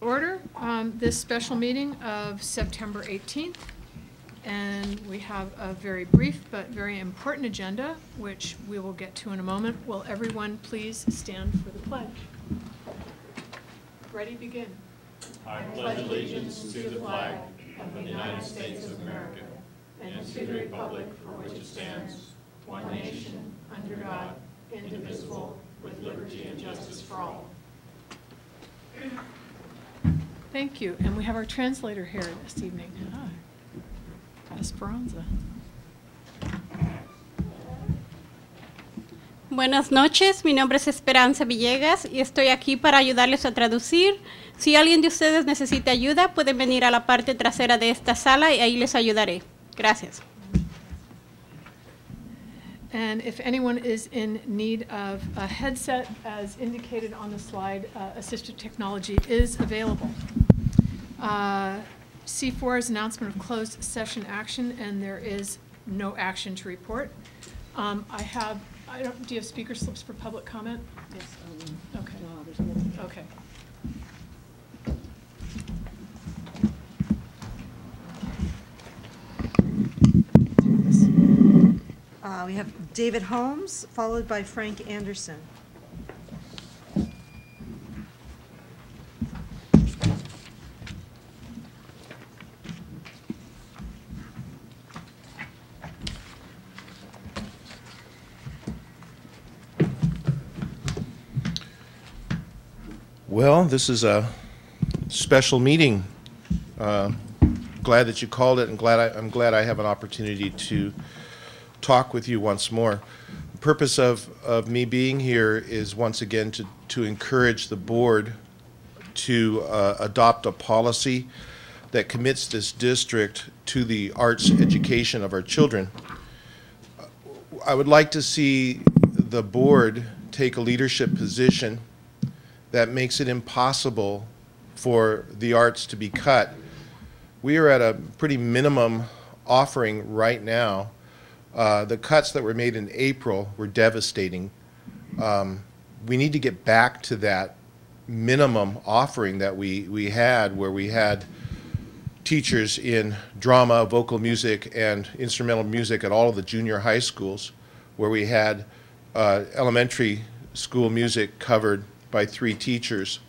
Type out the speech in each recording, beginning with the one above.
Order this special meeting of September 18th, and we have a very brief but very important agenda, which we will get to in a moment. Will everyone please stand for the pledge? Ready, begin. I pledge allegiance to the flag of the United States of America and to the republic for which it stands, one nation, under God, indivisible, with liberty and justice for all. Thank you. And we have our translator here this evening. Esperanza. Buenas noches, mi nombre es Esperanza Villegas y estoy aquí para ayudarles a traducir. Si alguien de ustedes necesita ayuda, pueden venir a la parte trasera de esta sala y ahí les ayudaré. Gracias. And if anyone is in need of a headset, as indicated on the slide, assistive technology is available. C4 is announcement of closed session action, and there is no action to report. Do you have speaker slips for public comment? Yes. Okay. No, there's no. Okay. We have David Holmes, followed by Frank Anderson. Well, this is a special meeting. Glad that you called it, and I'm glad I have an opportunity to talk with you once more. The purpose of me being here is once again to encourage the board to adopt a policy that commits this district to the arts education of our children. I would like to see the board take a leadership position that makes it impossible for the arts to be cut. We are at a pretty minimum offering right now. The cuts that were made in April were devastating. We need to get back to that minimum offering that we had, where we had teachers in drama, vocal music, and instrumental music at all of the junior high schools, where we had elementary school music covered by 3 teachers.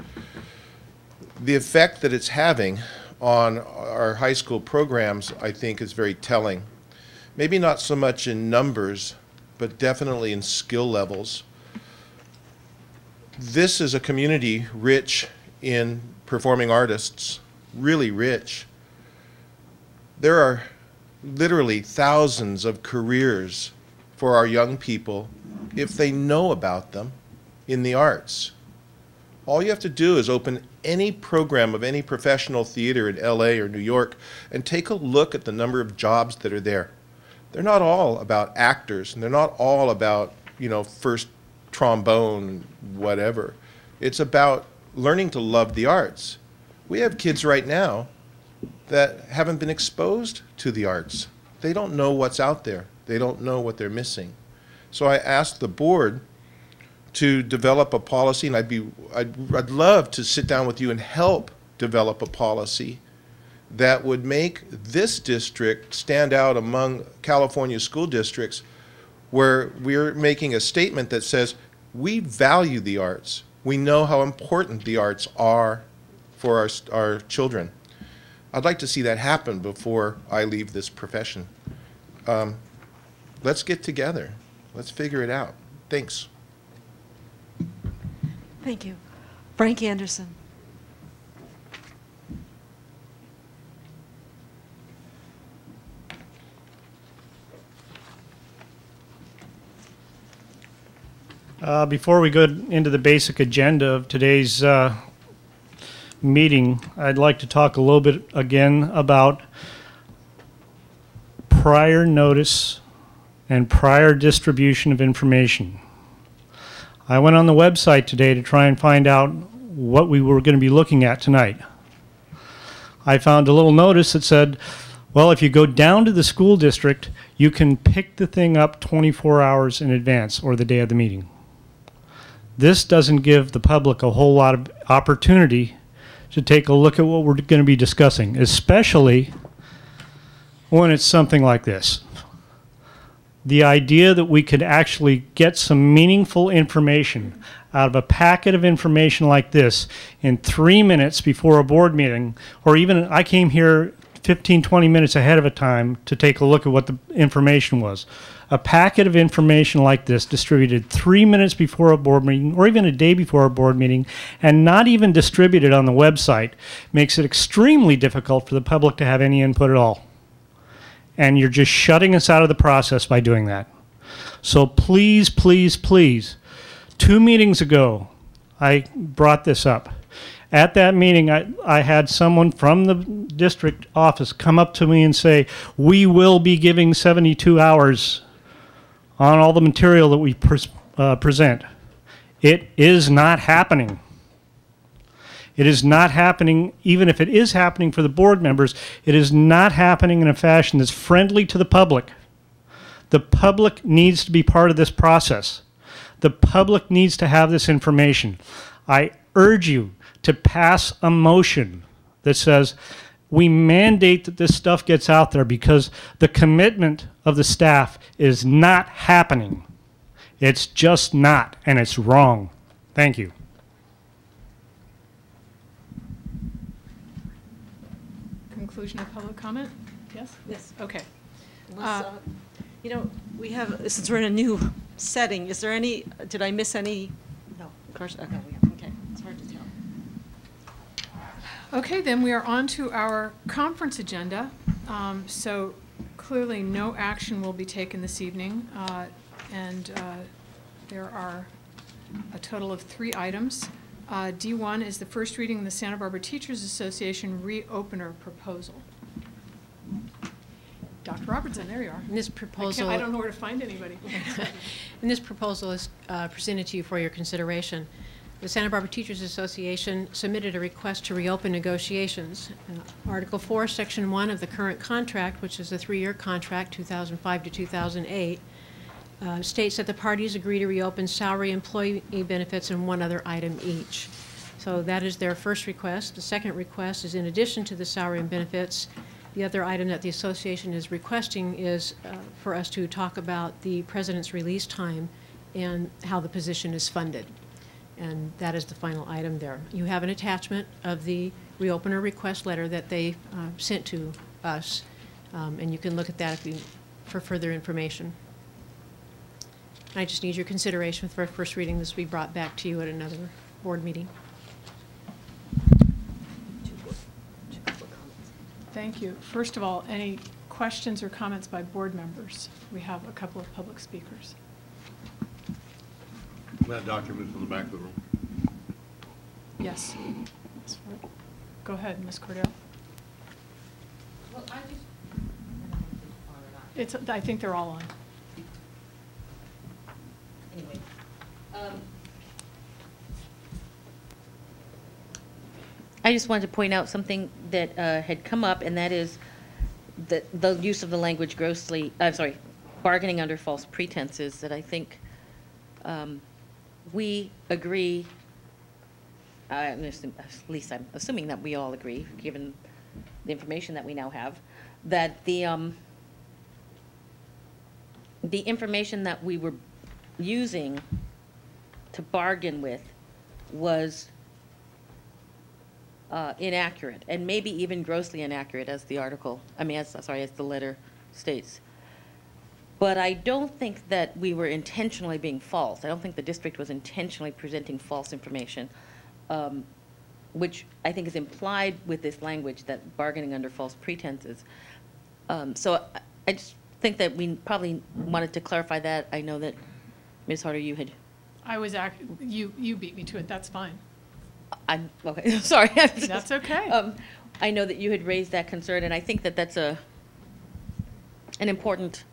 The effect that it's having on our high school programs, I think, is very telling. Maybe not so much in numbers, but definitely in skill levels. This is a community rich in performing artists, really rich. There are literally thousands of careers for our young people if they know about them in the arts. All you have to do is open any program of any professional theater in LA or New York and take a look at the number of jobs that are there. They're not all about actors, and they're not all about, first trombone, whatever. It's about learning to love the arts. We have kids right now that haven't been exposed to the arts. They don't know what's out there. They don't know what they're missing. So I asked the board to develop a policy, and I'd love to sit down with you and help develop a policy that would make this district stand out among California school districts, where we're making a statement that says we value the arts. We know how important the arts are for our children. I'd like to see that happen before I leave this profession. Let's get together. Let's figure it out. Thanks. Thank you. Frank Anderson. Before we go into the basic agenda of today's meeting, I'd like to talk a little bit again about prior notice and prior distribution of information. I went on the website today to try and find out what we were going to be looking at tonight. I found a little notice that said, well, if you go down to the school district, you can pick the thing up 24 hours in advance or the day of the meeting. This doesn't give the public a whole lot of opportunity to take a look at what we're going to be discussing, especially when it's something like this. The idea that we could actually get some meaningful information out of a packet of information like this in 3 minutes before a board meeting, or even I came here 15, 20 minutes ahead of a time to take a look at what the information was. A packet of information like this distributed 3 minutes before a board meeting, or even a day before a board meeting, and not even distributed on the website, makes it extremely difficult for the public to have any input at all. And you're just shutting us out of the process by doing that. So please, please, please, 2 meetings ago, I brought this up. At that meeting, I had someone from the district office come up to me and say, we will be giving 72 hours on all the material that we present. It is not happening. It is not happening, even if it is happening for the board members, it is not happening in a fashion that's friendly to the public. The public needs to be part of this process. The public needs to have this information. I urge you to pass a motion that says we mandate that this stuff gets out there because the commitment of the staff is not happening. It's just not, and it's wrong. Thank you. Conclusion of public comment? Yes? Yes. Okay. You know, we have, since we're in a new setting, is there any, did I miss any? No. Of course, okay, it's hard to tell. Okay, then we are on to our conference agenda. So clearly no action will be taken this evening, and there are a total of 3 items. D1 is the first reading of the Santa Barbara Teachers Association reopener proposal. Dr. Robertson, there you are. And this proposal, I don't know where to find anybody. and this proposal is presented to you for your consideration. The Santa Barbara Teachers Association submitted a request to reopen negotiations. Article 4, Section 1 of the current contract, which is a 3-year contract, 2005 to 2008, states that the parties agree to reopen salary, employee benefits, and 1 other item each. So that is their first request. The second request is in addition to the salary and benefits. The other item that the association is requesting is for us to talk about the president's release time and how the position is funded. And that is the final item there. You have an attachment of the reopener request letter that they sent to us, and you can look at that for further information. I just need your consideration for first reading. This will be brought back to you at another board meeting. Thank you. First of all, any questions or comments by board members? We have a couple of public speakers. That document from the back of the room. Yes. Go ahead, Ms. Cordell. Well, I think they're all on. anyway, I just wanted to point out something that had come up, and that is the use of the language bargaining under false pretenses, that I think we agree, at least I'm assuming that we all agree, given the information that we now have, that the information that we were using to bargain with was inaccurate, and maybe even grossly inaccurate, as the article, as the letter states. But I don't think that we were intentionally being false. I don't think the district was intentionally presenting false information, which I think is implied with this language, that bargaining under false pretenses. So I just think that we probably wanted to clarify that. I know that, Ms. Harder, you had... You beat me to it. That's fine. I'm okay. Sorry. That's okay. I know that you had raised that concern, and I think that that's an important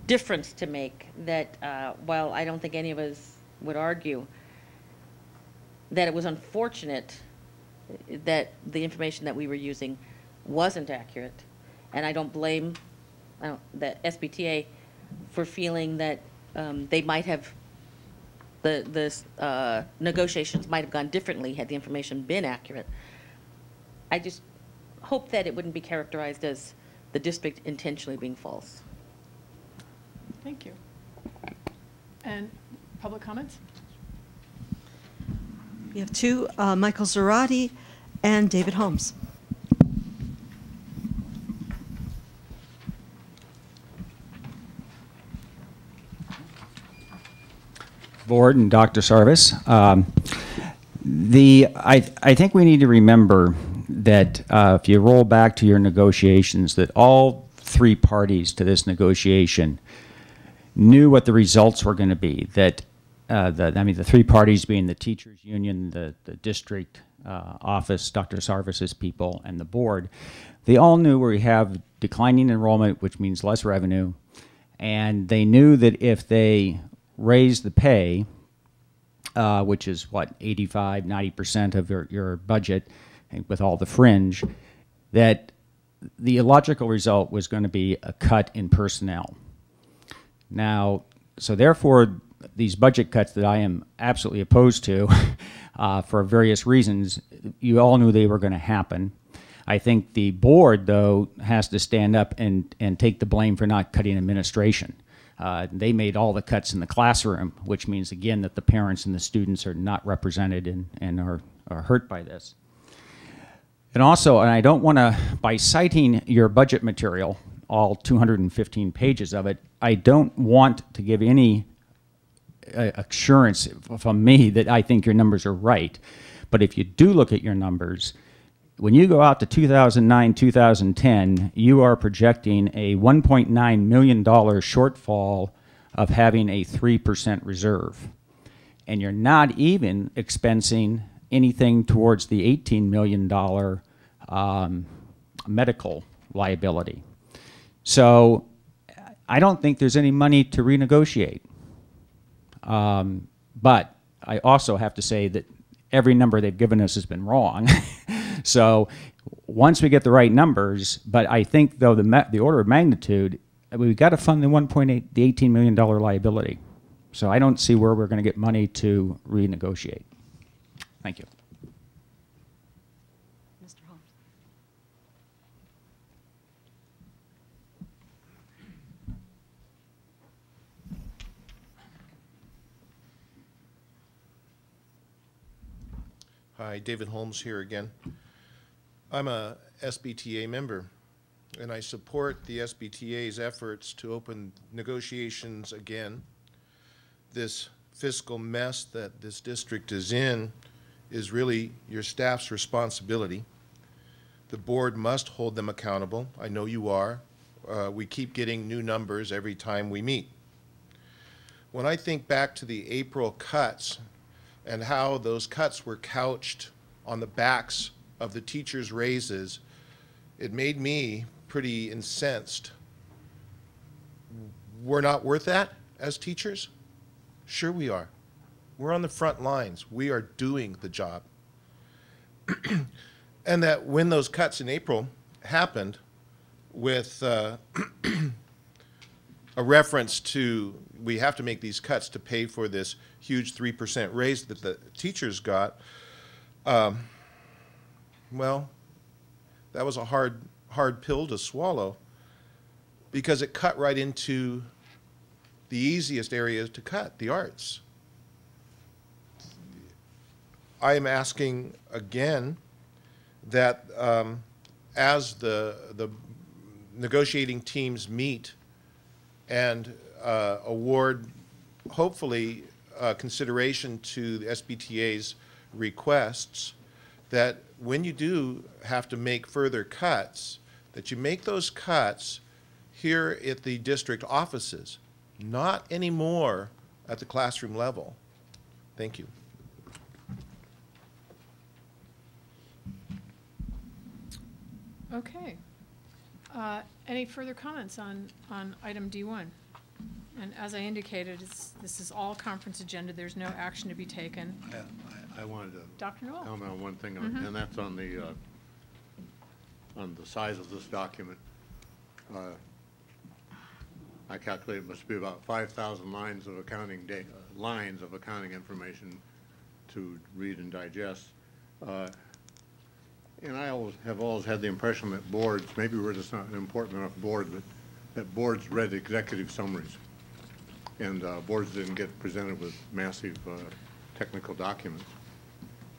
difference to make. That while I don't think any of us would argue that it was unfortunate that the information that we were using wasn't accurate, and I don't blame the SBTA for feeling that they might have the negotiations might have gone differently had the information been accurate. I just hope that it wouldn't be characterized as the district intentionally being false. Thank you. And public comments? We have two, Michael Zarati and David Holmes. Board and Dr. Sarvis. I think we need to remember that if you roll back to your negotiations, that all three parties to this negotiation knew what the results were going to be. That the three parties being the teachers union, the district office, Dr. Sarvis's people, and the board, they all knew we have declining enrollment, which means less revenue, and they knew that if they raise the pay, which is what, 85–90% of your budget with all the fringe, that the illogical result was going to be a cut in personnel. Now, so therefore, these budget cuts that I am absolutely opposed to for various reasons, you all knew they were going to happen. I think the board, though, has to stand up and take the blame for not cutting administration. They made all the cuts in the classroom, which means, again, that the parents and the students are not represented and are hurt by this. And also, and I don't want to, by citing your budget material, all 215 pages of it, I don't want to give any assurance from me that I think your numbers are right. But if you do look at your numbers, when you go out to 2009, 2010, you are projecting a $1.9 million shortfall of having a 3% reserve. And you're not even expensing anything towards the $18 million medical liability. So I don't think there's any money to renegotiate. But I also have to say that every number they've given us has been wrong. So once we get the right numbers, but I think, though, the order of magnitude, we've got to fund the $18 million liability. So I don't see where we're going to get money to renegotiate. Thank you. Mr. Holmes. Hi, David Holmes here again. I'm a SBTA member, and I support the SBTA's efforts to open negotiations again. This fiscal mess that this district is in is really your staff's responsibility. The board must hold them accountable. I know you are. We keep getting new numbers every time we meet. When I think back to the April cuts and how those cuts were couched on the backs of the teachers' raises, it made me pretty incensed. We're not worth that as teachers? Sure we are. We're on the front lines. We are doing the job. And that when those cuts in April happened with a reference to we have to make these cuts to pay for this huge 3% raise that the teachers got, well, that was a hard pill to swallow because it cut right into the easiest area to cut, the arts. I am asking again that as the negotiating teams meet and award, hopefully, consideration to the SBTA's requests, that when you do have to make further cuts, that you make those cuts here at the district offices, not anymore at the classroom level. Thank you. Okay. Any further comments on item D1? And as I indicated, this is all conference agenda. There's no action to be taken. I wanted to Dr. Noel? comment on one thing, and that's on the size of this document. I calculate it must be about 5,000 lines of accounting lines of accounting information to read and digest. And I have always had the impression that boards, maybe we're just not an important enough board, but that boards read executive summaries. And boards didn't get presented with massive technical documents.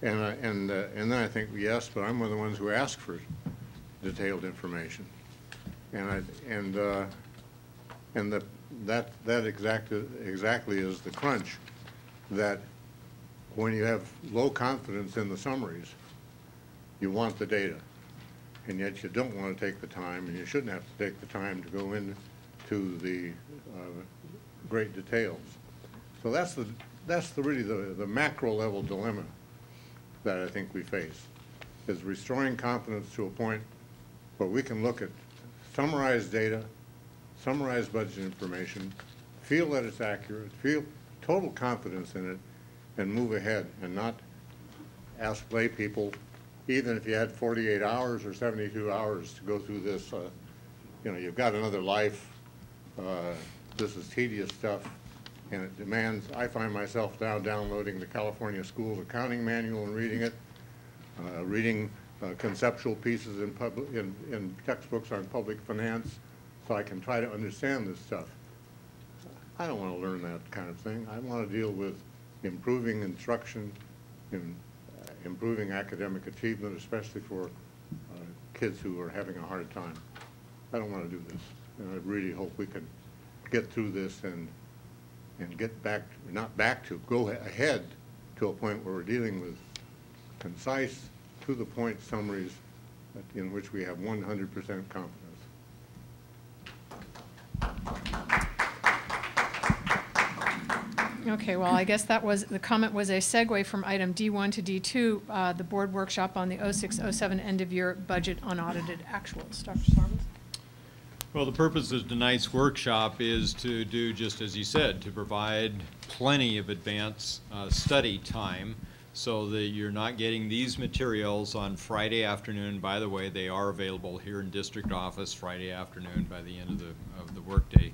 And then I think, yes, but I'm one of the ones who ask for detailed information. That exactly is the crunch, that when you have low confidence in the summaries, you want the data, and yet you don't want to take the time, and you shouldn't have to take the time to go into the great details. So that's really the macro level dilemma that I think we face, is restoring confidence to a point where we can look at summarized data, summarized budget information, feel that it's accurate, feel total confidence in it, and move ahead, and not ask lay people, even if you had 48 hours or 72 hours to go through this, you've got another life, this is tedious stuff, and it demands, I find myself now downloading the California Schools Accounting Manual and reading it, reading conceptual pieces in textbooks on public finance, so I can try to understand this stuff. I don't want to learn that kind of thing. I want to deal with improving instruction, improving academic achievement, especially for kids who are having a hard time. I don't want to do this, and I really hope we can get through this and get back, go ahead to a point where we're dealing with concise, to-the-point summaries in which we have 100% confidence. Okay, well, I guess the comment was a segue from item D1 to D2, the board workshop on the 06-07 end-of-year budget unaudited actuals. Dr. Sarvis? Well, the purpose of tonight's workshop is to do just as you said, to provide plenty of advance study time so that you're not getting these materials on Friday afternoon. By the way, they are available here in district office Friday afternoon by the end of the workday,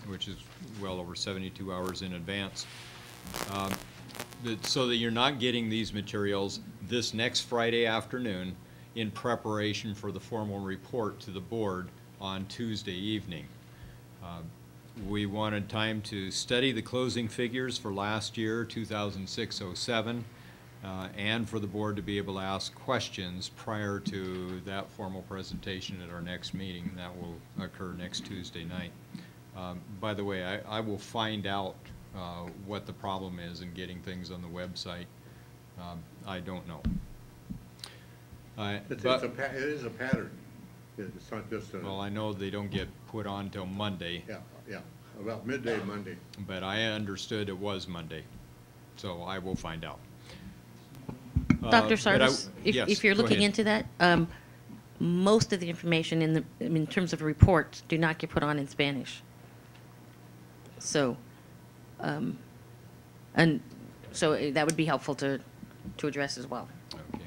which is well over 72 hours in advance. So that you're not getting these materials this next Friday afternoon in preparation for the formal report to the board on Tuesday evening. We wanted time to study the closing figures for last year, 2006-07, and for the board to be able to ask questions prior to that formal presentation at our next meeting. That will occur next Tuesday night. By the way, I will find out what the problem is in getting things on the website. I don't know. It is a pattern. It's not just a... Well, I know they don't get put on till Monday. Yeah, about midday Monday. But I understood it was Monday, so I will find out. Dr. Sarvis, yes, if you're go looking ahead. into that, most of the information in terms of reports do not get put on in Spanish. So, and so that would be helpful to address as well. Okay.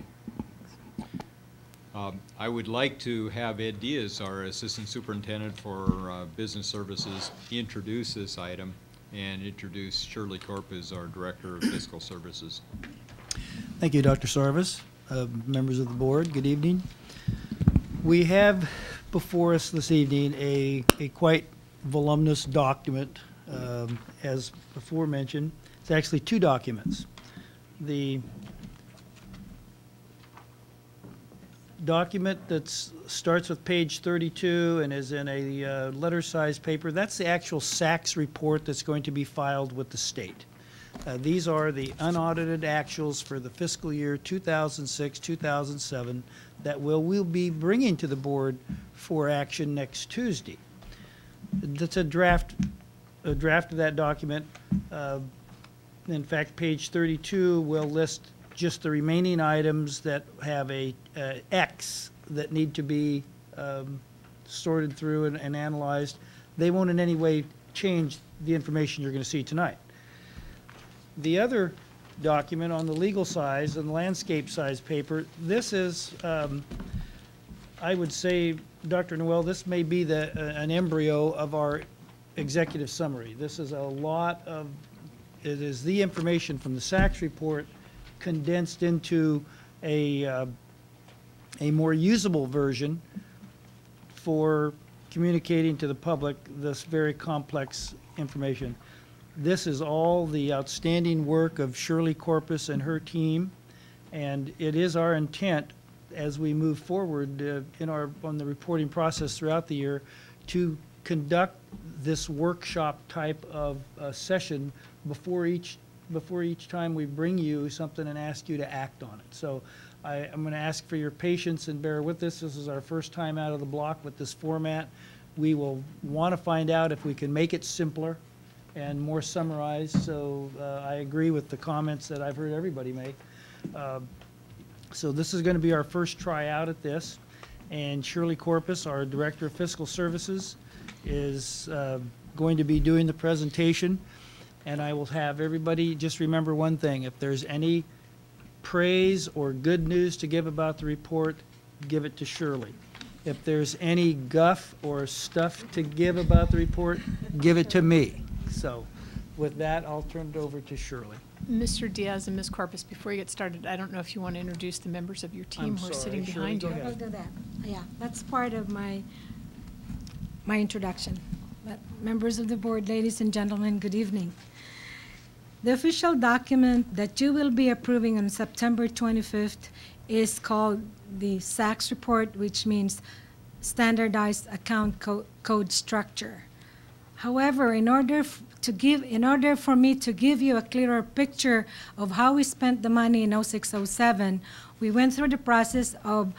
I would like to have Ed Diaz, our Assistant Superintendent for Business Services, introduce this item, and introduce Shirley Corp as our Director of Fiscal Services. Thank you, Dr. Sarvis. Members of the board, good evening. We have before us this evening a quite voluminous document. As before mentioned, it's actually two documents. The document that starts with page 32 and is in a letter-sized paper, that's the actual SACS report that's going to be filed with the state. These are the unaudited actuals for the fiscal year 2006-2007 that we'll be bringing to the board for action next Tuesday. That's a draft of that document. In fact, page 32 will list just the remaining items that have a X that need to be sorted through and analyzed. They won't in any way change the information you're going to see tonight. The other document on the legal size and landscape size paper, this is, I would say, Dr. Noel, this may be an embryo of our executive summary. This is a lot of, it is the information from the SACS report condensed into a more usable version for communicating to the public this very complex information. This is all the outstanding work of Shirley Corpus and her team, and it is our intent as we move forward on the reporting process throughout the year to conduct this workshop type of session before each time we bring you something and ask you to act on it. So I'm going to ask for your patience and bear with this. This is our first time out of the block with this format. We will want to find out if we can make it simpler and more summarized. So I agree with the comments that I've heard everybody make. So this is going to be our first try out at this. And Shirley Corpus, our Director of Fiscal Services, is going to be doing the presentation. And I will have everybody just remember one thing. If there's any praise or good news to give about the report, give it to Shirley. If there's any guff or stuff to give about the report, give it to me. So with that, I'll turn it over to Shirley. Mr. Diaz and Ms. Corpus, before you get started, I don't know if you want to introduce the members of your team who are sitting behind you. I'll do that. Yeah, that's part of my introduction. But members of the board, ladies and gentlemen, good evening. The official document that you will be approving on September 25th is called the SACS Report, which means Standardized Account Code Structure. However, in order for me to give you a clearer picture of how we spent the money in 06-07, we went through the process of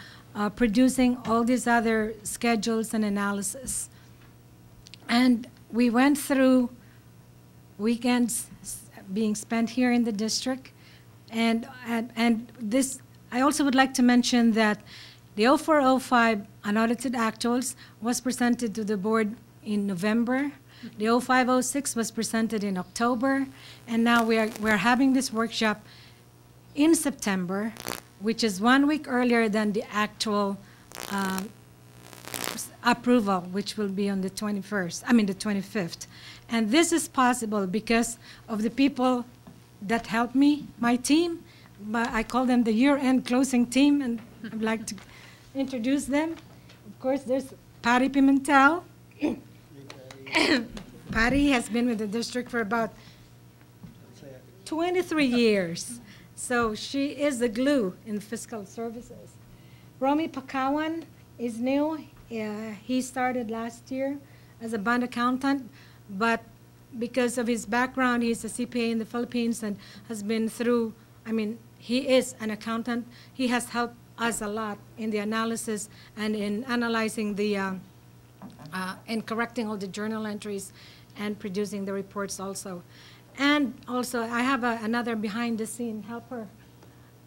producing all these other schedules and analysis. And we went through weekends being spent here in the district. And this, I also would like to mention that the 04-05 unaudited actuals was presented to the board in November. The 05-06 was presented in October, and now we're having this workshop in September, which is 1 week earlier than the actual approval, which will be on the 25th. And this is possible because of the people that helped me, my team. I call them the year-end closing team, and I'd like to introduce them. Of course, there's Patty Pimentel. Patty has been with the district for about 23 years. So she is the glue in fiscal services. Romy Pakawan is new. He started last year as a bond accountant, but because of his background, he's a CPA in the Philippines and has been through, he is an accountant. He has helped us a lot in the analysis and in analyzing the, and correcting all the journal entries and producing the reports also. And also, I have another behind-the-scene helper.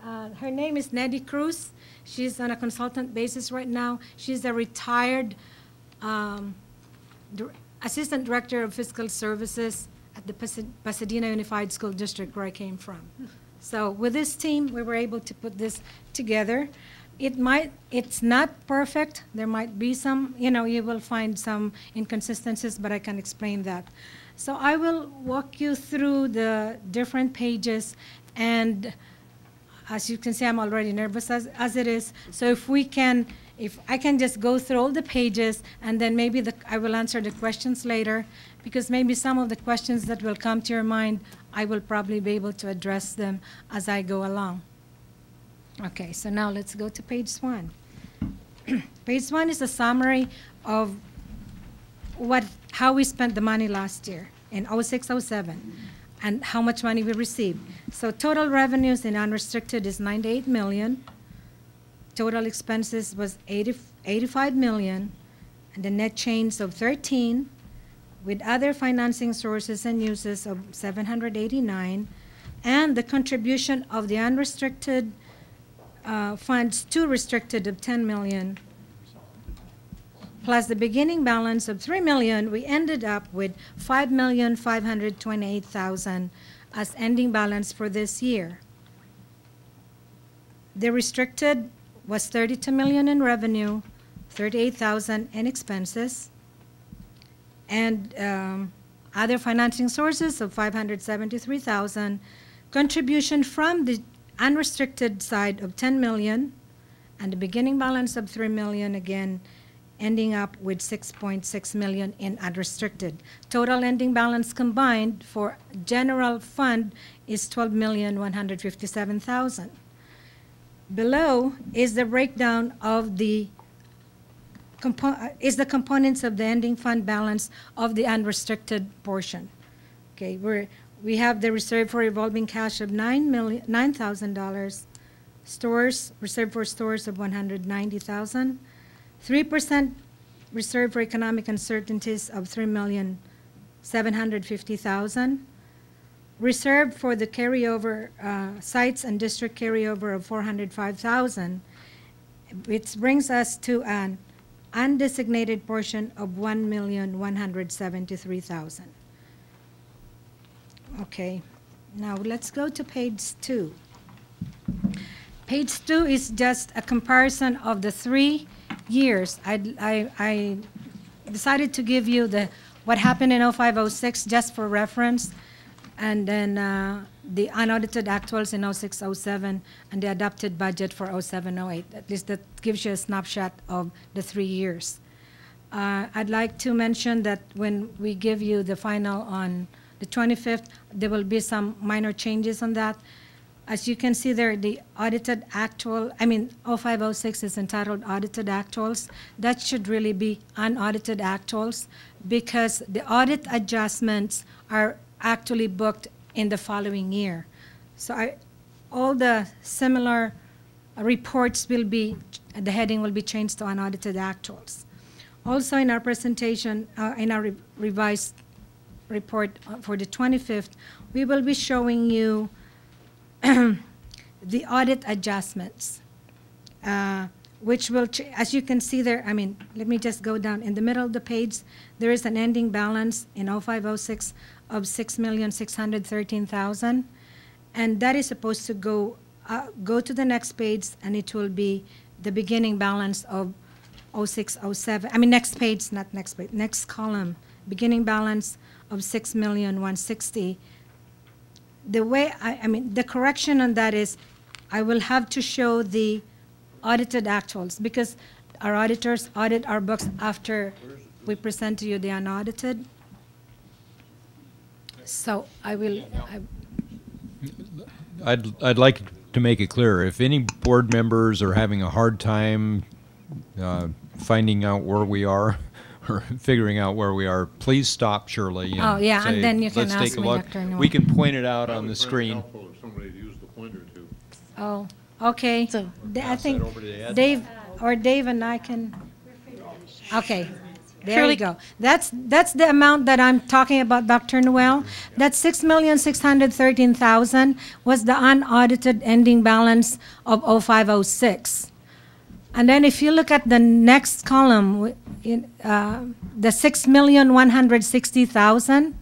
Her name is Neddy Cruz. She's on a consultant basis right now. She's a retired Assistant Director of Fiscal Services at the Pasadena Unified School District, where I came from. So with this team, we were able to put this together. It's not perfect. There might be some, you will find some inconsistencies, but I can explain that. So I will walk you through the different pages, and as you can see, I'm already nervous as it is. So if I can just go through all the pages, and then maybe I will answer the questions later, because maybe some of the questions that will come to your mind, I will probably be able to address them as I go along. Okay, so now let's go to page 1. Page 1 is a summary of how we spent the money last year in 06-07 and how much money we received. So total revenues in unrestricted is $98 million. Total expenses was $85 million, and the net change of 13, with other financing sources and uses of 789, and the contribution of the unrestricted funds to restricted of 10 million, plus the beginning balance of 3 million, we ended up with 5,528,000 as ending balance for this year. The restricted was 32 million in revenue, $38,000 in expenses, and other financing sources of $573,000, contribution from the unrestricted side of $10 million, and the beginning balance of $3 million, again ending up with $6.6 million in unrestricted. Total ending balance combined for general fund is $12,157,000. Below is the breakdown of the components of the ending fund balance of the unrestricted portion. Okay, we have the reserve for revolving cash of $9,000, stores, reserve for stores of $190,000, 3% reserve for economic uncertainties of $3,750,000, reserve for the carryover sites and district carryover of $405,000, which brings us to an undesignated portion of $1,173,000. Okay, now let's go to page 2. Page 2 is just a comparison of the 3 years. I decided to give you what happened in 05-06 just for reference, and then the unaudited actuals in 06-07 and the adopted budget for 07-08. At least that gives you a snapshot of the 3 years. I'd like to mention that when we give you the final on the 25th, there will be some minor changes on that. As you can see there, the audited actual, 05-06 is entitled audited actuals. That should really be unaudited actuals because the audit adjustments are actually booked in the following year. So all the similar reports will be, the heading will be changed to unaudited actuals. Also in our presentation, in our revised report for the 25th, we will be showing you the audit adjustments, which will, as you can see there, let me just go down. In the middle of the page, there is an ending balance in 05-06 of $6,613,000, and that is supposed to go to the next page, and it will be the beginning balance of 06-07. Next page, not next page, next column, beginning balance of $6,160,000. The way the correction on that is I will have to show the audited actuals because our auditors audit our books after we present to you the unaudited. So I will. I'd like to make it clear. If any board members are having a hard time finding out where we are or figuring out where we are, please stop Shirley. And say, and then you can let's ask take a me, look. Dr. Nguyen. We can point it out on the screen. Helpful if somebody used the pointer too. Oh, okay. So I think over to Ed. Dave and I can. Okay. There Shirley- you go. That's the amount that I'm talking about, Dr. Noel. That $6,613,000 was the unaudited ending balance of 05-06. And then if you look at the next column, the $6,160,000,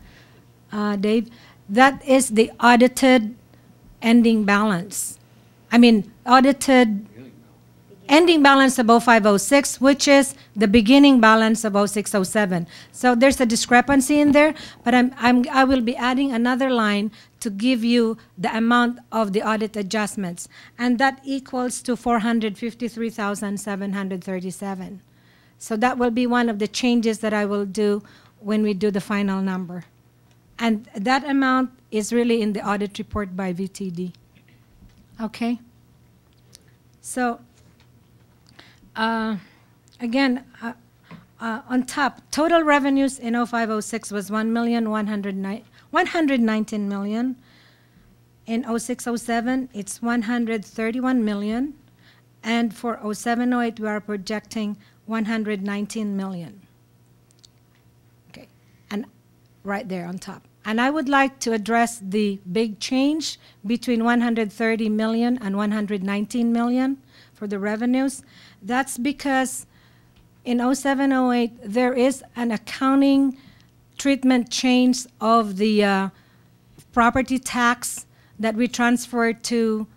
Dave, that is the audited ending balance. Audited ending balance of 05-06, which is the beginning balance of 06-07. So there's a discrepancy in there, but I will be adding another line to give you the amount of the audit adjustments, and that equals to $453,737. So that will be one of the changes that I will do when we do the final number. And that amount is really in the audit report by VTD. Okay? So, again, on top, total revenues in 05-06 was $119 million. In 06-07, it's $131 million. And for 07-08, we are projecting $119 million. Okay, and right there on top. And I would like to address the big change between $130 million and $119 million for the revenues. That's because in 07-08, there is an accounting treatment change of the property tax that we transferred to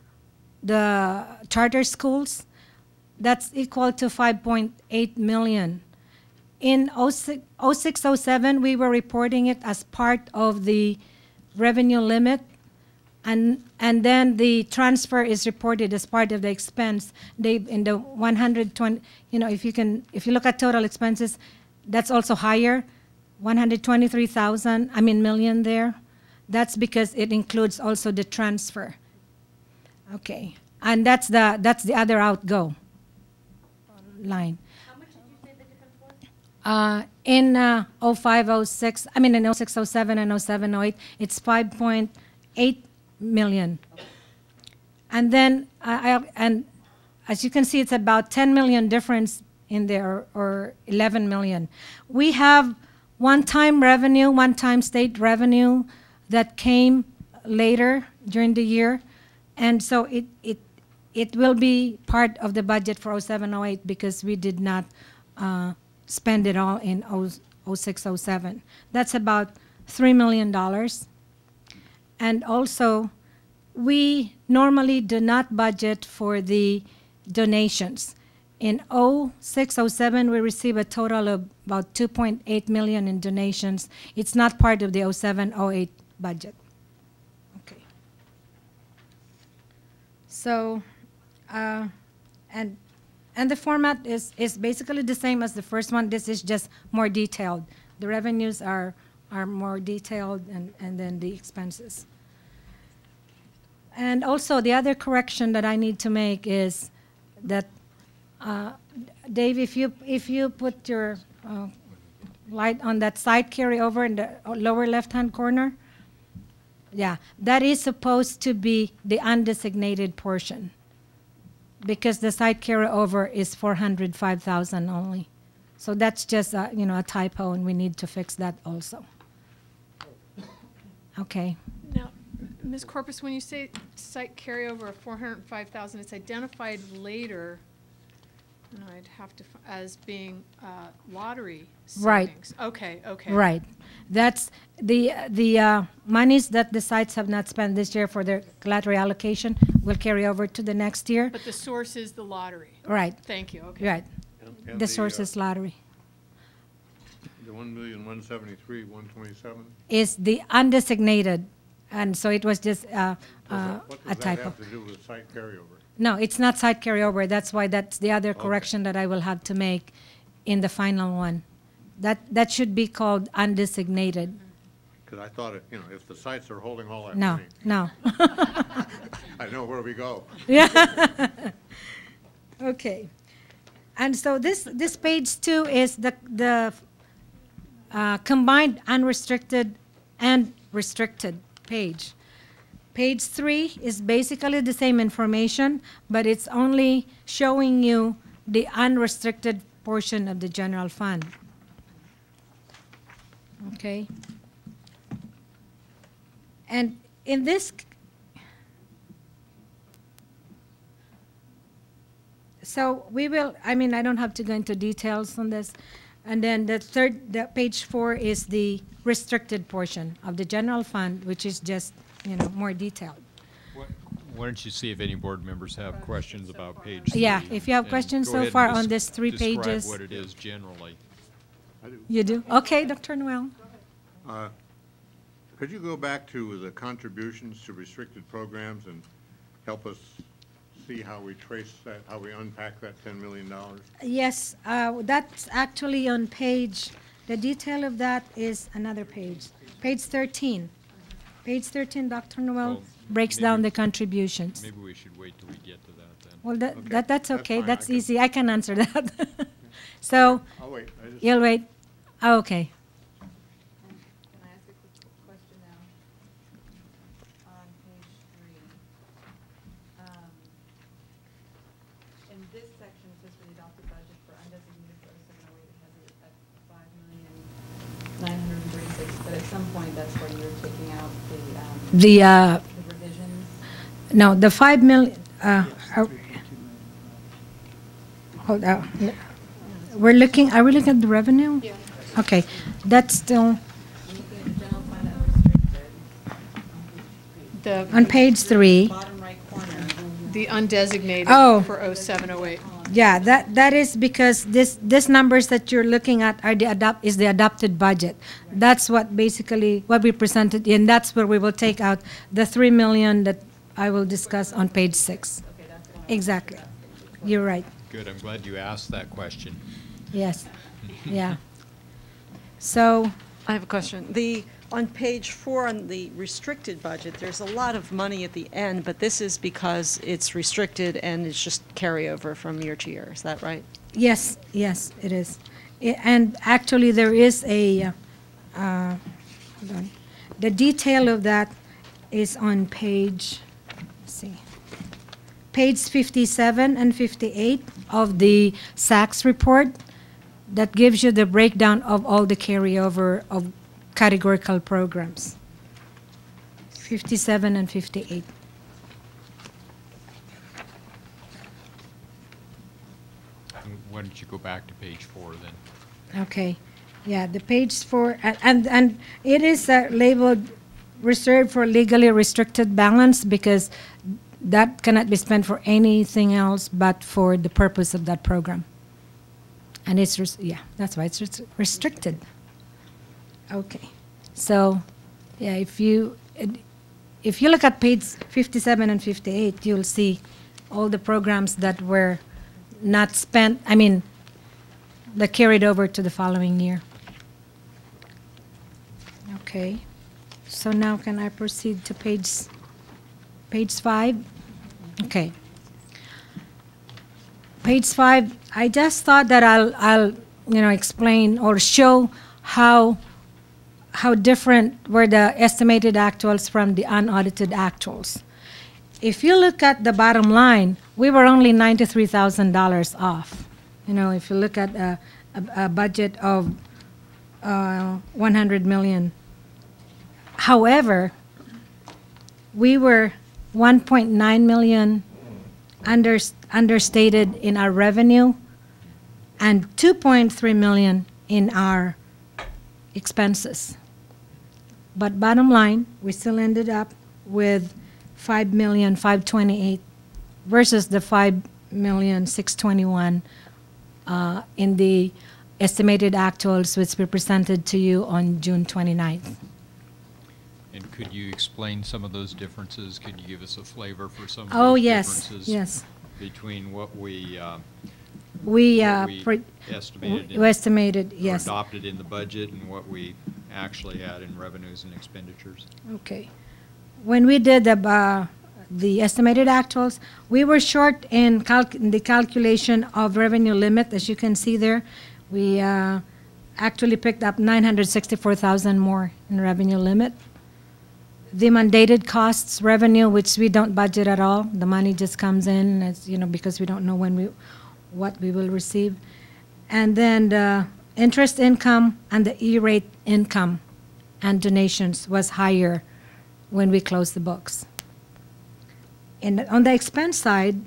the charter schools. that's equal to 5.8 million. In 0607, we were reporting it as part of the revenue limit, and then the transfer is reported as part of the expense. They in the 120, you know, if you look at total expenses, that's also higher, 123,000, I mean million there. That's because it includes also the transfer. Okay, and that's the other outgo line. How much did you say the difference was? In 0506, I mean in 0607 and 0708, it's 5.8 million. And then, and as you can see, it's about 10 million difference in there, or 11 million. We have one-time revenue, one-time state revenue that came later during the year. And so it will be part of the budget for 0708 because we did not spend it all in 0607. That's about $3 million. And also, we normally do not budget for the donations. In 0607, we receive a total of about 2.8 million in donations. It's not part of the 0708 budget. Okay. So, and the format is basically the same as the first one. This is just more detailed. The revenues are more detailed, and then the expenses. And also, the other correction that I need to make is that, Dave, if you put your light on that side carryover in the lower left-hand corner, yeah, that is supposed to be the undesignated portion, because the side carryover is 405,000 only. So that's just a typo, and we need to fix that also. Okay. Now, Ms. Corpus, when you say site carryover of 405,000, it's identified later, and I'd have to, as being lottery savings. Right. Okay, okay. Right. That's the monies that the sites have not spent this year for their collateral allocation will carry over to the next year. But the source is the lottery. Right. Thank you, okay. Right. And The source is lottery. The 1,173,127? Is the undesignated, and so it was just a What does that typo. have to do with site carryover? No, it's not site carryover. That's why that's the other correction that I will have to make in the final one. That should be called undesignated. Because I thought, if the sites are holding all that No, money, no. I know where we go. Yeah. Okay. And so this page 2 is the combined unrestricted and restricted page. Page 3 is basically the same information, but it's only showing you the unrestricted portion of the general fund. Okay. And in this, so we will, I mean, I don't have to go into details on this. And then the page 4 is the restricted portion of the general fund, which is just, more detailed. Why don't you see if any board members have questions about page 3? Yeah, if you have and questions go so ahead and far on this 3 describe pages. what it is generally. You do? Okay, Dr. Noel. Could you go back to the contributions to restricted programs and help us see how we trace that, how we unpack that $10 million? Yes, that's actually on page, the detail of that is another page. Page 13. Page 13, Dr. Noel Well, breaks down the contributions. Maybe we should wait till we get to that then. Well, that's That's okay. fine, That's I can- easy. I can answer that. So, I'll wait. I just- you'll wait. Oh, okay. Can I ask a quick question now? On page 3. In this section, it says for the adopted budget for undesignated for 0708, it has it at 5,936,000, but at some point, that's where you're taking out the revisions. No, the 5 million, hold on. Are we looking at the revenue? Yeah. Okay, that's still, I'm looking at the general fund unrestricted. The on page 3. Bottom right corner. the undesignated Oh. for 0708. Yeah, that is because this numbers that you're looking at are the adopted budget. That's what basically what we presented, and that's where we will take out the 3 million that I will discuss on page 6. Exactly. You're right. Good, I'm glad you asked that question. Yes. Yeah. So, I have a question. On page 4 on the restricted budget, there's a lot of money at the end, but this is because it's restricted and it's just carryover from year to year. Is that right? yes, it is. And actually, there is a, hold on. The detail of that is on page, let's see, page 57 and 58 of the SACS report that gives you the breakdown of all the carryover of categorical programs. 57 and 58. Why don't you go back to page 4 then? Okay, yeah, the page 4, and it is labeled reserved for legally restricted balance because that cannot be spent for anything else but for the purpose of that program. And it's, yeah, that's why it's restricted. Okay, so, yeah, if you look at page 57 and 58, you'll see all the programs that were not spent, that carried over to the following year. Okay, so now can I proceed to page 5? Okay. Page 5, I just thought that I'll explain or show how different were the estimated actuals from the unaudited actuals. If you look at the bottom line, we were only $93,000 off. If you look at a budget of 100 million. However, we were 1.9 million understated in our revenue and 2.3 million in our expenses. But bottom line, we still ended up with 5,528,000 versus the 5,621,000 in the estimated actuals which we presented to you on June 29th. And could you explain some of those differences? Could you give us a flavor for some of Oh, those yes, differences? yes. Between what we estimated, or yes. adopted in the budget and what we actually had in revenues and expenditures? Okay. When we did the estimated actuals, we were short in the calculation of revenue limit, as you can see there. We actually picked up 964,000 more in revenue limit. The mandated costs revenue, which we don't budget at all, the money just comes in, as because we don't know what we will receive. And then the interest income and the E-rate income and donations was higher when we closed the books. And on the expense side,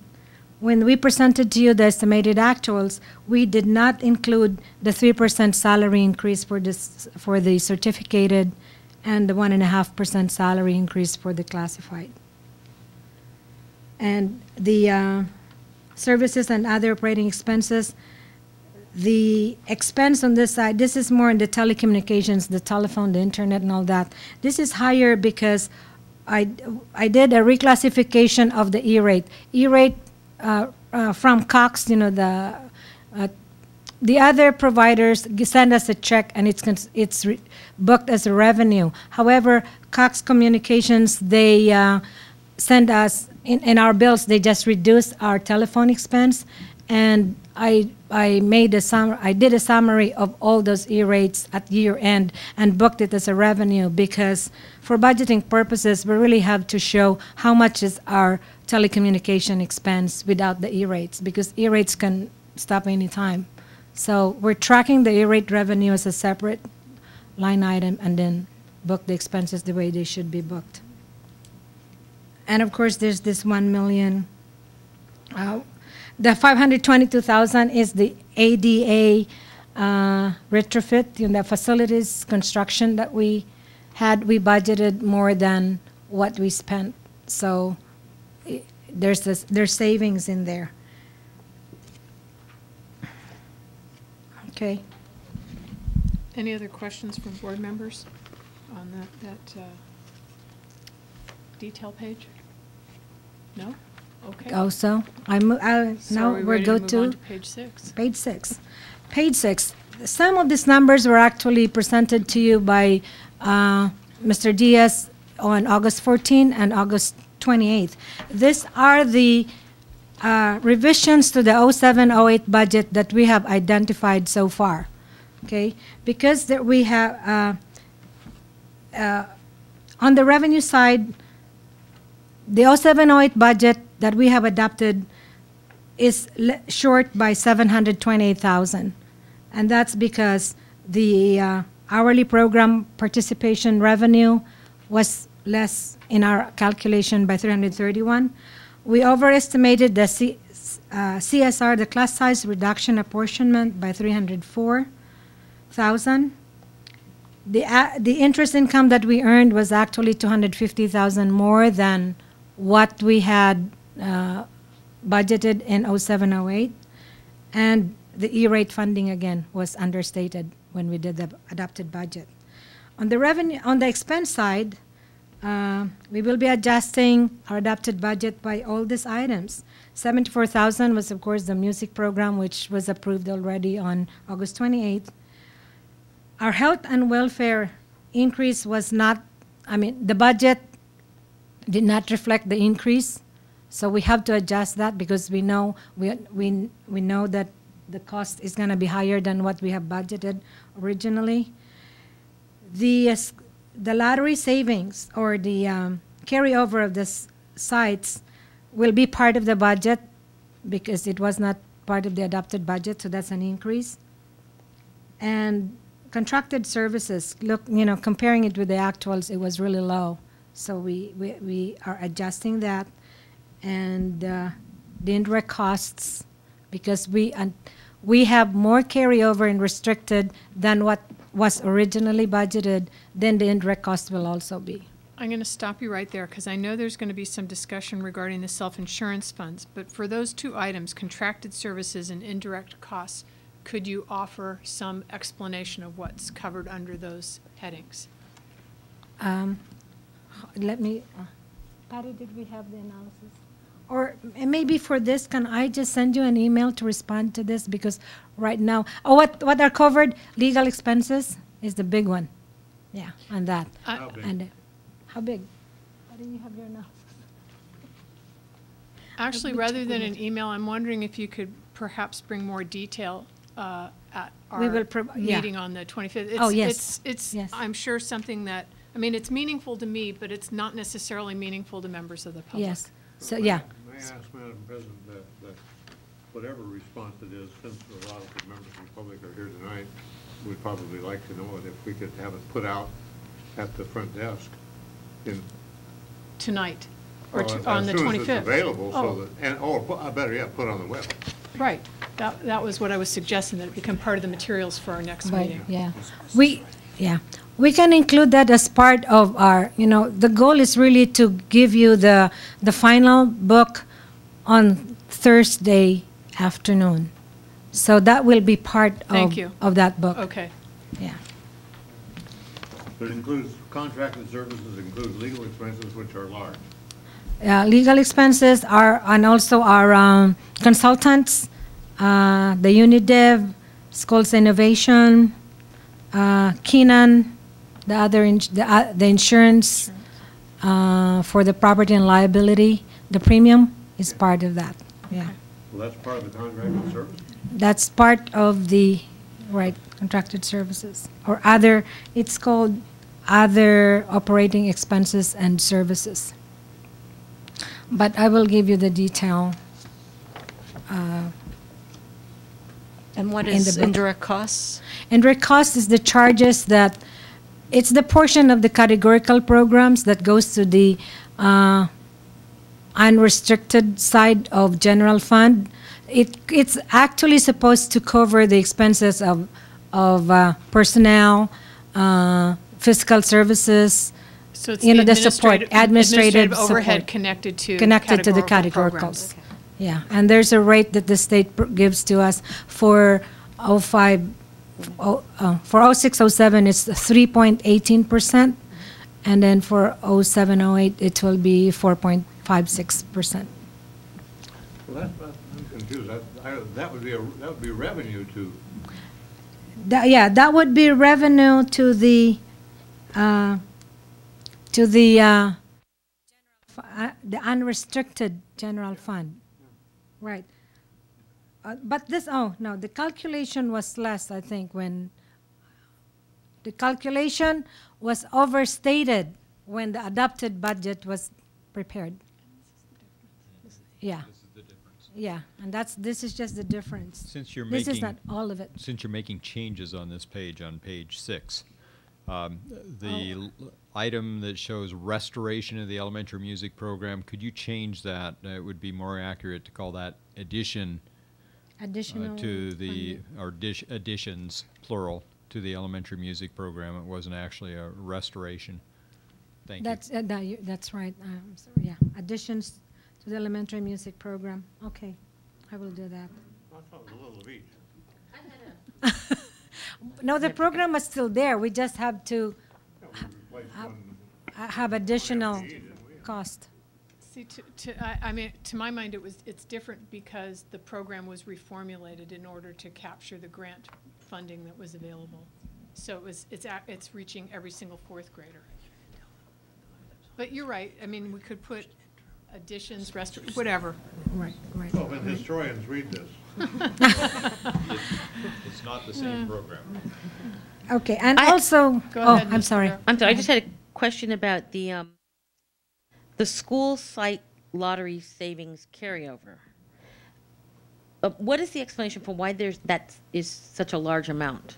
when we presented to you the estimated actuals, we did not include the 3% salary increase for the certificated and the 1.5% salary increase for the classified. And the services and other operating expenses, the expense on this side, this is more in the telecommunications, the telephone, the internet, and all that. This is higher because I did a reclassification of the E-rate. E-rate from Cox, the other providers send us a check and it's booked as a revenue. However, Cox Communications, they send us, in our bills, they just reduce our telephone expense. And I did a summary of all those E-rates at year end and booked it as a revenue because for budgeting purposes, we really have to show how much is our telecommunication expense without the E-rates because E-rates can stop any time. So we're tracking the E-rate revenue as a separate line item and then book the expenses the way they should be booked. And of course, there's this 1 million. The 522,000 is the ADA retrofit, the facilities construction that we had. We budgeted more than what we spent, so there's savings in there. Okay. Any other questions from board members on that detail page? No? Okay. Also, So now are we we're ready go to move to on to page 6? page 6. Page 6. Some of these numbers were actually presented to you by Mr. Diaz on August 14 and August 28th. These are the revisions to the 07-08 budget that we have identified so far. Okay, because that we have on the revenue side, the 07-08 budget that we have adopted is short by 728,000, and that's because the hourly program participation revenue was less in our calculation by 331. We overestimated the CSR, the class size reduction apportionment, by 304,000. The interest income that we earned was actually 250,000 more than what we had budgeted in 07-08. And the E-rate funding, again, was understated when we did the adopted budget. On the revenue, on the expense side, we will be adjusting our adopted budget by all these items. 74,000 was, of course, the music program, which was approved already on August 28th. Our health and welfare increase was not, the budget did not reflect the increase, so we have to adjust that because we know we know that the cost is going to be higher than what we have budgeted originally. The lottery savings, or the carryover of the sites, will be part of the budget because it was not part of the adopted budget, so that's an increase. And contracted services, comparing it with the actuals, it was really low. So we are adjusting that. And the indirect costs, because we have more carryover in restricted than what was originally budgeted, then the indirect cost will also be. I'm going to stop you right there because I know there's going to be some discussion regarding the self-insurance funds. But for those two items, contracted services and indirect costs, could you offer some explanation of what's covered under those headings? Let me, Patty, did we have the analysis? Or maybe for this, can I just send you an email to respond to this? Because right now, what are covered? Legal expenses is the big one. Yeah, on that. How big? And how big? Why didn't you have your analysis? Actually, rather than an email, I'm wondering if you could perhaps bring more detail at our meeting on the 25th. Oh, yes. It's Yes. I'm sure, something that, it's meaningful to me, but it's not necessarily meaningful to members of the public. Yes. So, yeah. May I ask, Madam President, that whatever response it is, since a lot of the members of the public are here tonight, we'd probably like to know it if we could have it put out at the front desk Tonight, or as on the 25th. soon as it's available, Oh. better yet, put on the web. Right. That was what I was suggesting, that it become part of the materials for our next meeting. Yeah. We can include that as part of our, the goal is really to give you the final book on Thursday afternoon. So that will be part Thank you. of that book. Okay. Yeah. But it includes contracted services, includes legal expenses, which are large. Legal expenses are, and also our consultants, the UniDev, Schools Innovation, Keenan, the insurance for the property and liability, the premium is part of that. Yeah. Well, that's part of the contracted service? That's part of the, contracted services. Or other, it's called other operating expenses and services. But I will give you the detail. And what in is the book. indirect costs? Indirect costs is the charges that, it's the portion of the categorical programs that goes to the unrestricted side of general fund. It's actually supposed to cover the expenses of personnel, fiscal services, So it's the support, administrative overhead support. connected to The categorical programs. categoricals. Yeah, and there's a rate that the state gives to us for 05 for 0607, it's 3.18%, and then for 0708, it will be 4.56%. Well, I'm confused. That would be revenue to. Yeah, that would be revenue to the unrestricted general fund, right? But this, oh no, the calculation was less, I think, when the calculation was overstated when the adopted budget was prepared. Yeah. Yeah, and this is just the difference. Since you're This is making, not all of it. since you're making changes on this page, on page 6, the item that shows restoration of the elementary music program, could you change that? It would be more accurate to call that addition Additional to the, funding. or additions, plural, to the elementary music program. It wasn't actually a restoration. Thank you. That's right. Sorry, yeah, additions to the elementary music program. Okay, I will do that. I thought it was a little of each. No, the program is still there. We just have to have additional cost. See, I mean, to my mind, it's different because the program was reformulated in order to capture the grant funding that was available. So it's reaching every single fourth grader. But you're right. I mean, we could put additions, whatever. Right, right. Well, when historians read this. It's not the same program. Okay, and also, Go oh, ahead, I'm Mr. sorry. Bear. I'm sorry, I just had a question about the school site lottery savings carryover. What is the explanation for why that is such a large amount?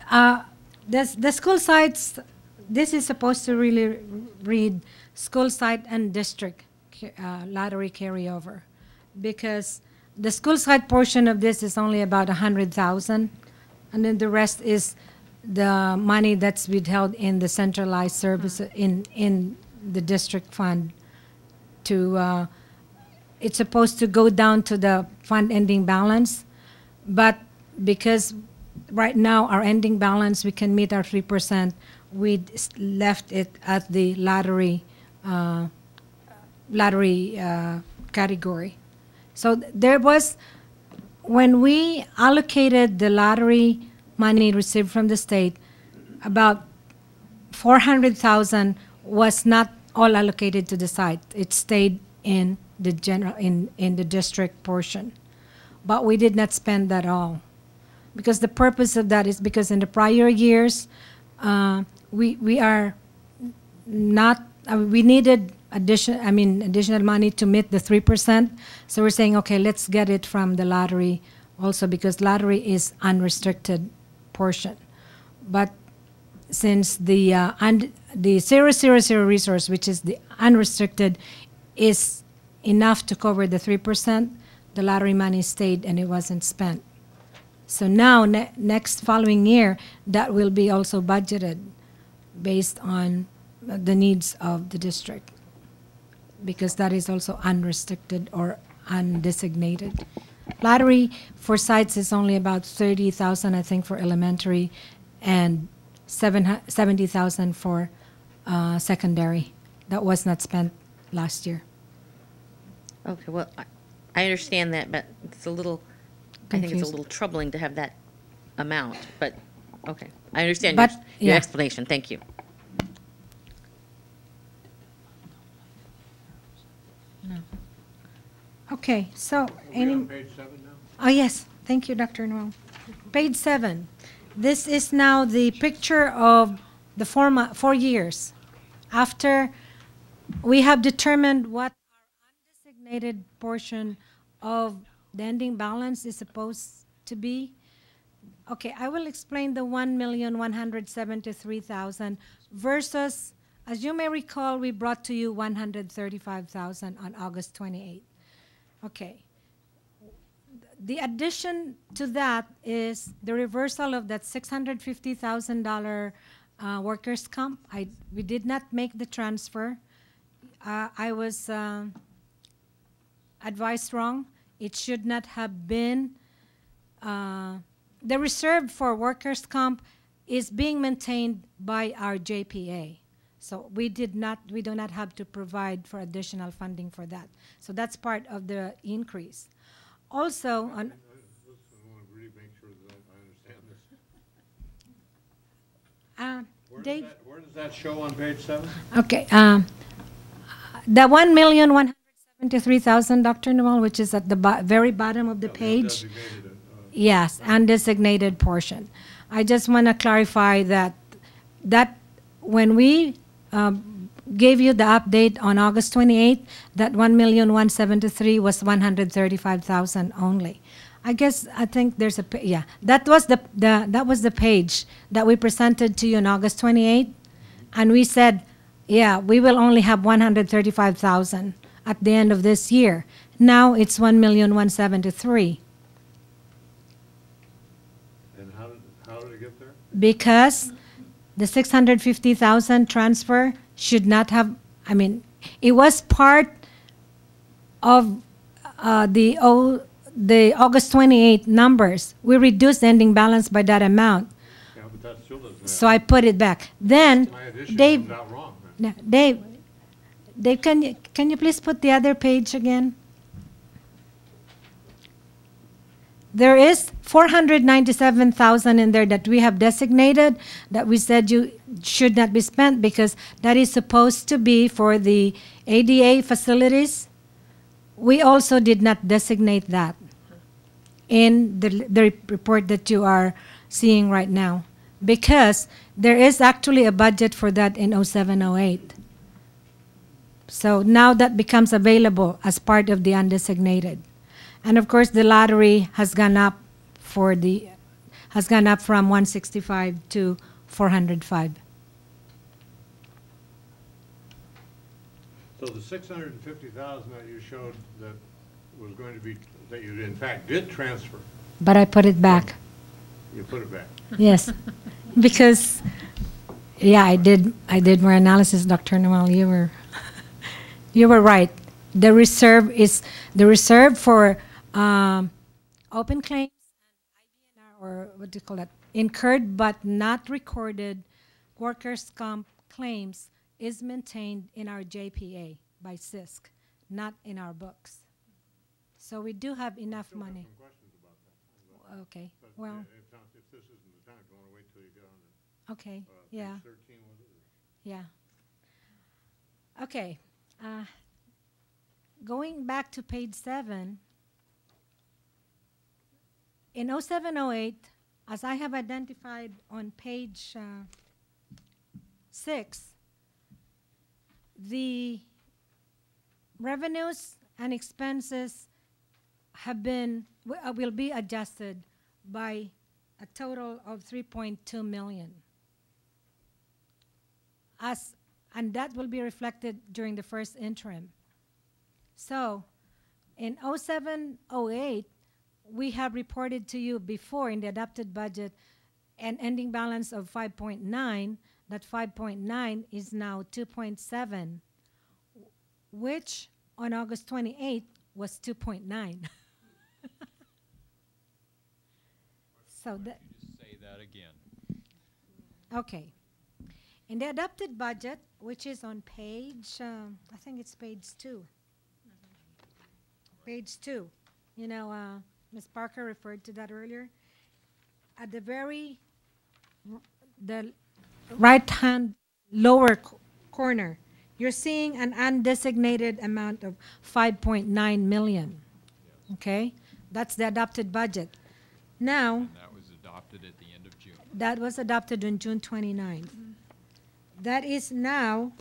The school sites, this is supposed to really read school site and district lottery carryover, because the school site portion of this is only about 100,000, and then the rest is the money that's withheld in the centralized service in the district fund. It's supposed to go down to the fund ending balance, but because right now our ending balance, we can meet our 3%, we left it at the lottery category. So there was, when we allocated the lottery money received from the state, about 400,000 was not all allocated to the site. It stayed in the general, in the district portion. But we did not spend that all, because the purpose of that is because in the prior years, we are not, we needed additional money to meet the 3%. So we're saying, okay, let's get it from the lottery also, because lottery is unrestricted portion. But since the 000 resource, which is the unrestricted, is enough to cover the 3%, the lottery money stayed and it wasn't spent. So now, next following year, that will be also budgeted based on the needs of the district, because that is also unrestricted or undesignated. Lottery for sites is only about 30,000, I think, for elementary, and 70,000 for secondary. That was not spent last year. Okay, well, I understand that, but it's a little, I think it's a Confused. little troubling to have that amount, but, okay. I understand But, your yeah. explanation, thank you. Okay, so any... On page 7 now? Oh, yes. Thank you, Dr. Noel. Page 7. This is now the picture of the 4 years after we have determined what our undesignated portion of the ending balance is supposed to be. Okay, I will explain the 1,173,000 versus, as you may recall, we brought to you 135,000 on August 28th. Okay. The addition to that is the reversal of that $650,000 workers' comp. We did not make the transfer. I was advised wrong. It should not have been the reserve for workers' comp is being maintained by our JPA. So we do not have to provide for additional funding for that. So that's part of the increase. Also, on, I want to really make sure that I understand this. Dave, Where does that show on page 7? okay, the 1,173,000, Dr. Noel, which is at the very bottom of the page. Yes, undesignated portion. I just want to clarify that when we gave you the update on August 28th, that 1,173,000 was 135,000 only. I think there's a that was the page that we presented to you on August 28th, and we said, yeah, we will only have 135,000 at the end of this year. Now it's 1,173,000. And how did it get there? Because the 650,000 transfer should not have, I mean, it was part of the August 28th numbers. We reduced the ending balance by that amount. Yeah, but that still doesn't So I put it back. Then, my addition Dave, comes out wrong. no, Dave, can you please put the other page again? There is 497,000 in there that we have designated that we said you should not be spent because that is supposed to be for the ADA facilities. We also did not designate that in the report that you are seeing right now because there is actually a budget for that in 0708. So now that becomes available as part of the undesignated. And of course, the lottery has gone up from 165 to 405. So the 650,000 that you showed that was going to be, that you in fact did transfer, But I put it back. you put it back. Yes, because yeah, I did more analysis, Dr. Noel. You were right. The reserve for open claims and IBNR, or what do you call that? Incurred but not recorded workers' comp claims is maintained in our JPA by SISC, not in our books. So we do have enough money. Some questions about that. Okay, But well, if this isn't the time, do you want to wait till you get on okay, to yeah, page 13, was it? yeah. Okay, going back to page 7, in 0708, as I have identified on page 6, the revenues and expenses will be adjusted by a total of 3.2 million. And that will be reflected during the first interim. So in 0708, we have reported to you before in the adopted budget an ending balance of 5.9. That 5.9 is now 2.7, which on August 28th was 2.9. So that. Just say that again. Okay. In the adopted budget, which is on page, I think it's page 2. Page 2. You know, Ms. Parker referred to that earlier. At the right-hand lower corner, you're seeing an undesignated amount of 5.9 million. Okay? That's the adopted budget. Now, And that was adopted at the end of June. that was adopted on June 29. That is now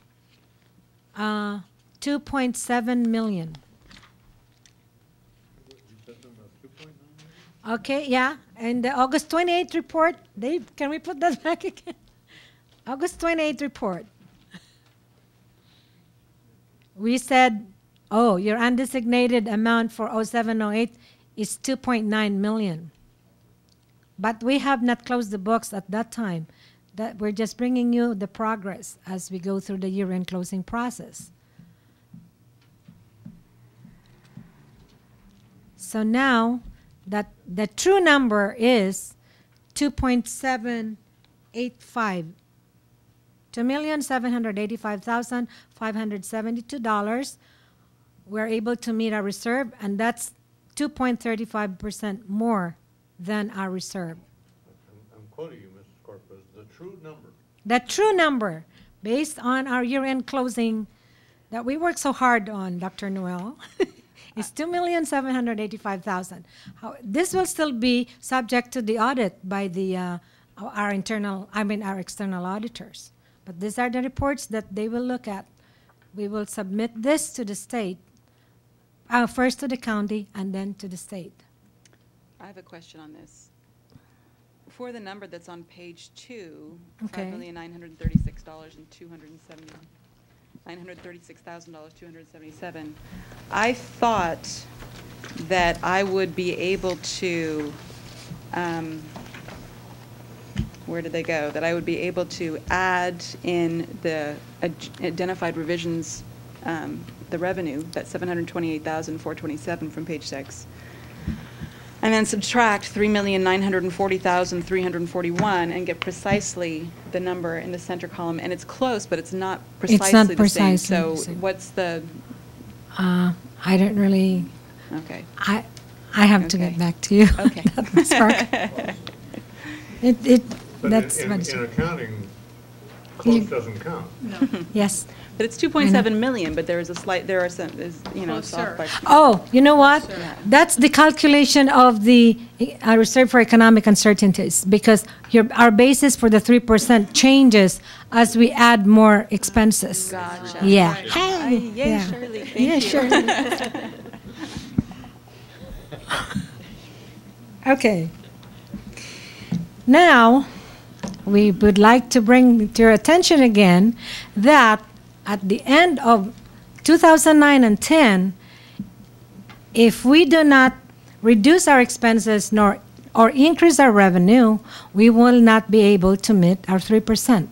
2.7 million. Okay, yeah. And the August 28th report, Dave, can we put that back again? August 28th report. We said, oh, your undesignated amount for 0708 is 2.9 million. But we have not closed the books at that time. That we're just bringing you the progress as we go through the year-end closing process. So now that the true number is 2.785. $2,785,572. We're able to meet our reserve, and that's 2.35% more than our reserve. I'm quoting you, Mrs. Corpus, the true number. The true number, based on our year-end closing that we worked so hard on, Dr. Noel, is $2,785,000. This will still be subject to the audit by our external auditors. But these are the reports that they will look at. We will submit this to the state, first to the county and then to the state. I have a question on this. For the number that's on page 2, Okay. $936,277, I thought that I would be able to, where did they go? That I would be able to add in the identified revisions, the revenue, that $728,427 from page 6, and then subtract $3,940,341 and get precisely the number in the center column. And it's close, but it's not precisely the same. So what's the? I don't really. Okay. I have to get back to you. Okay. That's in what accounting, close doesn't count. Yes. But it's 2.7 million, but there are some, it's off by. Oh, you know what? That's the calculation of the reserve for economic uncertainties, because our basis for the 3% changes as we add more expenses. Gotcha. Yeah. Right. Hey. Yay, Yeah. Shirley. Thank Yeah, you. Shirley. Okay. Now, we would like to bring to your attention again that at the end of 2009 and 10, if we do not reduce our expenses or increase our revenue, we will not be able to meet our 3%.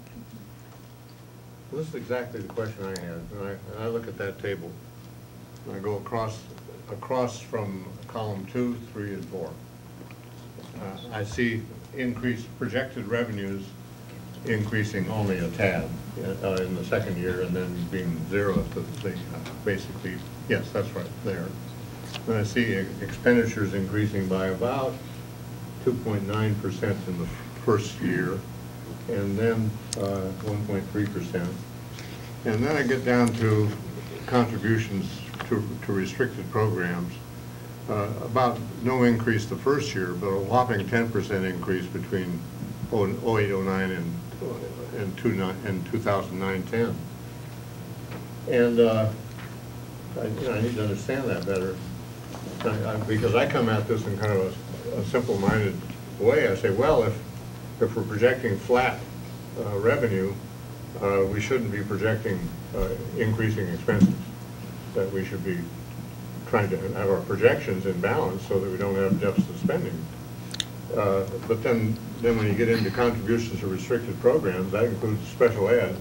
This is exactly the question I had. And I look at that table, and I go across from column 2, 3, and 4. I see projected revenues increasing only a tad in the second year, and then being zero at the basically, yes, that's right, there. And I see expenditures increasing by about 2.9% in the first year, and then 1.3%. And then I get down to contributions to restricted programs. About no increase the first year, but a whopping 10% increase between 08-09 and 2009-10. And I need to understand that better, because I come at this in kind of a simple-minded way. I say, well, if we're projecting flat revenue, we shouldn't be projecting increasing expenses. That we should be trying to have our projections in balance so that we don't have deficit spending. But then when you get into contributions to restricted programs, that includes special ed,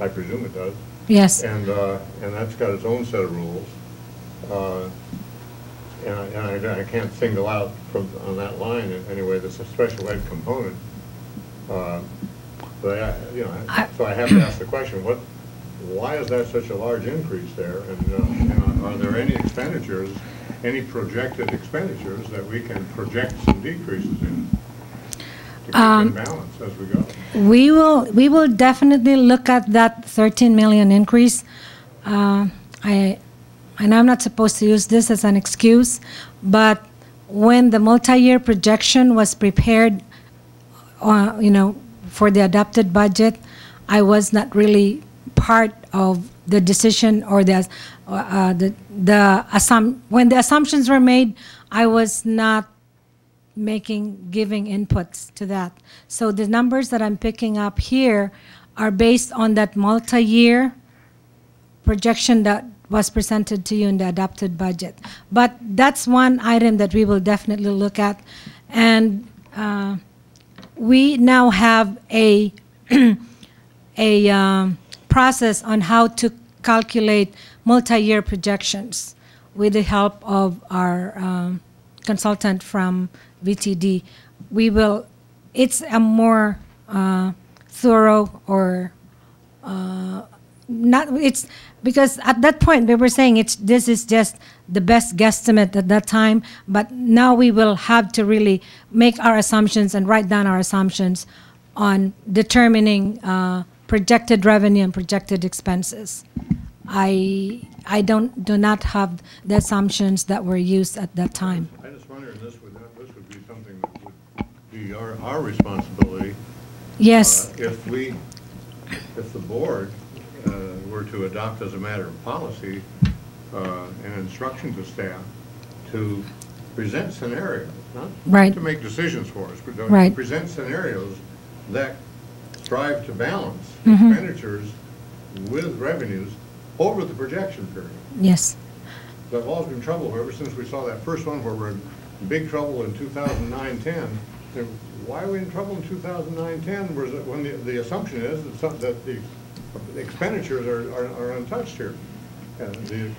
I presume it does. Yes. And that's got its own set of rules. And I can't single out on that line anyway, there's a special ed component. But so I have to ask the question, why is that such a large increase there? And are there any expenditures, any projected expenditures that we can project some decreases in to keep in balance as we go? We will definitely look at that 13 million increase. I know I'm not supposed to use this as an excuse, but when the multi-year projection was prepared, for the adopted budget, I was not really part of the decision or when the assumptions were made, I was not giving inputs to that. So the numbers that I'm picking up here are based on that multi-year projection that was presented to you in the adopted budget. But that's one item that we will definitely look at. And we now have a process on how to calculate multi-year projections with the help of our consultant from VTD. We will it's a more thorough or not, it's because at that point we were saying this is just the best guesstimate at that time, but now we will have to really make our assumptions and write down our assumptions on determining projected revenue and projected expenses. I do not have the assumptions that were used at that time. I just wonder, this would be something that would be our responsibility. Yes. If the board were to adopt as a matter of policy an instruction to staff to present scenarios, not Right. to make decisions for us, but to Right. present scenarios that strive to balance Mhm. expenditures with revenues over the projection period. Yes. I've always been in trouble ever since we saw that first one where we're in big trouble in 2009-10. And why are we in trouble in 2009-10? When the assumption is that the expenditures are untouched here. And the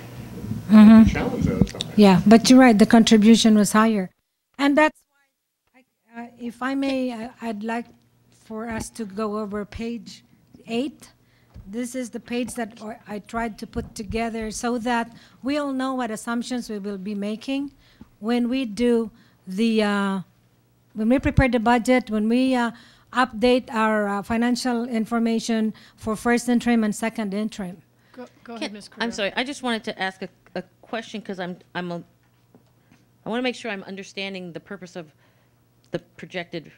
challenge that is high. Yeah, but you're right, the contribution was higher. And that's why, if I may, I'd like for us to go over page 8. This is the page that I tried to put together so that we all know what assumptions we will be making when we do when we prepare the budget, when we update our financial information for first interim and second interim. Go ahead, Ms. Correa. I'm sorry, I just wanted to ask a question because I want to make sure I'm understanding the purpose of the projected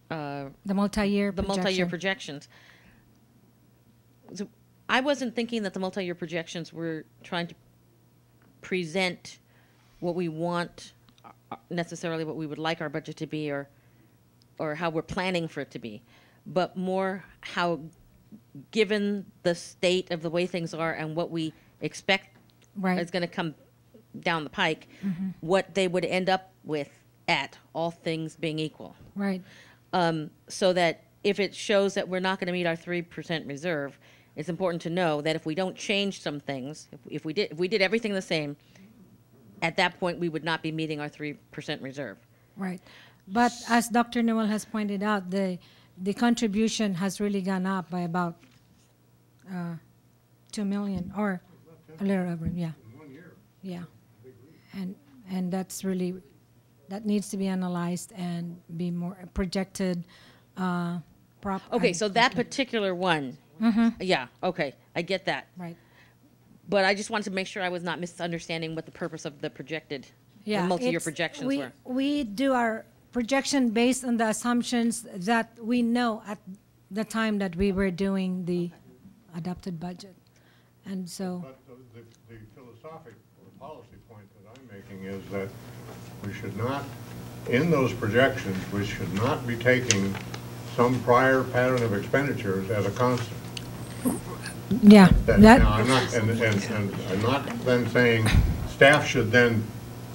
The multi-year projection. projections. So I wasn't thinking that the multi-year projections were trying to present what we want, necessarily what we would like our budget to be, or how we're planning for it to be, but more how, given the state of the way things are and what we expect Right. is going to come down the pike, Mhm. what they would end up with at all things being equal. Right. So that if it shows that we're not going to meet our 3% reserve, it's important to know that if we don't change some things, if we did everything the same, at that point we would not be meeting our 3% reserve. Right. But as Dr. Newell has pointed out, the contribution has really gone up by about 2 million or a little over, yeah. Yeah. And that's really, that needs to be analyzed and be more projected Okay, so that particular one, yeah, okay, I get that. Right. But I just wanted to make sure I was not misunderstanding what the purpose of the projected, the Yeah, multi-year it's- projections were. We do our projection based on the assumptions that we know at the time that we were doing the adopted budget. And so, But the philosophic or policy point that I'm making is that we should not, in those projections, we should not be taking some prior pattern of expenditures as a constant. yeah, Now, I'm not, and I'm not then saying staff should then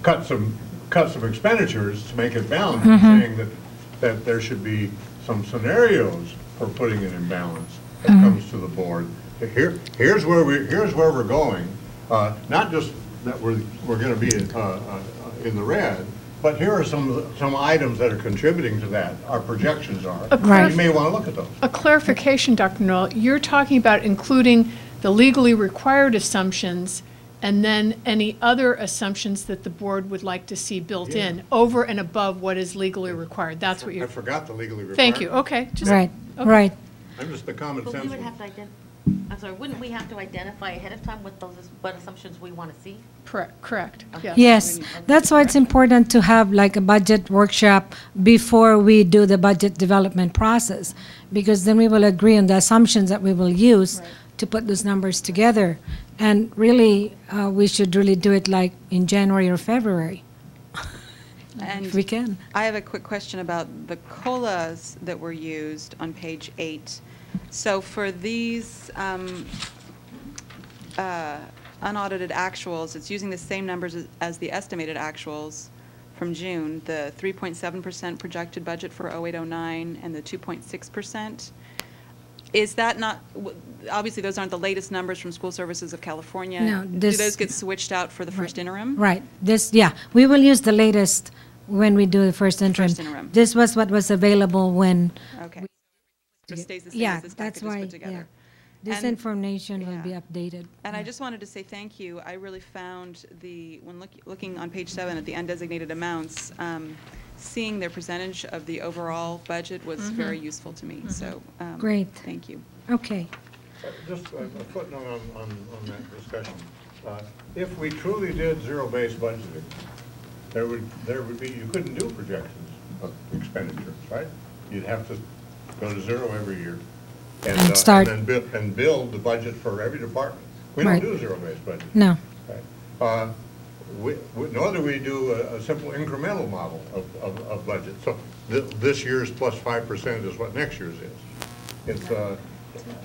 cut some expenditures to make it balanced. I'm saying that there should be some scenarios for putting it in balance that comes to the board. Here's where we're going. Not just that we're going to be in the red, but here are some items that are contributing to that. Our projections are. Right. You may want to look at those. A clarification, Dr. Noel, you're talking about including the legally required assumptions and then any other assumptions that the board would like to see built in over and above what is legally required. That's what I you're, forgot the legally required. thank you, okay. Just- right, okay. right. I'm just the common But sense we would one. have to I'm sorry, wouldn't we have to identify ahead of time what assumptions we want to see? Correct, yes. Yes, that's why it's important to have like a budget workshop before we do the budget development process, because then we will agree on the assumptions that we will use to put those numbers together. And really, we should really do it like in January or February, And if we can. I have a quick question about the COLAs that were used on page 8. So for these unaudited actuals, it's using the same numbers as the estimated actuals from June, the 3.7% projected budget for 0809 and the 2.6%. Is that not, obviously those aren't the latest numbers from School Services of California. No, Do this- those get switched out for the first interim? Right, this, yeah, we will use the latest when we do the first interim. First interim. This was what was available when. Okay. So it stays the same Yeah, as this that's package is why, put together. yeah. This And- information will be yeah. updated. And I Yeah. just wanted to say thank you. I really found when looking on page 7 at the undesignated amounts, seeing their percentage of the overall budget was very useful to me. So Great. thank you. Okay. Just a footnote on that discussion. If we truly did zero-based budgeting, there would be, you couldn't do projections of expenditures, right? You'd have to go to zero every year. And start. And build the budget for every department. We Right. don't do zero-based budgeting. No. Right? Nor do we do a simple incremental model of budget. So this year's plus 5% is what next year's is. It's,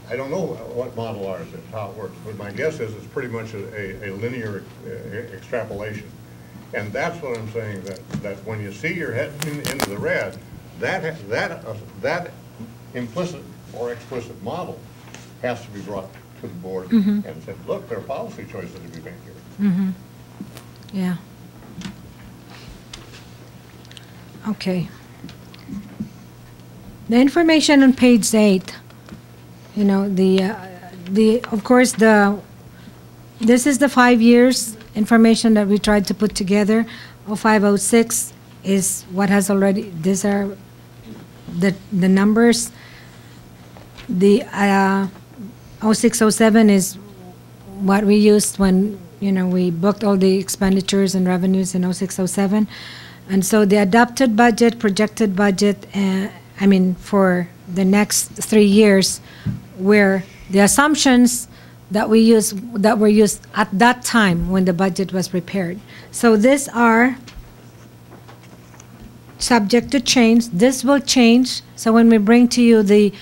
I don't know what model ours is, how it works, but my guess is it's pretty much a linear extrapolation. And that's what I'm saying, that when you see your head into the red, that implicit or explicit model has to be brought to the board and said, look, there are policy choices to be made here. Mm-hmm. Yeah. Okay. The information on page 8, you know, of course, this is the 5 years information that we tried to put together. 0506 is what has already, these are the numbers. The 0607 is what we used when, you know, we booked all the expenditures and revenues in 0607. And so the adopted budget, projected budget, for the next 3 years, were the assumptions that were used at that time when the budget was prepared. So these are subject to change. This will change. So when we bring to you the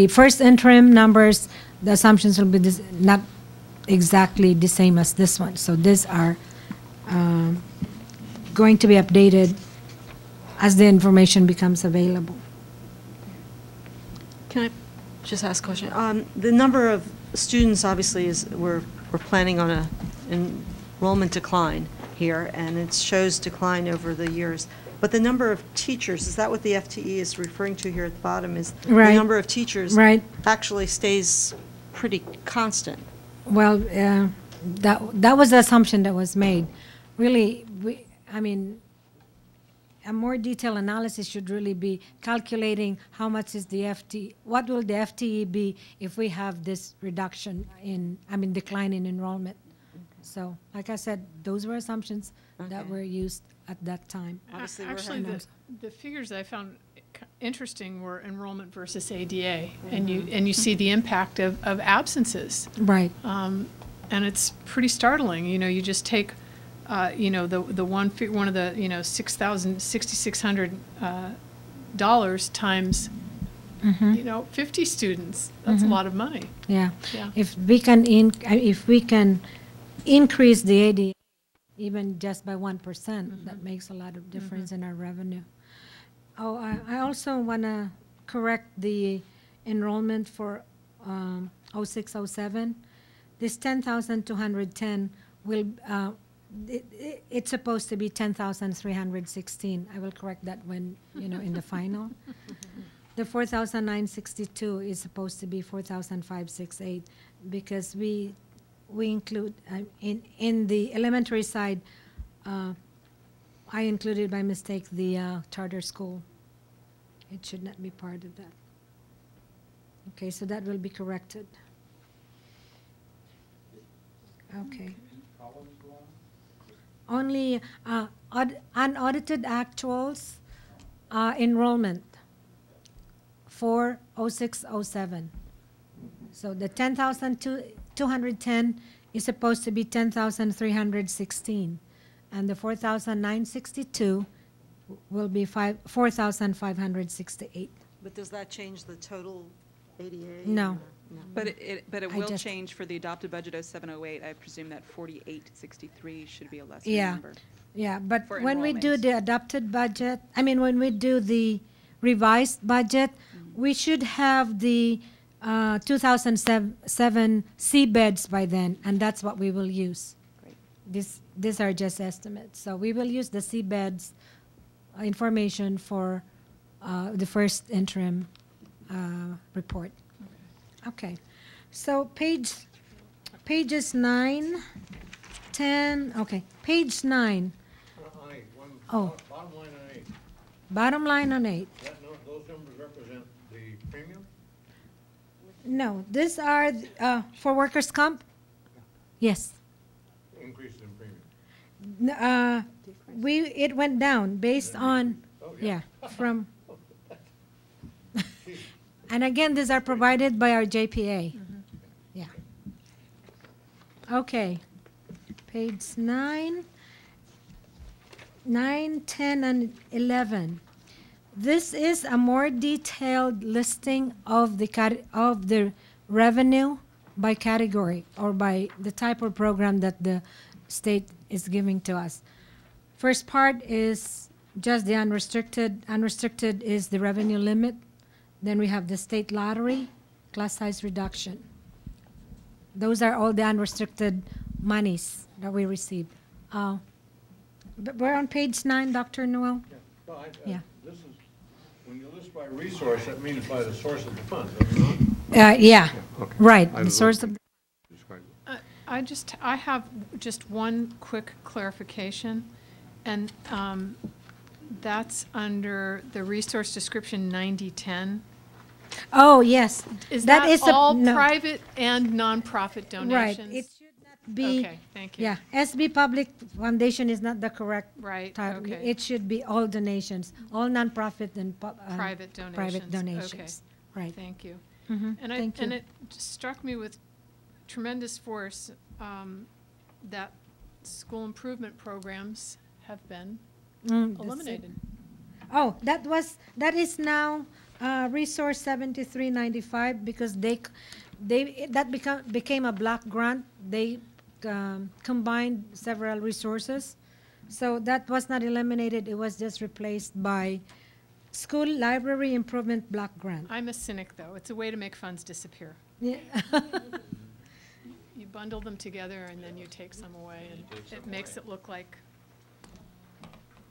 first interim numbers, the assumptions will be not exactly the same as this one. So these are going to be updated as the information becomes available. Can I just ask a question? The number of students, obviously, we're planning on a enrollment decline here, and it shows decline over the years. But the number of teachers, is that what the FTE is referring to here at the bottom? Is Right. the number of teachers Right. actually stays pretty constant? Well, that was the assumption that was made. Really, a more detailed analysis should really be calculating how much is the FTE, what will the FTE be if we have this reduction decline in enrollment. So, like I said, those were assumptions that were used at that time. Obviously, Actually, the figures I found interesting were enrollment versus ADA, and you see the impact of absences. Right. And it's pretty startling. You know, you just take, the one of the $6,600 times, 50 students. That's a lot of money. Yeah. Yeah. If we can increase the ADA even just by 1%, that makes a lot of difference in our revenue. Oh, I also want to correct the enrollment for 0607. This 10,210 will, it's supposed to be 10,316. I will correct that when, in the final. The 4,962 is supposed to be 4,568 because we include, in the elementary side, I included by mistake the charter school. It should not be part of that. Okay, so that will be corrected. Okay. Only unaudited actuals enrollment for 0607. So the 10,210 is supposed to be 10,316, and the 4,962 will be 4,568. But does that change the total ADA? No. But it I will just- change for the adopted budget of 708. I presume that 4863 should be a lesser Yeah. number. Yeah, but For when we do enrollments. the adopted budget, when we do the revised budget, we should have the 2007 C beds by then, and that's what we will use. Great. these are just estimates. So we will use the seabeds information for the first interim report. Okay. So pages 9, 10, okay, page 9. Oh. Bottom line on 8. Bottom line on 8. Those numbers represent the premium? No, these are for workers' comp? Yes. Increases in premium. It went down based on, yeah, from, and again, these are provided by our JPA. Yeah. Okay. Page 9, 10, and 11. This is a more detailed listing of the revenue by category or by the type of program that the state is giving to us. First part is just the unrestricted. Unrestricted is the revenue limit. Then we have the state lottery, class size reduction. Those are all the unrestricted monies that we receive. But we're on page 9, Dr. Noel. Yeah. Well, Yeah. This is, when you list by resource, that means by the source of the fund, does it not? Yeah, Okay. right. I The was source of Describe it. I have just one quick clarification, and that's under the resource description 9010. Oh, yes. Is That that is a- all no. private and nonprofit donations? Right. It should not be. Okay, thank you. Yeah, SB Public Foundation is not the correct Right, title. okay. It should be all donations, all nonprofit and Private donations. private donations. Right. Thank you. Mhm, And thank you. it just struck me with tremendous force that school improvement programs have been eliminated. Oh, that is now Resource 7395 because that became a block grant. They combined several resources. So that was not eliminated. It was just replaced by School Library Improvement Block Grant. I'm a cynic, though. It's a way to make funds disappear. Yeah. You bundle them together and then you take some away, and it makes it look like.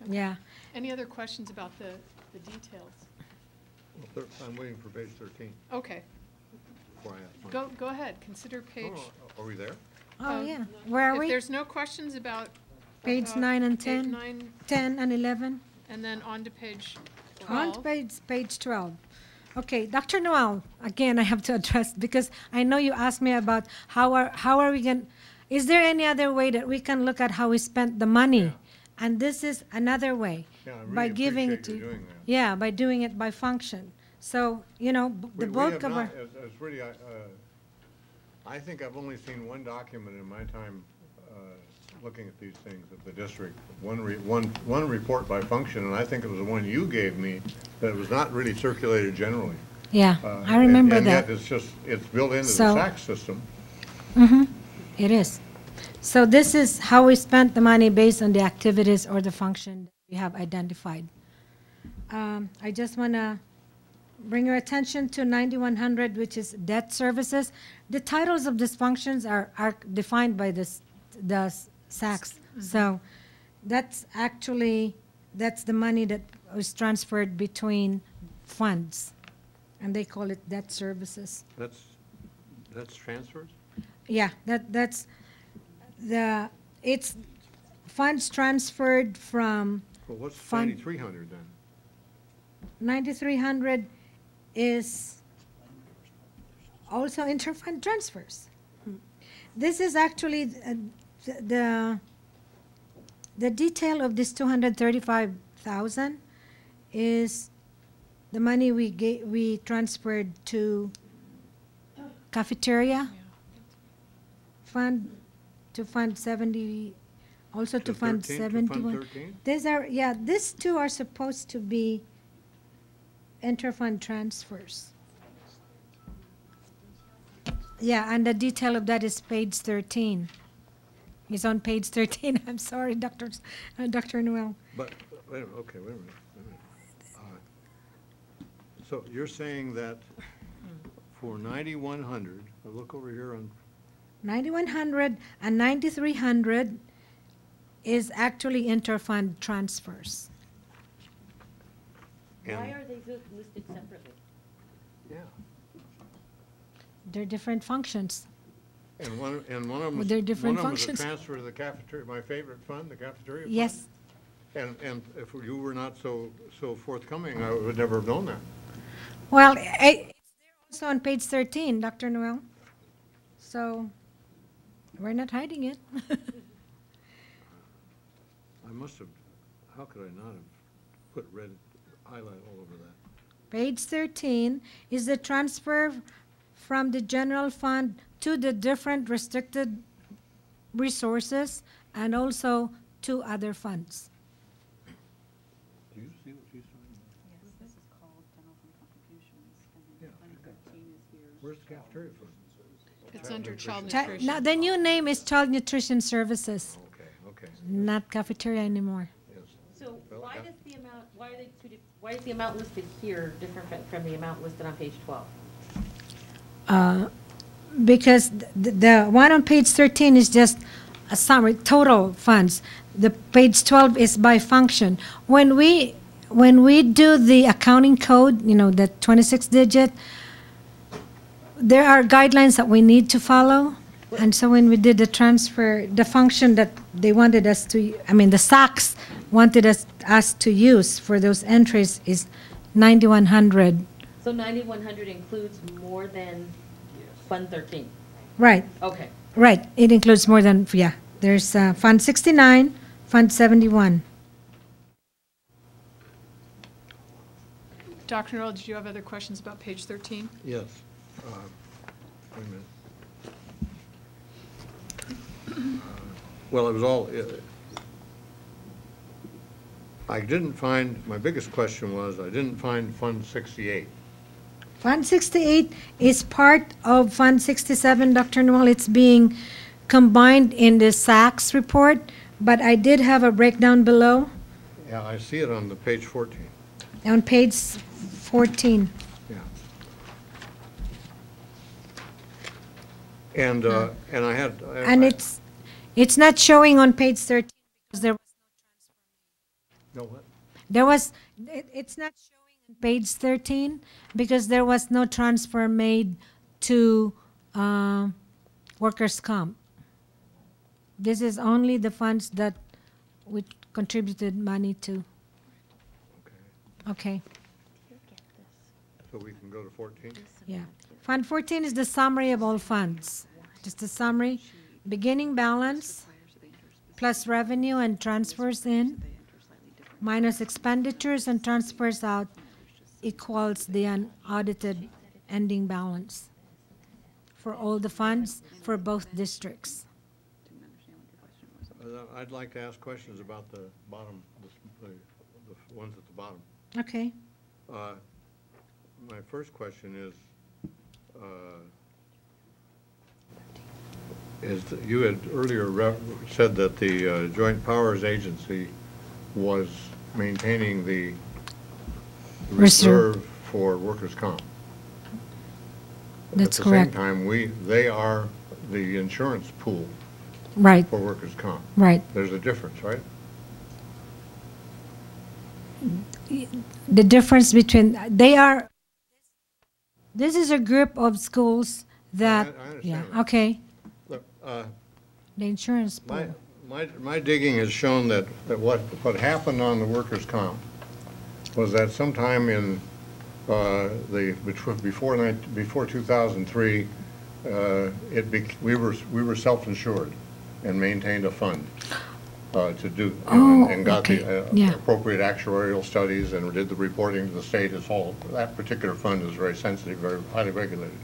Yeah. Any other questions about the details? Well, I'm waiting for page 13 Okay, before I ask one. go ahead. Consider page. Are we there? Oh, yeah. Where are If we? there's no questions about. Page 9 and page 10? 9, 10 and 11? and then on to page 12. On to page 12. Okay, Dr. Noel, again, I have to address, because I know you asked me about how are we going, is there any other way that we can look at how we spent the money? Yeah. And this is another way. Yeah, I by really giving it appreciate to you doing that. Yeah, by doing it by function. So, the bulk of our, It's really, I think I've only seen one document in my time looking at these things of the district, one report by function, and I think it was the one you gave me, that was not really circulated generally. yeah, I remember and that. yet it's built into So- the SACS system. It is. So this is how we spent the money based on the activities or the function that we have identified. I just want to bring your attention to 9100, which is debt services. The titles of these functions are defined by the SACS. So that's the money that was transferred between funds, and they call it debt services. That's transfers? Yeah, it's funds transferred from Well, what's Fund- 9,300 then? 9,300 is also interfund transfers. This is actually the detail of this 235,000 is the money we transferred to cafeteria fund, to fund 70, also to fund 13, to fund 71. 13? These two are supposed to be interfund transfers. Yeah, and the detail of that is page 13. It's on page 13. I'm sorry, Dr. Noel. But, wait a minute, okay, wait a minute. So you're saying that for 9,100, I look over here on, 9,100 and 9,300 is actually interfund transfers. Why are they listed separately? Yeah. They're different functions. And one of them, They're different one of them was a functions. transfer to the cafeteria, my favorite fund, the cafeteria fund. Yes. And if you were not so forthcoming, I would never have known that. Well, it's there also on page 13, Dr. Noel. So we're not hiding it. I must have, how could I not have put red highlight all over that? Page 13 is the transfer from the general fund to the different restricted resources and also to other funds. Do you see what she's talking about? Yes, this is called general fund contributions, and then Yeah. 2013 is here. Where's the cafeteria fund? It's under child Now, nutrition. the new name is Child Nutrition Services, Okay. not cafeteria anymore. Yes. So Well, why that- does the amount, why are they why is the amount listed here different from the amount listed on page 12? Because the one on page 13 is just a summary, total funds. The page 12 is by function. When we do the accounting code, the 26-digit, there are guidelines that we need to follow. And so when we did the transfer, the function that they wanted us to, the SACS wanted us to use for those entries is 9100. So 9100 includes more than Fund 13? Right. Okay. Right, it includes more than, yeah. There's Fund 69, Fund 71. Dr. Noel, did you have other questions about page 13? Yes. Wait a minute. Well, it was all, I didn't find, my biggest question was, I didn't find Fund 68. Fund 68 is part of Fund 67, Dr. Noel. It's being combined in the SACS report, but I did have a breakdown below Yeah, I see it on the page 14. on page 14. Yeah. And I had. And it's not showing on page 13 because there was No, what? it's not showing on page 13 because there was no transfer made to workers' comp. This is only the funds that we contributed money to. Okay, So we can go to 14? yeah. Fund 14 is the summary of all funds. Just a summary, beginning balance, plus revenue and transfers in, minus expenditures and transfers out, equals the unaudited ending balance for all the funds for both districts. I'd like to ask questions about the bottom, the ones at the bottom. Okay. My first question is that you had earlier said that the Joint Powers Agency was maintaining the reserve for workers' comp. That's correct. At the same time, they are the insurance pool Right, for workers' comp. right. There's a difference, right? The difference between, this is a group of schools that, I understand yeah, that. okay, Look, the insurance pool. my digging has shown that what happened on the workers' comp was that sometime in before 2003, we were self-insured and maintained a fund to do, and got the yeah. appropriate actuarial studies and did the reporting to the state. It's all, that particular fund is very sensitive, very highly regulated.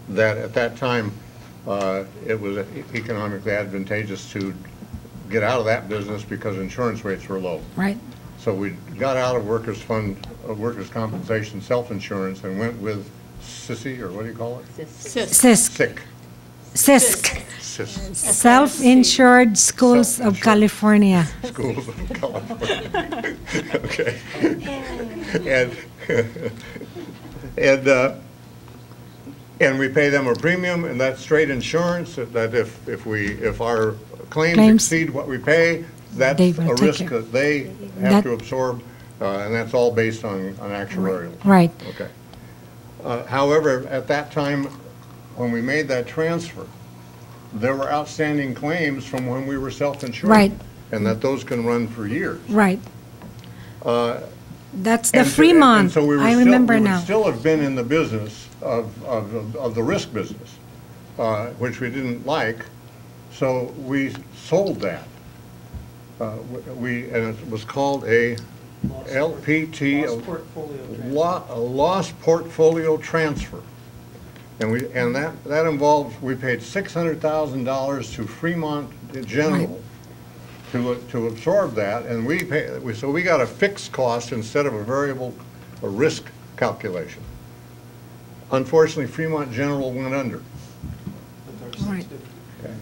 That at that time, it was economically advantageous to get out of that business because insurance rates were low. Right. So we got out of workers' compensation, self-insurance, and went with SISI, or what do you call it? CISC. SIC. CISC. Self-Insured Schools of California. Schools of California. Okay. And we pay them a premium, and that's straight insurance, that if our claims exceed what we pay, that's they will a take risk care. that they have That- to absorb, and that's all based on actuarial. Right, Okay. However, at that time, when we made that transfer, there were outstanding claims from when we were self-insured. Right. And that those can run for years. right. Uh, That's the and so- Fremont, and so we were I still- remember We now. would still have been in the business of the risk business, which we didn't like, so we sold that. And it was called a LPT, a loss portfolio transfer. And that involved, we paid $600,000 to Fremont General to absorb that, and so we got a fixed cost instead of a risk calculation. Unfortunately, Fremont General went under. Right.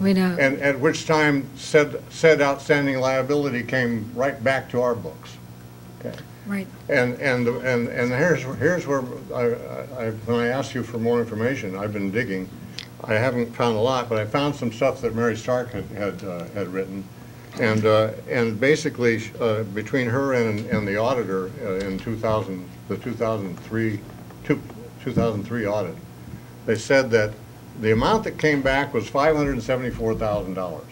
We know. And at which time said outstanding liability came right back to our books. Okay. Right. And here's where when I asked you for more information, I've been digging. I haven't found a lot, but I found some stuff that Mary Stark had written. And basically, between her and the auditor in the 2003 audit, they said that the amount that came back was $574,000.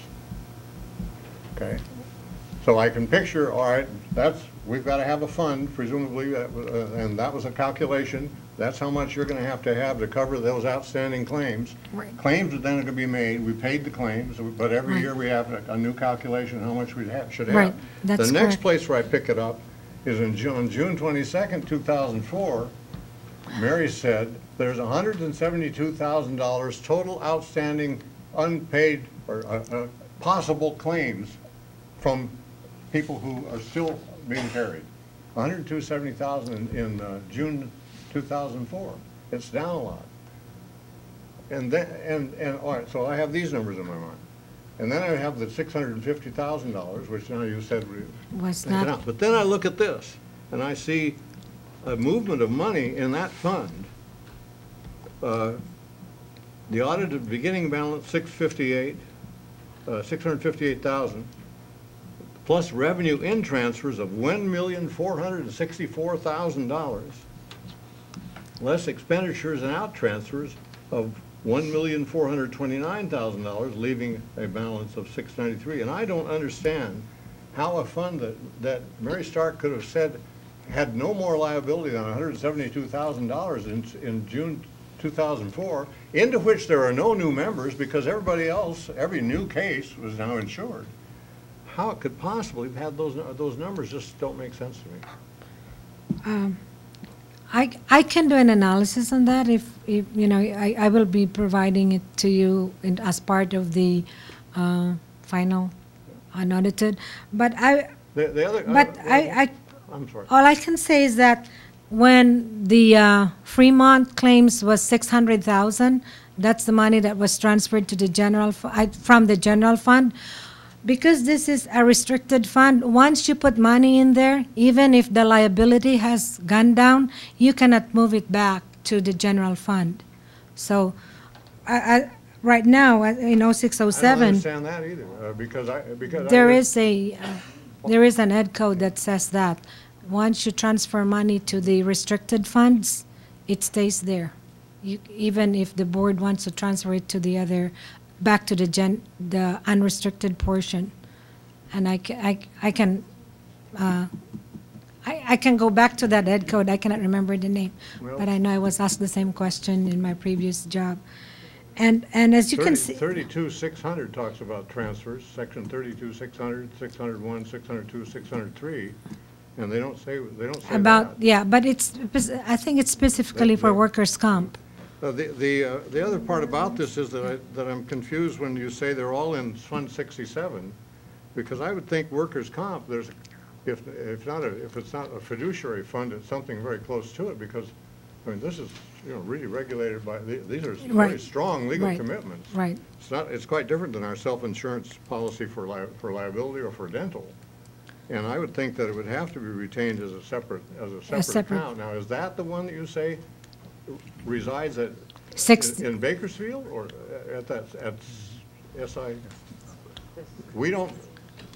Okay? So I can picture, all right, we've got to have a fund, presumably, and that was a calculation. That's how much you're going to have to cover those outstanding claims. Right. Claims are then going to be made. We paid the claims, but every Right. year we have a new calculation how much we should have. Right. That's the next correct. place where I pick it up is on June 22nd, 2004. Mary said there's $172,000 total outstanding unpaid or possible claims from people who are still being carried. $170,000 in June 2004. It's down a lot. And all right, so I have these numbers in my mind. And then I have the $650,000, which now you said Was taken not, out. But then I look at this, and I see a movement of money in that fund. The audited beginning balance, $658,000, plus revenue in transfers of $1,464,000, less expenditures and out transfers of $1,429,000, leaving a balance of $693,000. And I don't understand how a fund that Mary Stark could have said had no more liability than $172,000 in June 2004, into which there are no new members because everybody else, every new case was now insured. How it could possibly have had those numbers just don't make sense to me. I can do an analysis on that if you know, I will be providing it to you as part of the final unaudited. But I'm sorry. All I can say is that when the Fremont claims was $600,000, that's the money that was transferred to the from the general fund. Because this is a restricted fund, once you put money in there, even if the liability has gone down, you cannot move it back to the general fund. So, right now, in 0607, I don't understand that either, because there is an ed code that says that once you transfer money to the restricted funds, it stays there. Even if the board wants to transfer it to the other, back to the unrestricted portion. And I can go back to that ed code. I cannot remember the name, but I know I was asked the same question in my previous job. And as you can see, 32,600 talks about transfers, section 32,600, 601, 602, 603, and they don't say about that. yeah, but I think it's specifically for workers' comp. The other part about this is that I'm confused when you say they're all in Fund 67, because I would think workers' comp, if it's not a fiduciary fund, it's something very close to it, because I mean this is really regulated by these are very strong legal commitments. Right. It's quite different than our self-insurance policy for liability or for dental. And I would think that it would have to be retained as a separate account. Now, is that the one that you say resides in Bakersfield or at SI? We don't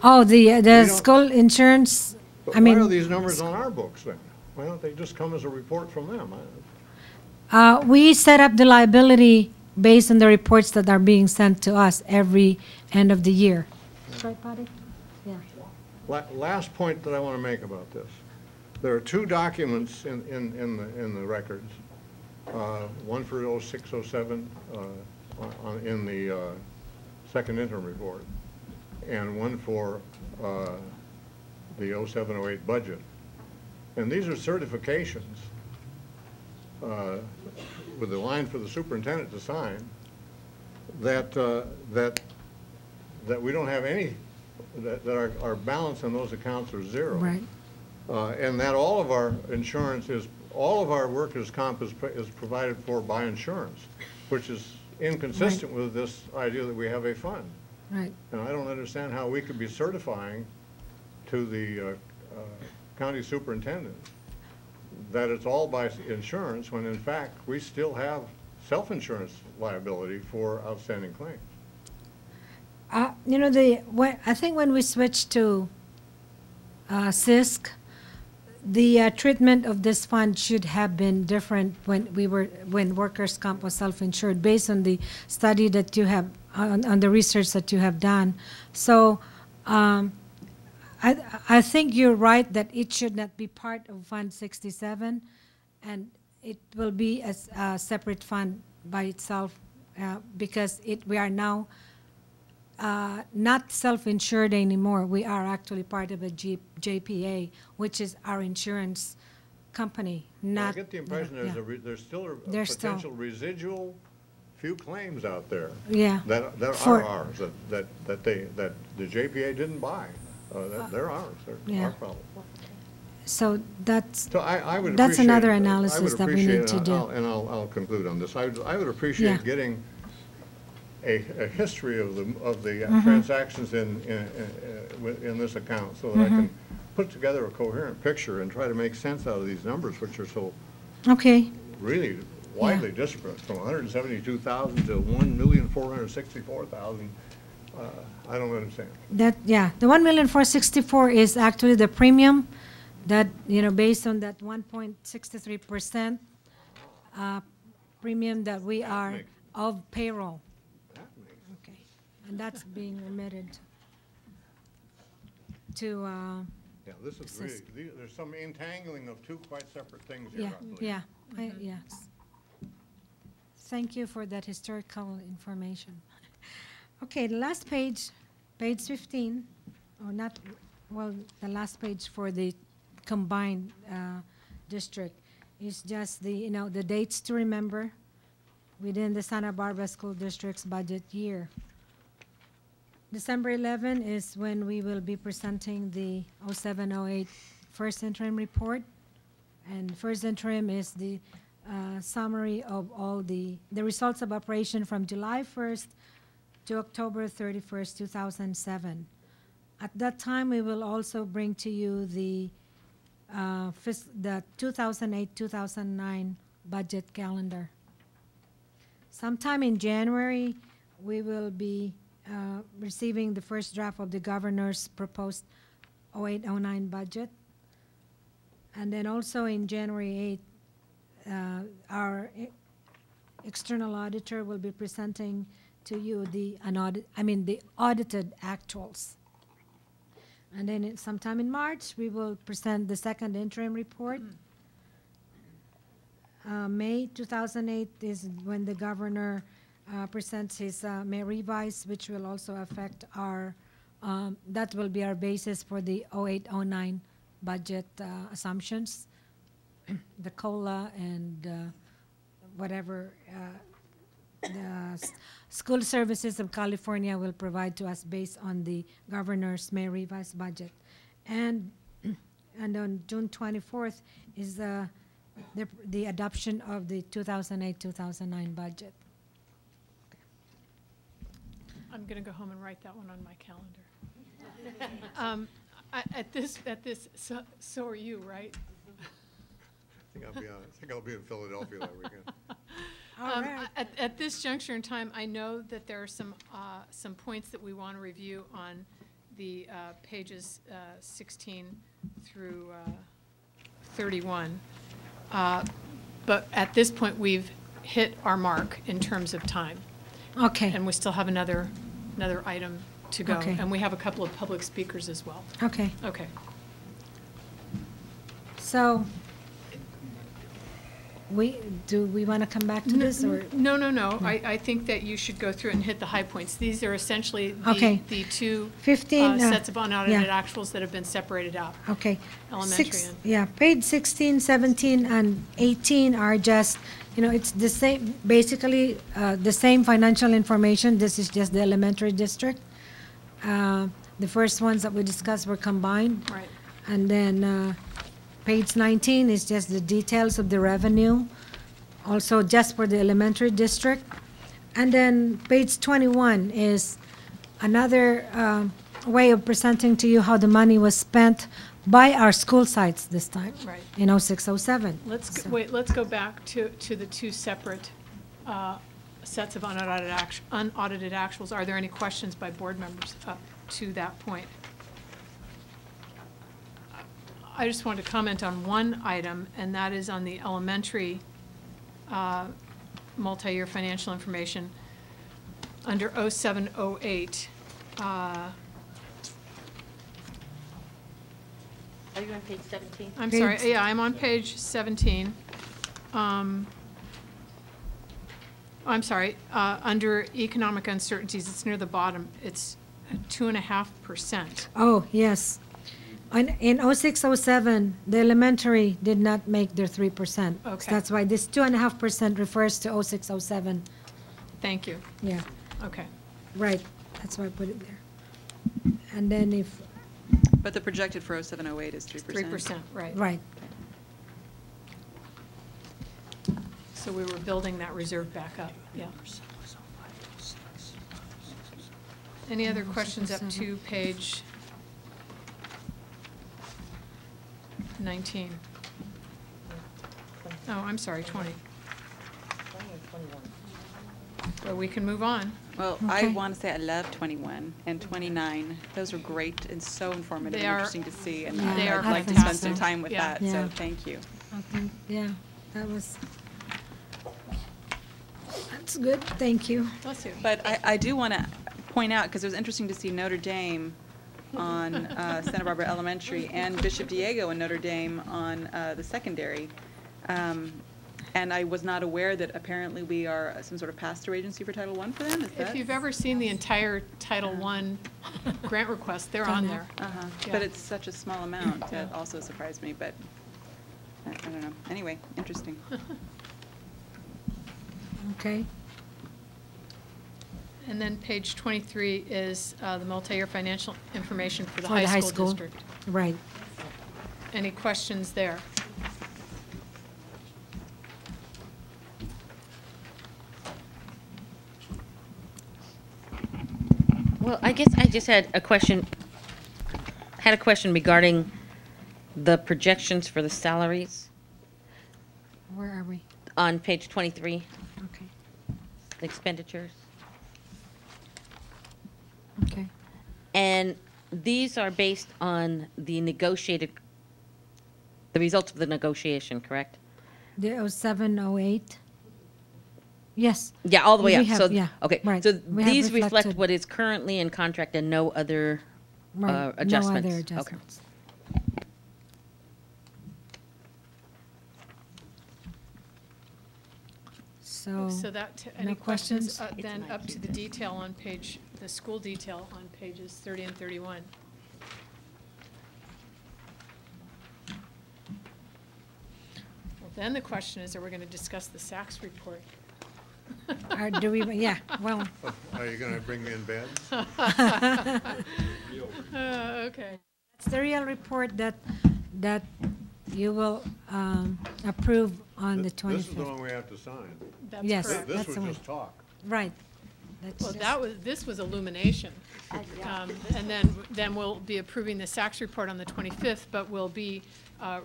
Oh, the don't- school insurance, But I mean. why are these numbers on our books then? Why don't they just come as a report from them? We set up the liability based on the reports that are being sent to us every end of the year. Right, Patty? Yeah. Last point that I want to make about this. There are two documents in the records, one for 0607 in the second interim report, and one for the 0708 budget. And these are certifications with the line for the superintendent to sign that we don't have any, that our balance in those accounts are zero. Right. And that all of our insurance is, all of our workers' comp is provided for by insurance, which is inconsistent with this idea that we have a fund. Right. And I don't understand how we could be certifying to the county superintendent that it's all by insurance, when in fact we still have self-insurance liability for outstanding claims. You know, I think when we switched to SISC, the treatment of this fund should have been different when workers' comp was self-insured, based on the study that you have, on the research that you have done. So I think you're right that it should not be part of Fund 67, and it will be as a separate fund by itself because we are now not self-insured anymore. We are actually part of a JPA, which is our insurance company. Not. I get the impression there's still a potential residual few claims out there. Yeah. That are ours, that the JPA didn't buy. They're ours. They're our problem. So that's I would that's another appreciate- analysis that we need to do. I'll conclude on this. I would appreciate getting a history of the transactions in this account, so that I can put together a coherent picture and try to make sense out of these numbers, which are so really widely disparate, from 172,000 to 1,464,000. I don't understand. The 1,464,000 is actually the premium that, based on that 1.63% premium that we are of payroll. Okay, and that's being remitted to. Yeah, this is really, there's some entangling of two quite separate things here, I believe. Yes. Thank you for that historical information. Okay, the last page, page 15, or not, well, the last page for the combined district is just the dates to remember within the Santa Barbara School District's budget year. December 11 is when we will be presenting the 0708 first interim report, and first interim is the summary of all the results of operation from July 1st to October 31st, 2007. At that time, we will also bring to you the 2008-2009 budget calendar. Sometime in January, we will be receiving the first draft of the governor's proposed 08-09 budget. And then also in January 8th, our external auditor will be presenting to you the audited actuals. And then sometime in March, we will present the second interim report. May 2008 is when the governor presents his May revise, which will also affect our, that will be our basis for the 08-09 budget assumptions, the COLA and whatever the School Services of California will provide to us based on the governor's May revised budget. And on June 24th is the adoption of the 2008-2009 budget. I'm going to go home and write that one on my calendar. So are you, right? I think I'll be in Philadelphia that weekend. At this juncture in time, I know that there are some points that we want to review on the pages 16 through 31. But at this point, we've hit our mark in terms of time. Okay. And we still have another item to go. Okay. And we have a couple of public speakers as well. Okay. Okay. So, do we want to come back to this, or? No. I think that you should go through it and hit the high points. These are essentially Okay. the two 15, sets of unaudited yeah. actuals that have been separated out. Okay. Elementary and. Yeah, page 16, 17, and 18 are just, it's the same, basically, the same financial information. This is just the elementary district. The first ones that we discussed were combined. Right. And then, page 19 is just the details of the revenue, also just for the elementary district. And then page 21 is another way of presenting to you how the money was spent by our school sites this time. Right. In 0607. Let's let's go back to the two separate sets of unaudited actuals. Are there any questions by board members up to that point? I just want to comment on one item, and that is on the elementary multi-year financial information under 0708. Are you on page 17? I'm sorry, yeah, I'm on page 17. I'm sorry, under economic uncertainties, it's near the bottom. It's 2.5%. Oh, yes. In 0607, the elementary did not make their 3%. Okay. So that's why this 2.5% refers to 0607. Thank you. Yeah, Okay. right. That's why I put it there. And then if, But the projected for 0708 is 3%. 3%, right. right. So we were building that reserve back up, yeah. Any other questions up to page 19? Oh, I'm sorry, 20. Well, we can move on. Well, I Okay. want to say I love 21 and 29. Those are great and so informative They and are- interesting to see, and They I'd are like to spend some fantastic. time with Yeah. that, Yeah. so thank you. I think, yeah, that's good. Thank you. Bless you. But I do want to point out, because it was interesting to see Notre Dame on Santa Barbara Elementary and Bishop Diego and Notre Dame on the secondary. And I was not aware that apparently we are some sort of pass-through agency for Title I for them. Is If that? you've ever seen the entire Title I grant request, they're on there. Uh-huh. Yeah. But it's such a small amount. That also surprised me, but I don't know. Anyway, interesting. Okay. And then page 23 is the multi-year financial information for the For the high school school. district. Right. Any questions there? Well, I guess I just had a question regarding the projections for the salaries Where are we? on page 23, Okay. expenditures. Okay. And these are based on the results of the negotiation, correct? The 0708? Yes. Yeah, all the way We up. have- So, yeah, okay, right. so We have these reflect reflected- what is currently in contract and no other Right. adjustments? No other Okay. adjustments. So, So that, no any questions questions? then up to the detail on page, the school detail on pages 30 and 31? Well, then the question is, are we going to discuss the SACS report? or do we, yeah, well, Are you going to bring in beds? Okay. it's the real report that you will approve on the This is the 25th. one we have to sign. That's Yes. correct. This That's was the one. just talk. Right. That's Well, just- this was illumination. And then we'll be approving the SACS report on the 25th, but we'll be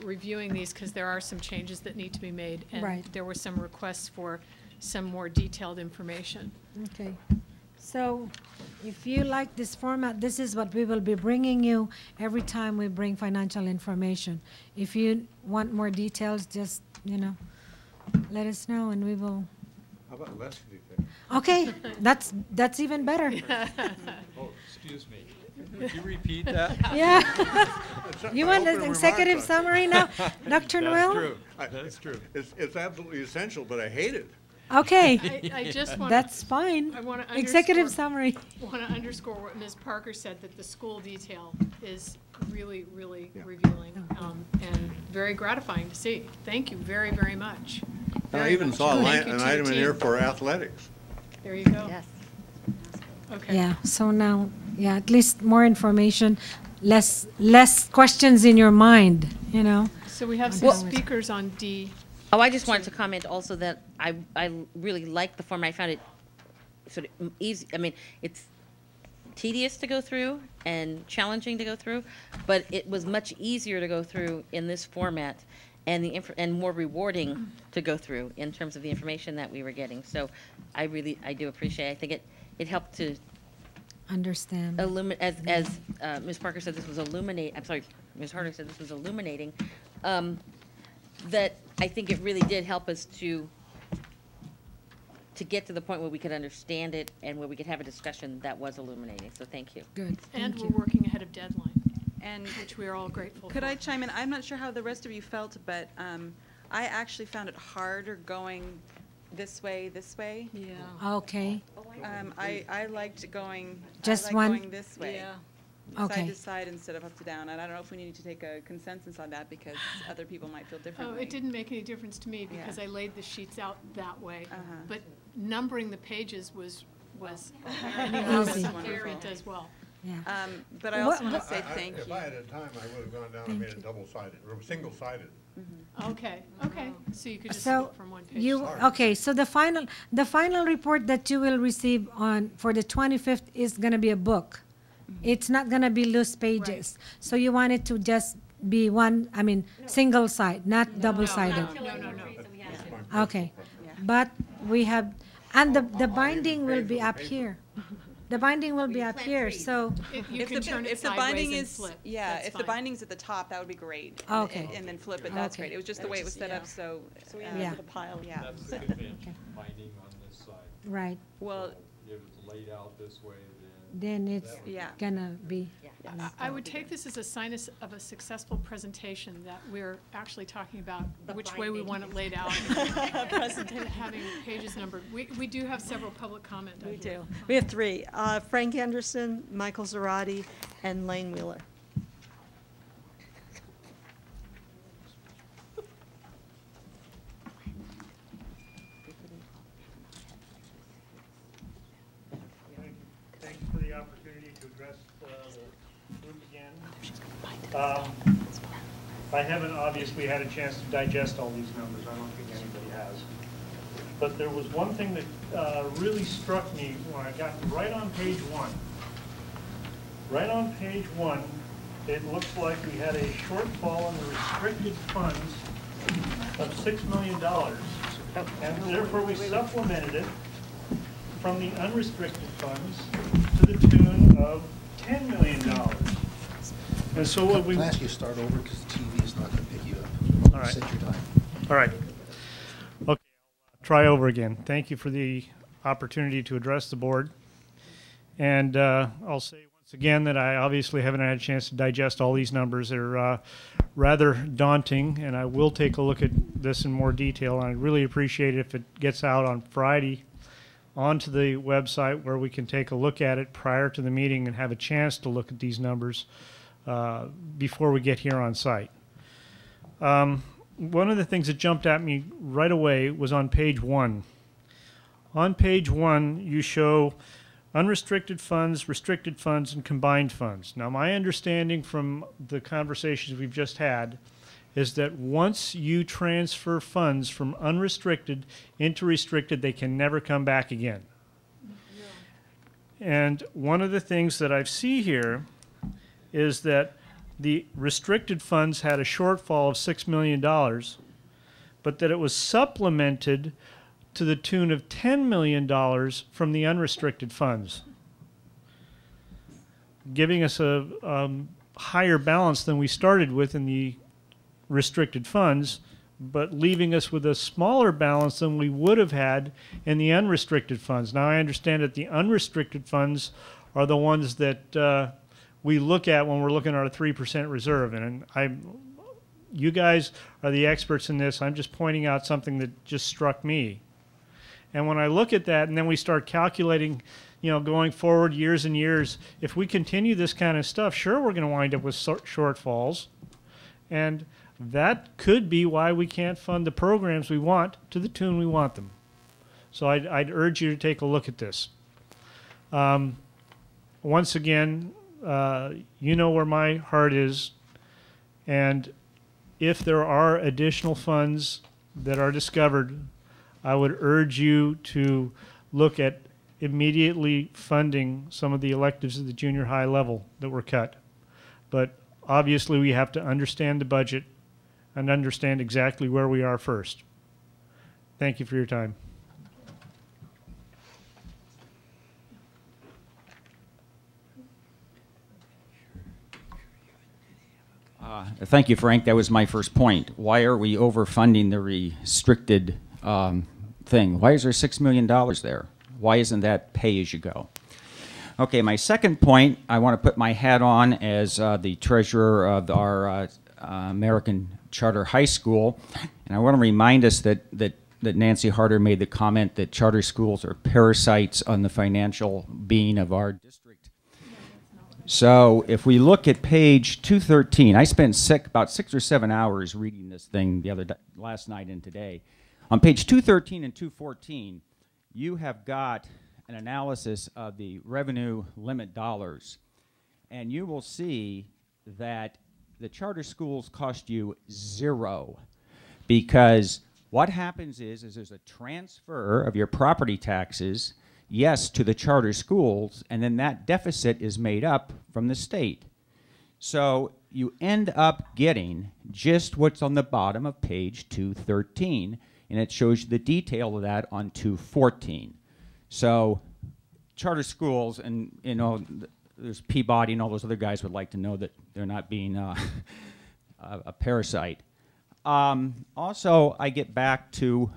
reviewing these because there are some changes that need to be made. And Right. there were some requests for some more detailed information. Okay. So if you like this format, this is what we will be bringing you every time we bring financial information. If you want more details, just, let us know and we will. How about less detail? Okay, that's even better. Oh, excuse me. Would you repeat that? Yeah. You want Open an executive remarks. summary now, Dr. Noel? True. That's true. It's absolutely essential, but I hate it. Okay. I just want. That's fine. I want to Executive summary. want to underscore what Ms. Parker said, that the school detail is really, really Yeah. revealing and very gratifying to see. Thank you very, very much. And I Very even much. saw Thank you an to the item in here team. for athletics. There you go. Yes. Okay. Yeah, so now, at least more information, less questions in your mind, So we have some speakers on D. Oh, I just wanted to comment also that I really like the format. I found it sort of easy. I mean, it's tedious to go through and challenging to go through, but it was much easier to go through in this format and and more rewarding to go through in terms of the information that we were getting. So I do appreciate it. I think it helped to Understand. illuminate, as Ms. Parker said, this was Ms. Harder said this was illuminating, that I think it really did help us to get to the point where we could understand it and where we could have a discussion that was illuminating. So thank you. Good, And thank we're you. working ahead of deadline, And which we are all grateful for. could I chime in? I'm not sure how the rest of you felt, but I actually found it harder going this way. Yeah. Okay, I liked going. Just I one? liked going this way. Yeah. Okay. Side to side instead of up to down. And I don't know if we need to take a consensus on that because other people might feel Oh, differently. it didn't make any difference to me because Yeah. I laid the sheets out that way. Uh-huh. But numbering the pages was Easy. different as well. yeah. But I also What- want to say thank If you. I had had time, I would have gone down and made it double-sided, or single-sided. Okay, so you could just So flip from one page. you, okay, so the final report that you will receive for the 25th is gonna be a book. It's not gonna be loose pages. So you want it to just be single side, not double-sided. No. Okay, but we have, and the binding will be up here. The binding will be up here, so, You can turn it If the binding sideways and is, flip. yeah, That's if the fine. binding's at the top, that would be great. Okay. And then flip it, that's Okay. great. It was just the way it was set up, so. we ended Yeah. with a pile, yeah. That's the convention, binding on this side. right, Well, If it's laid out this way, then it's Yeah. gonna be, I would take this as a sign of a successful presentation, that we're actually talking about which way we want it laid out. Having pages numbered. We do have several public comment. We do. We have three, Frank Anderson, Michael Zarati, and Lane Wheeler. Thanks for the opportunity to address the group again. I haven't obviously had a chance to digest all these numbers. I don't think anybody has. But there was one thing that really struck me when I got right on page one. Right on page one, it looks like we had a shortfall in the restricted funds of $6 million. And therefore, we supplemented it from the unrestricted funds to the tune of $10 million. And so what we... Can I ask you to start over, because the TV is not going to pick you up? All right. Set your time. All right. Okay, I'll try over again. Thank you for the opportunity to address the board. And I'll say once again that I obviously haven't had a chance to digest all these numbers. They're rather daunting, and I will take a look at this in more detail. And I'd really appreciate it if it gets out on Friday onto the website where we can take a look at it prior to the meeting and have a chance to look at these numbers before we get here on site. One of the things that jumped at me right away was on page one. On page one, you show unrestricted funds, restricted funds, and combined funds. Now, my understanding from the conversations we've just had is that once you transfer funds from unrestricted into restricted, they can never come back again. And one of the things that I see here is that the restricted funds had a shortfall of $6 million, but that it was supplemented to the tune of $10 million from the unrestricted funds, giving us a higher balance than we started with in the restricted funds, but leaving us with a smaller balance than we would have had in the unrestricted funds. Now, I understand that the unrestricted funds are the ones that we look at when we're looking at a 3% reserve. And you guys are the experts in this. I'm just pointing out something that just struck me. And when I look at that and then we start calculating, you know, going forward years and years, if we continue this kind of stuff, sure, we're going to wind up with shortfalls. And that could be why we can't fund the programs we want to the tune we want them. So I'd urge you to take a look at this. Once again, you know where my heart is. And if there are additional funds that are discovered, I would urge you to look at immediately funding some of the electives at the junior high level that were cut. But obviously we have to understand the budget and understand exactly where we are first. Thank you for your time. Thank you, Frank. That was my first point. Why are we overfunding the restricted thing? Why is there $6 million there? Why isn't that pay as you go? Okay, my second point, I want to put my hat on as the treasurer of our American Charter High School, and I want to remind us that Nancy Harder made the comment that charter schools are parasites on the financial being of our district. So if we look at page 213, I spent about 6 or 7 hours reading this thing last night and today. On page 213 and 214, you have got an analysis of the revenue limit dollars, and you will see that the charter schools cost you $0, because what happens is there's a transfer of your property taxes, yes, to the charter schools, and then that deficit is made up from the state. So you end up getting just what's on the bottom of page 213, and it shows you the detail of that on 214. So charter schools, and you know, there's Peabody and all those other guys would like to know that they're not being a parasite. Also, I get back to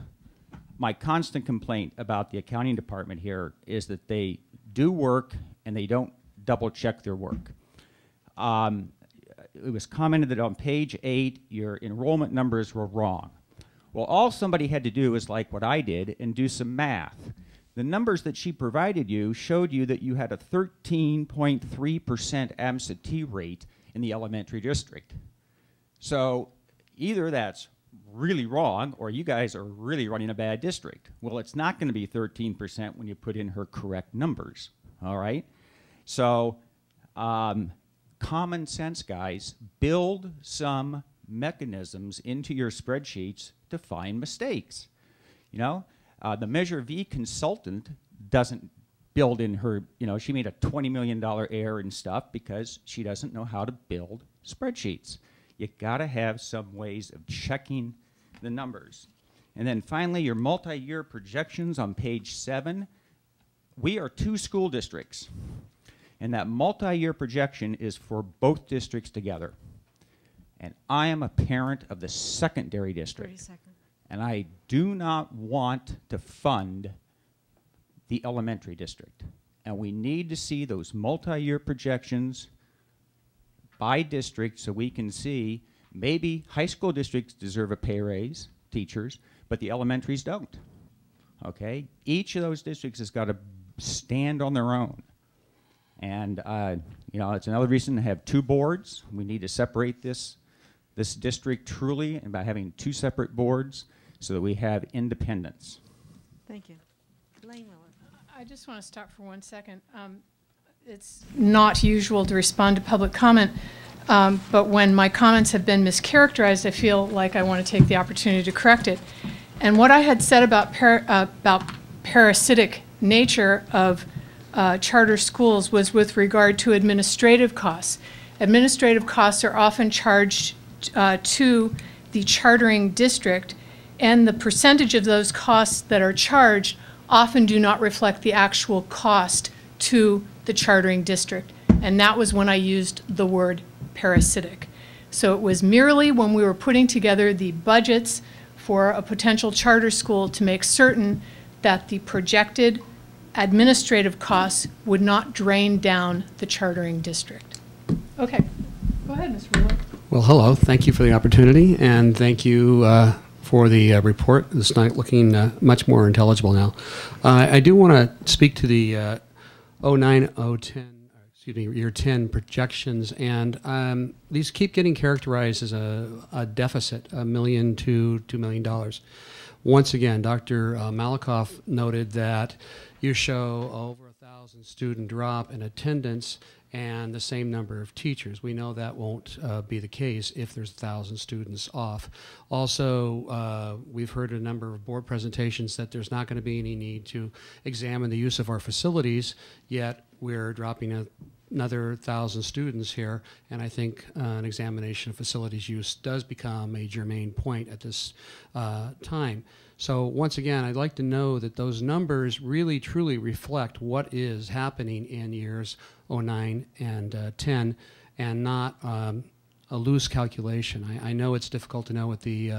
my constant complaint about the accounting department here is that they do work and they don't double check their work. It was commented that on page 8, your enrollment numbers were wrong. Well, all somebody had to do is like what I did and do some math. The numbers that she provided you showed you that you had a 13.3% absentee rate in the elementary district. So either that's really wrong or you guys are really running a bad district. Well, it's not going to be 13% when you put in her correct numbers, all right? So common sense, guys, build some mechanisms into your spreadsheets to find mistakes. You know, the Measure V consultant doesn't build in her, you know, she made a $20 million error and stuff because she doesn't know how to build spreadsheets. You gotta have some ways of checking the numbers. And then finally, your multi-year projections on page 7. We are 2 school districts, and that multi-year projection is for both districts together. And I am a parent of the secondary district. 30 seconds. And I do not want to fund the elementary district. And we need to see those multi-year projections by district so we can see maybe high school districts deserve a pay raise, teachers, but the elementaries don't. Okay? Each of those districts has got to stand on their own. And you know, it's another reason to have 2 boards. We need to separate this district truly and by having 2 separate boards so that we have independence. Thank you. Elaine Miller. I just want to stop for 1 second. It's not usual to respond to public comment, but when my comments have been mischaracterized, I feel like I want to take the opportunity to correct it. And what I had said about parasitic nature of charter schools was with regard to administrative costs. Administrative costs are often charged to the chartering district, And the percentage of those costs that are charged often do not reflect the actual cost to the chartering district. And that was when I used the word parasitic. So it was merely when we were putting together the budgets for a potential charter school to make certain that the projected administrative costs would not drain down the chartering district. Okay, go ahead, Ms. Ruler. Well, hello. Thank you for the opportunity, and thank you for the report. It's not looking much more intelligible now. I do want to speak to the 09-010, year 10 projections, and these keep getting characterized as a deficit, $1 million to $2 million. Once again, Dr. Malakoff noted that you show over 1,000 student drop in attendance and the same number of teachers. We know that won't be the case if there's 1,000 students off. Also, we've heard a number of board presentations that there's not going to be any need to examine the use of our facilities, yet we're dropping another 1,000 students here, and I think an examination of facilities use does become a germane point at this time. So once again, I'd like to know that those numbers really truly reflect what is happening in years 09 and 10, and not a loose calculation. I know it's difficult to know what the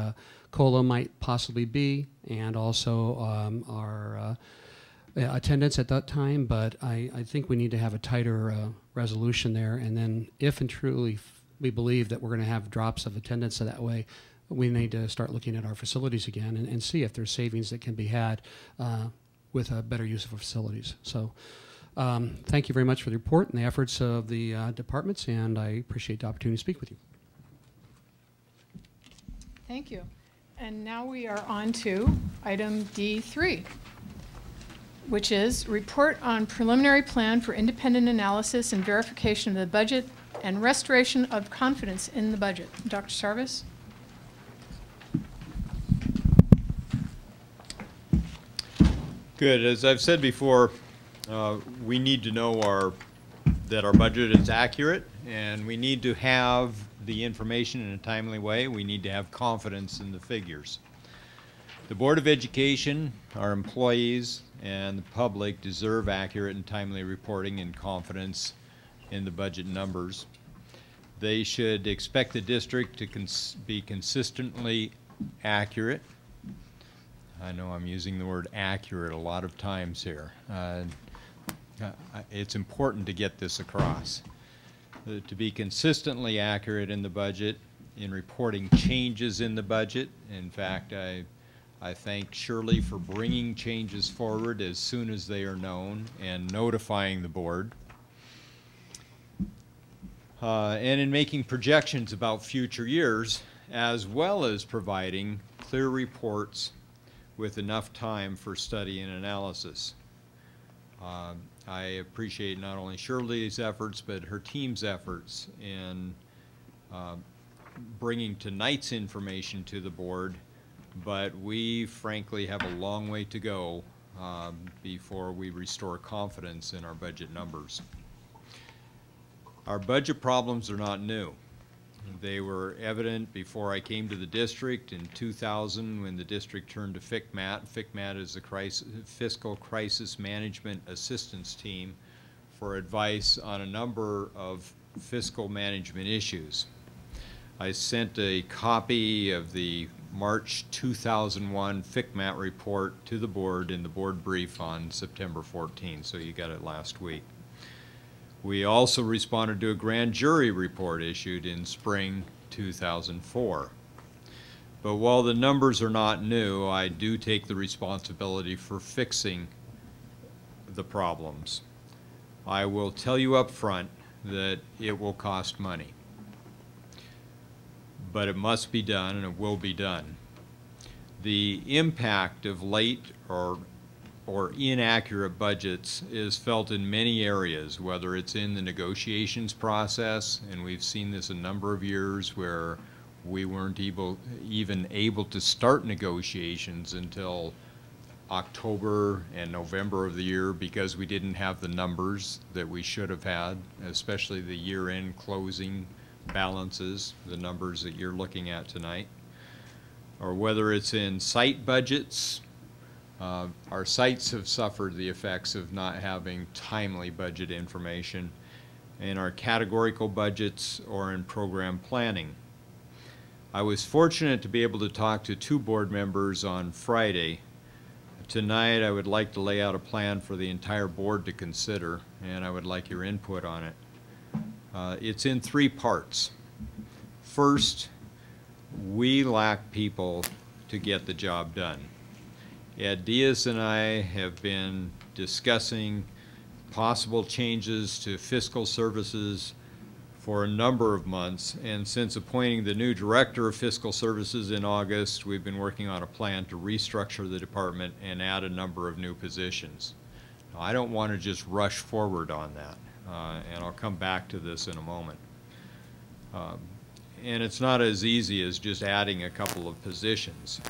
COLA might possibly be, and also our attendance at that time, but I think we need to have a tighter resolution there, and then if and truly we believe that we're going to have drops of attendance that way, we need to start looking at our facilities again and see if there's savings that can be had with a better use of our facilities. So thank you very much for the report and the efforts of the departments, and I appreciate the opportunity to speak with you. Thank you. And now we are on to item D3, which is report on preliminary plan for independent analysis and verification of the budget and restoration of confidence in the budget. Dr. Sarvis? Good. As I've said before, we need to know that our budget is accurate, and we need to have the information in a timely way. We need to have confidence in the figures. The Board of Education, our employees, and the public deserve accurate and timely reporting and confidence in the budget numbers. They should expect the district to be consistently accurate. I know I'm using the word accurate a lot of times here. It's important to get this across. To be consistently accurate in the budget, in reporting changes in the budget. In fact, I thank Shirley for bringing changes forward as soon as they are known and notifying the board. And in making projections about future years, as well as providing clear reports with enough time for study and analysis. I appreciate not only Shirley's efforts, but her team's efforts in bringing tonight's information to the board, but we frankly have a long way to go before we restore confidence in our budget numbers. Our budget problems are not new. They were evident before I came to the district in 2000 when the district turned to FCMAT. FCMAT is the Fiscal Crisis Management Assistance Team for advice on a number of fiscal management issues. I sent a copy of the March 2001 FCMAT report to the board in the board brief on September 14, so you got it last week. We also responded to a grand jury report issued in spring 2004. But while the numbers are not new, I do take the responsibility for fixing the problems. I will tell you up front that it will cost money. But it must be done, and it will be done. The impact of late or inaccurate budgets is felt in many areas, whether it's in the negotiations process, and we've seen this a number of years where we weren't even able to start negotiations until October and November of the year because we didn't have the numbers that we should have had, especially the year-end closing balances, the numbers that you're looking at tonight. or whether it's in site budgets. Our sites have suffered the effects of not having timely budget information, in our categorical budgets or in program planning. I was fortunate to be able to talk to 2 board members on Friday. Tonight I would like to lay out a plan for the entire board to consider, and I would like your input on it. It's in 3 parts. First, we lack people to get the job done. Ed Diaz and I have been discussing possible changes to fiscal services for a number of months, and since appointing the new director of fiscal services in August, we've been working on a plan to restructure the department and add a number of new positions. Now, I don't want to just rush forward on that, and I'll come back to this in a moment. And it's not as easy as just adding a couple of positions.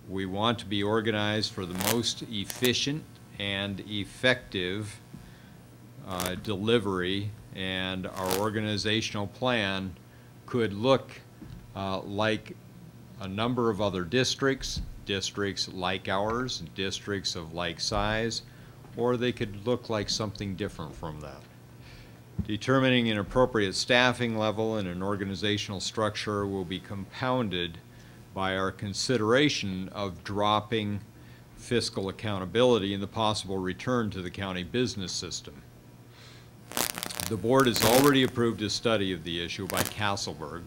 We want to be organized for the most efficient and effective delivery, and our organizational plan could look like a number of other districts, districts like ours, districts of like size, or they could look like something different from that. Determining an appropriate staffing level and an organizational structure will be compounded by our consideration of dropping fiscal accountability and the possible return to the county business system. The board has already approved a study of the issue by Castleberg,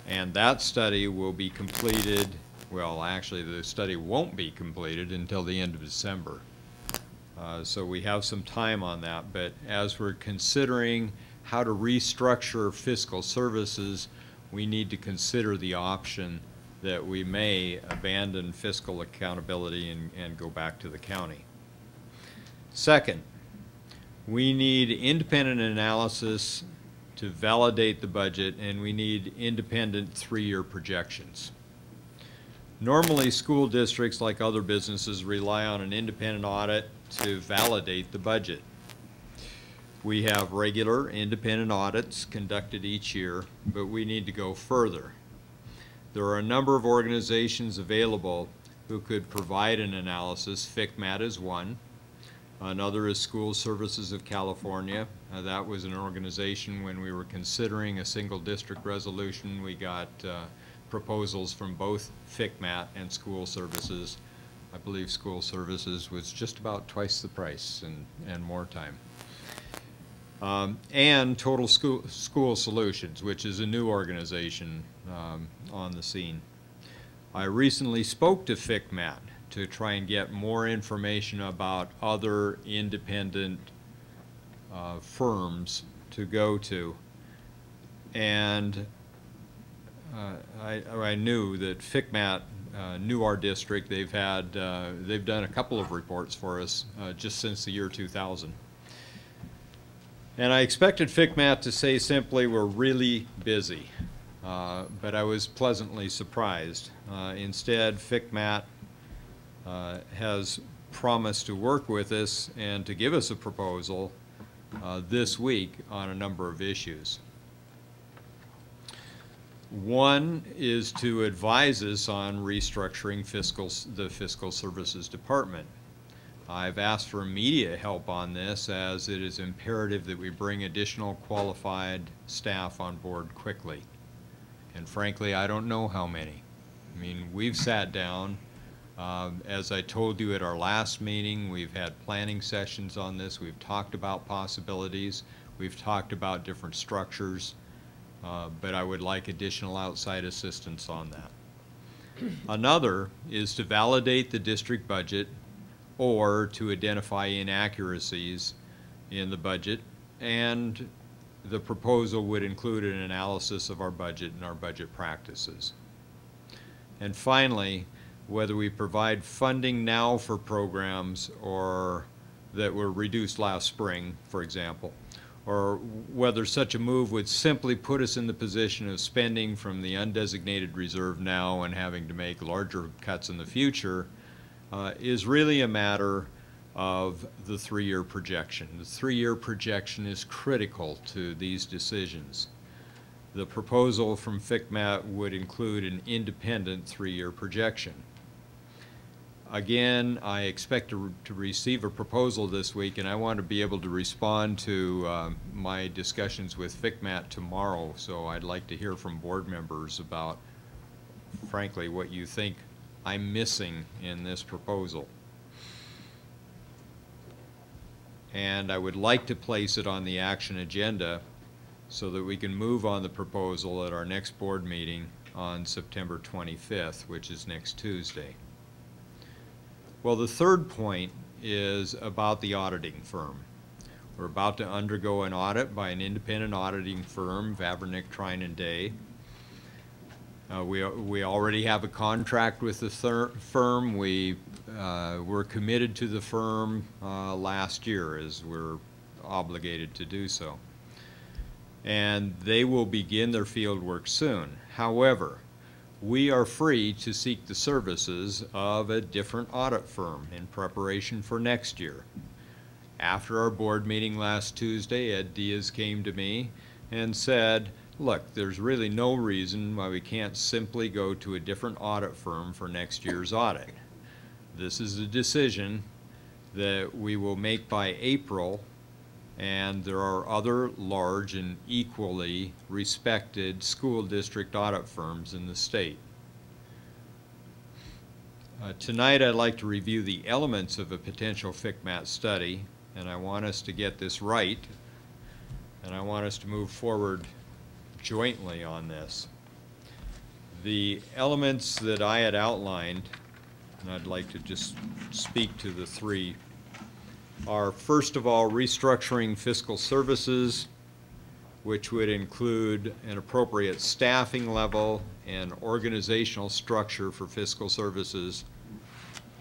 and that study will be completed, well, actually the study won't be completed until the end of December. So we have some time on that, but as we're considering how to restructure fiscal services, we need to consider the option that we may abandon fiscal accountability and go back to the county. Second, we need independent analysis to validate the budget, and we need independent 3-year projections. Normally, school districts, like other businesses, rely on an independent audit to validate the budget. We have regular independent audits conducted each year, but we need to go further. There are a number of organizations available who could provide an analysis. FCMAT is one. Another is School Services of California. That was an organization when we were considering a single district resolution. We got proposals from both FCMAT and School Services. I believe School Services was just about twice the price and more time. And Total School Solutions, which is a new organization on the scene. I recently spoke to FCMAT to try and get more information about other independent firms to go to. And I knew that FCMAT knew our district. They've done a couple of reports for us just since the year 2000. And I expected FCMAT to say simply, we're really busy, but I was pleasantly surprised. Instead, FCMAT has promised to work with us and to give us a proposal this week on a number of issues. One is to advise us on restructuring the Fiscal Services Department. I've asked for immediate help on this, as it is imperative that we bring additional qualified staff on board quickly. And frankly, I don't know how many. I mean, we've sat down. As I told you at our last meeting, we've had planning sessions on this. We've talked about possibilities. We've talked about different structures. But I would like additional outside assistance on that. Another is to validate the district budget or to identify inaccuracies in the budget, and the proposal would include an analysis of our budget and our budget practices. And finally, whether we provide funding now for programs or that were reduced last spring, for example, or whether such a move would simply put us in the position of spending from the undesignated reserve now and having to make larger cuts in the future, is really a matter of the 3-year projection. The 3-year projection is critical to these decisions. The proposal from FCMAT would include an independent 3-year projection. Again, I expect to receive a proposal this week, and I want to be able to respond to my discussions with FCMAT tomorrow, so I'd like to hear from board members about, frankly, what you think I'm missing in this proposal. And I would like to place it on the action agenda so that we can move on the proposal at our next board meeting on September 25th, which is next Tuesday. Well, the third point is about the auditing firm. We're about to undergo an audit by an independent auditing firm, Vavrinick, Trine and Day. We already have a contract with the firm. We were committed to the firm last year, as we're obligated to do so. And they will begin their field work soon. However, we are free to seek the services of a different audit firm in preparation for next year. After our board meeting last Tuesday, Ed Diaz came to me and said, look, there's really no reason why we can't simply go to a different audit firm for next year's audit. This is a decision that we will make by April, and there are other large and equally respected school district audit firms in the state. Tonight I'd like to review the elements of a potential FCMAT study, and I want us to get this right, and I want us to move forward jointly on this. The elements that I had outlined, and I'd like to just speak to the three, are first of all restructuring fiscal services, which would include an appropriate staffing level and organizational structure for fiscal services,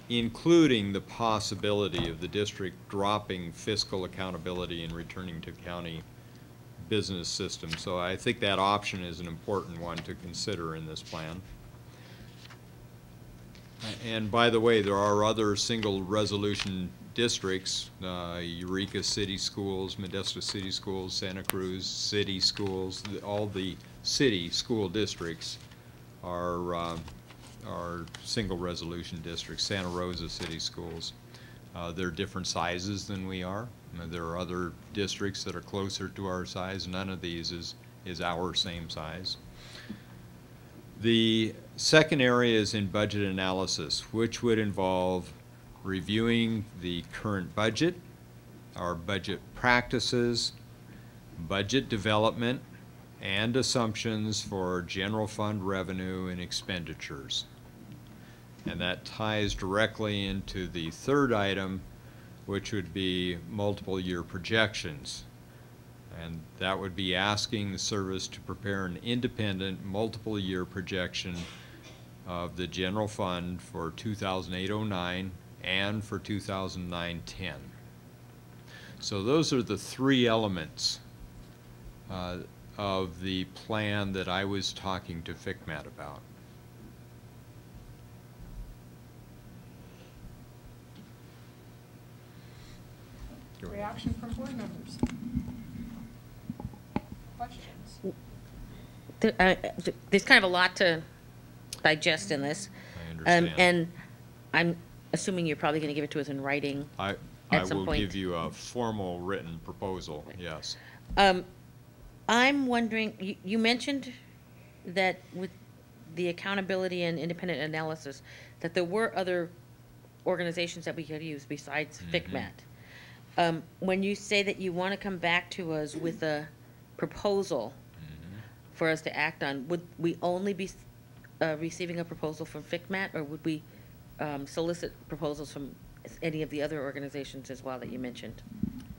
including the possibility of the district dropping fiscal accountability and returning to county business system. So I think that option is an important one to consider in this plan. And by the way, there are other single resolution districts, Eureka City Schools, Modesto City Schools, Santa Cruz City Schools. All the city school districts are single resolution districts. Santa Rosa City Schools. They're different sizes than we are. There are other districts that are closer to our size. None of these is our same size. The second area is in budget analysis, which would involve reviewing the current budget, our budget practices, budget development, and assumptions for general fund revenue and expenditures. And that ties directly into the third item, which would be multiple year projections. And that would be asking the service to prepare an independent multiple year projection of the general fund for 2008-09 and for 2009-10. So those are the three elements of the plan that I was talking to FCMAT about. Reaction from board members? Questions? There's kind of a lot to digest in this. I understand. And I'm assuming you're probably going to give it to us in writing I at some will point. give you a formal written proposal, yes. I'm wondering, you mentioned that with the accountability and independent analysis, that there were other organizations that we could use besides FCMAT. When you say that you want to come back to us with a proposal for us to act on, would we only be receiving a proposal from FCMAT, or would we solicit proposals from any of the other organizations as well that you mentioned?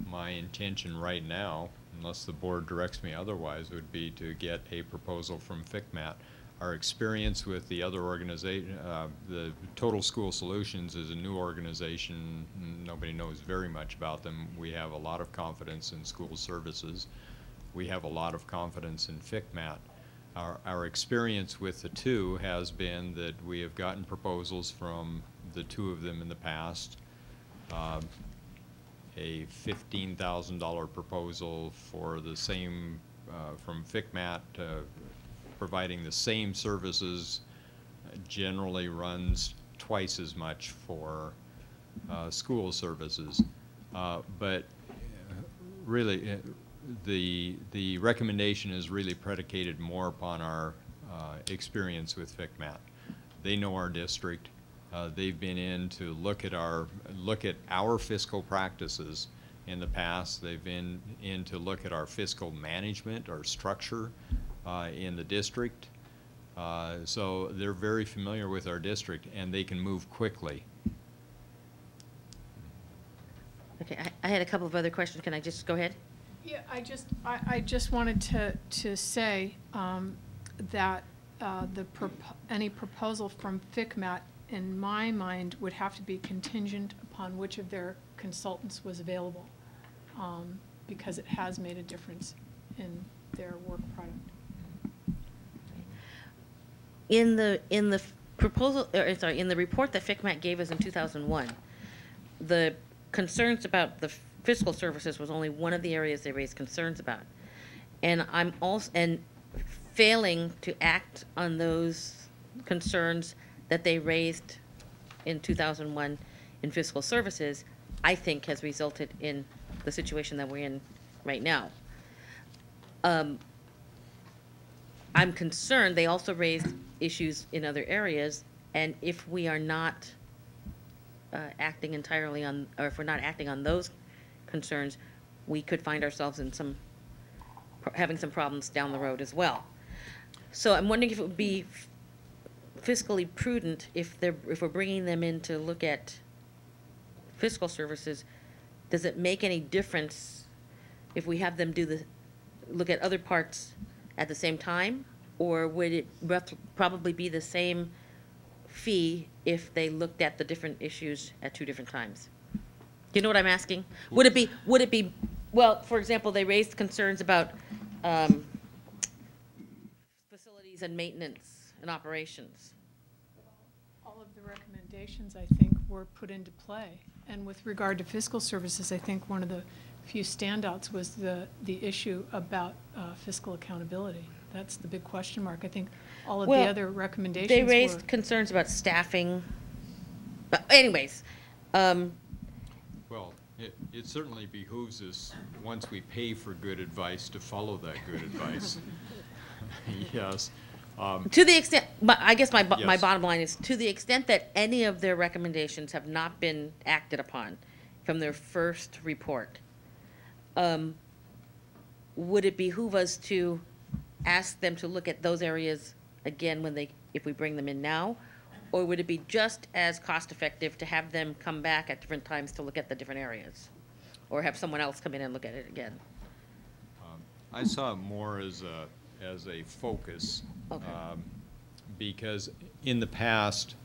My intention right now, unless the board directs me otherwise, would be to get a proposal from FCMAT. Our experience with the other organization, the Total School Solutions is a new organization. Nobody knows very much about them. We have a lot of confidence in school services. We have a lot of confidence in FCMAT. Our experience with the two has been that we have gotten proposals from the two of them in the past. A $15,000 proposal for the same from FCMAT providing the same services generally runs twice as much for school services. But really, the recommendation is really predicated more upon our experience with FCMAT. They know our district. They've been in to look at our fiscal practices in the past. They've been in to look at our fiscal management, our structure in the district. So they're very familiar with our district, and they can move quickly. Okay, I had a couple of other questions. Can I just go ahead? Yeah, I just wanted to say that any proposal from FCMAT, in my mind, would have to be contingent upon which of their consultants was available, because it has made a difference in their work product. In the proposal, sorry, in the report that FCMAT gave us in 2001, the concerns about the fiscal services was only one of the areas they raised concerns about, and I'm also failing to act on those concerns that they raised in 2001 in fiscal services, I think has resulted in the situation that we're in right now. I'm concerned they also raised issues in other areas, and if we are not acting entirely on, or if we're not acting on those concerns, we could find ourselves in having some problems down the road as well. So I'm wondering if it would be fiscally prudent if we're bringing them in to look at fiscal services. Does it make any difference if we have them look at other parts at the same time, or would it probably be the same fee if they looked at the different issues at 2 different times? Do you know what I'm asking? Would it be, well, for example, they raised concerns about facilities and maintenance and operations. All of the recommendations, I think, were put into play. And with regard to fiscal services, I think one of the few standouts was the issue about fiscal accountability. That's the big question mark. I think all of the other recommendations they raised concerns about staffing. But anyways. Well, it certainly behooves us, once we pay for good advice, to follow that good advice. Yes. To the extent, I guess my Yes. bottom line is, to the extent that any of their recommendations have not been acted upon from their first report, would it behoove us to ask them to look at those areas again if we bring them in now? Or would it be just as cost effective to have them come back at different times to look at the different areas? Or have someone else come in and look at it again? I saw it more as a focus. Okay. Because in the past,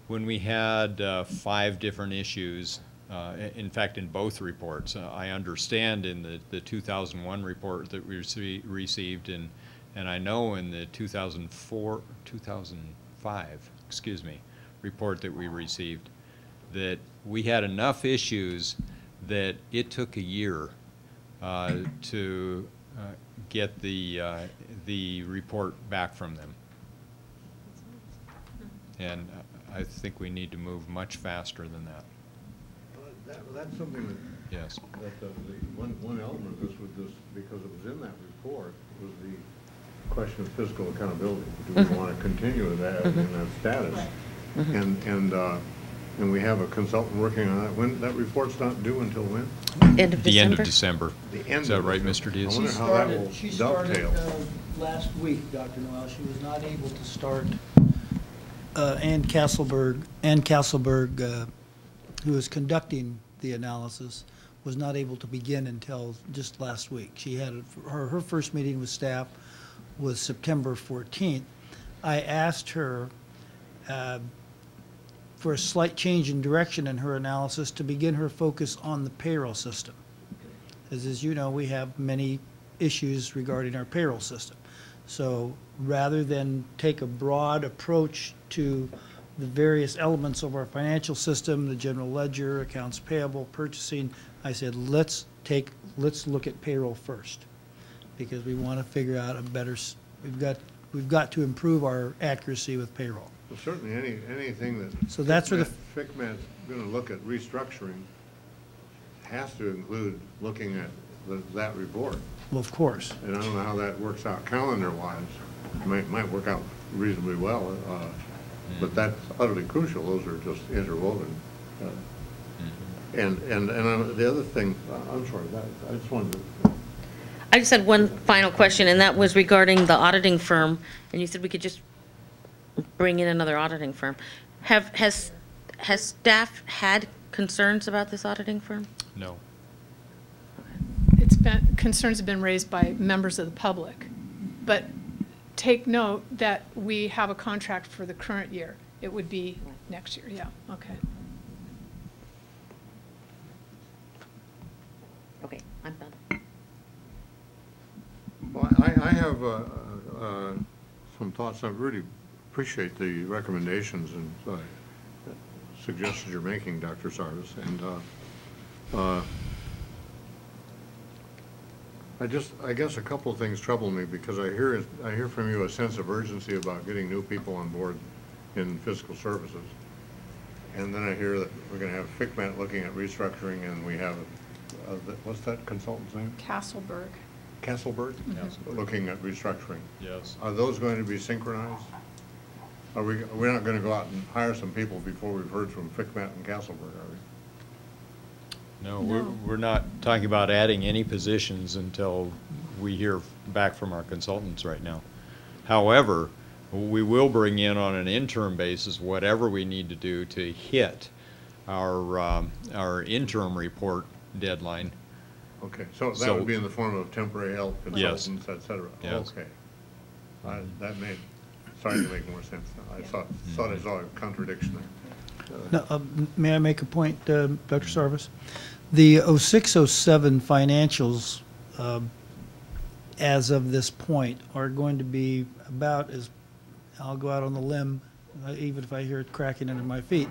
when we had 5 different issues, in fact, in both reports, I understand in the 2001 report that we received, and I know in the 2005, report that we received, that we had enough issues that it took a year to get the report back from them. And I think we need to move much faster than that. That's something that, yes, that the one element of this, because it was in that report, was the question of fiscal accountability. Do we want to continue with that in that status? And we have a consultant working on that. When that report's not due until when? End of the December? end of December. Is that right, Mr. Diaz? I wonder how that will She started dovetail. last week, Dr. Noel. She was not able to start. Ann Castleberg, who is conducting the analysis, was not able to begin until just last week. She had her first meeting with staff was September 14th. I asked her for a slight change in direction in her analysis to begin her focus on the payroll system. As you know, we have many issues regarding our payroll system. So rather than take a broad approach to the various elements of our financial system, the general ledger, accounts payable, purchasing, I said, let's look at payroll first. because we want to figure out a better, we've got to improve our accuracy with payroll. Well, certainly anything that. So that's where the FCMAT's going to look at restructuring has to include looking at that report. Well, of course. And I don't know how that works out calendar-wise. It might work out reasonably well, but that's utterly crucial. Those are just interwoven. And the other thing, I'm sorry, I just wanted to. I just had one final question, and that was regarding the auditing firm. And you said we could just bring in another auditing firm. Has staff had concerns about this auditing firm? No. Concerns have been raised by members of the public, but take note that we have a contract for the current year. It would be next year, yeah, okay. Okay, I'm done. Well, I have some thoughts. I really appreciate the recommendations and suggestions you're making, Dr. Sarvis. And I guess a couple of things trouble me, because I hear from you a sense of urgency about getting new people on board in fiscal services. And then I hear that we're going to have FCMAT looking at restructuring, and we have, what's that consultant's name? Castleberg. Castleberg? Castleberg. Looking at restructuring. Yes. Are those going to be synchronized? We're not going to go out and hire some people before we've heard from FCMAT and Castleberg, are we? No, we're not talking about adding any positions until we hear back from our consultants right now. However, we will bring in on an interim basis whatever we need to do to hit our interim report deadline. Okay, so that would be in the form of temporary help, consultants, et cetera. Yes. Okay. That starting to make more sense now. I thought I saw a contradiction there. Now, may I make a point, Dr. Sarvis? The 06-07 financials, as of this point, are going to be about as, I'll go out on the limb, even if I hear it cracking under my feet,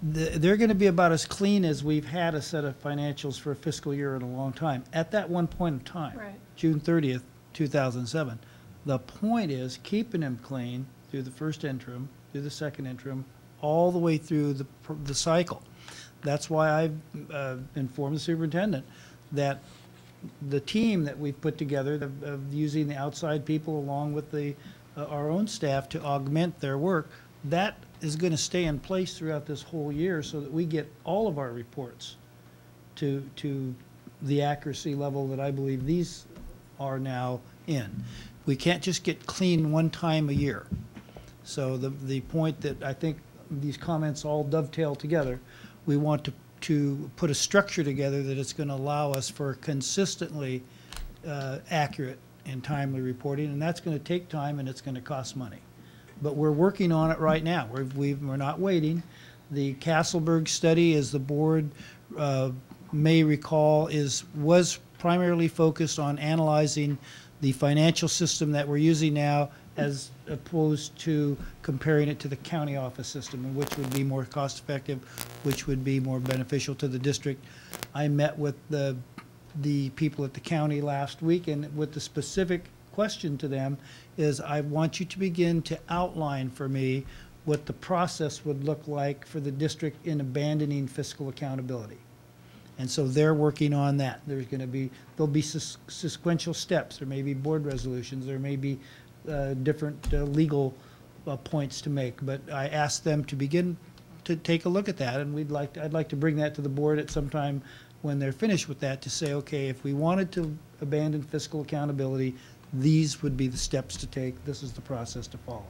they're going to be about as clean as we've had a set of financials for a fiscal year in a long time, at that one point of time, Right. June 30th, 2007. The point is keeping them clean through the first interim, through the second interim, all the way through the cycle. That's why I've informed the superintendent that the team that we've put together of using the outside people along with our own staff to augment their work, that is going to stay in place throughout this whole year so that we get all of our reports to the accuracy level that I believe these are now in. We can't just get clean one time a year. So the point that I think these comments all dovetail together, we want to put a structure together that it's going to allow us for consistently accurate and timely reporting, and that's going to take time and it's going to cost money. But we're working on it right now. We're not waiting. The Castleberg study, as the board may recall, was primarily focused on analyzing the financial system that we're using now as opposed to comparing it to the county office system, and which would be more cost effective, which would be more beneficial to the district. I met with the people at the county last week, and with the specific question to them is, I want you to begin to outline for me what the process would look like for the district in abandoning fiscal accountability. And so they're working on that. There'll be sequential steps. There may be board resolutions. There may be different legal points to make. But I asked them to begin to take a look at that, and I'd like to bring that to the board at some time when they're finished with that, to say, okay, if we wanted to abandon fiscal accountability, these would be the steps to take. This is the process to follow.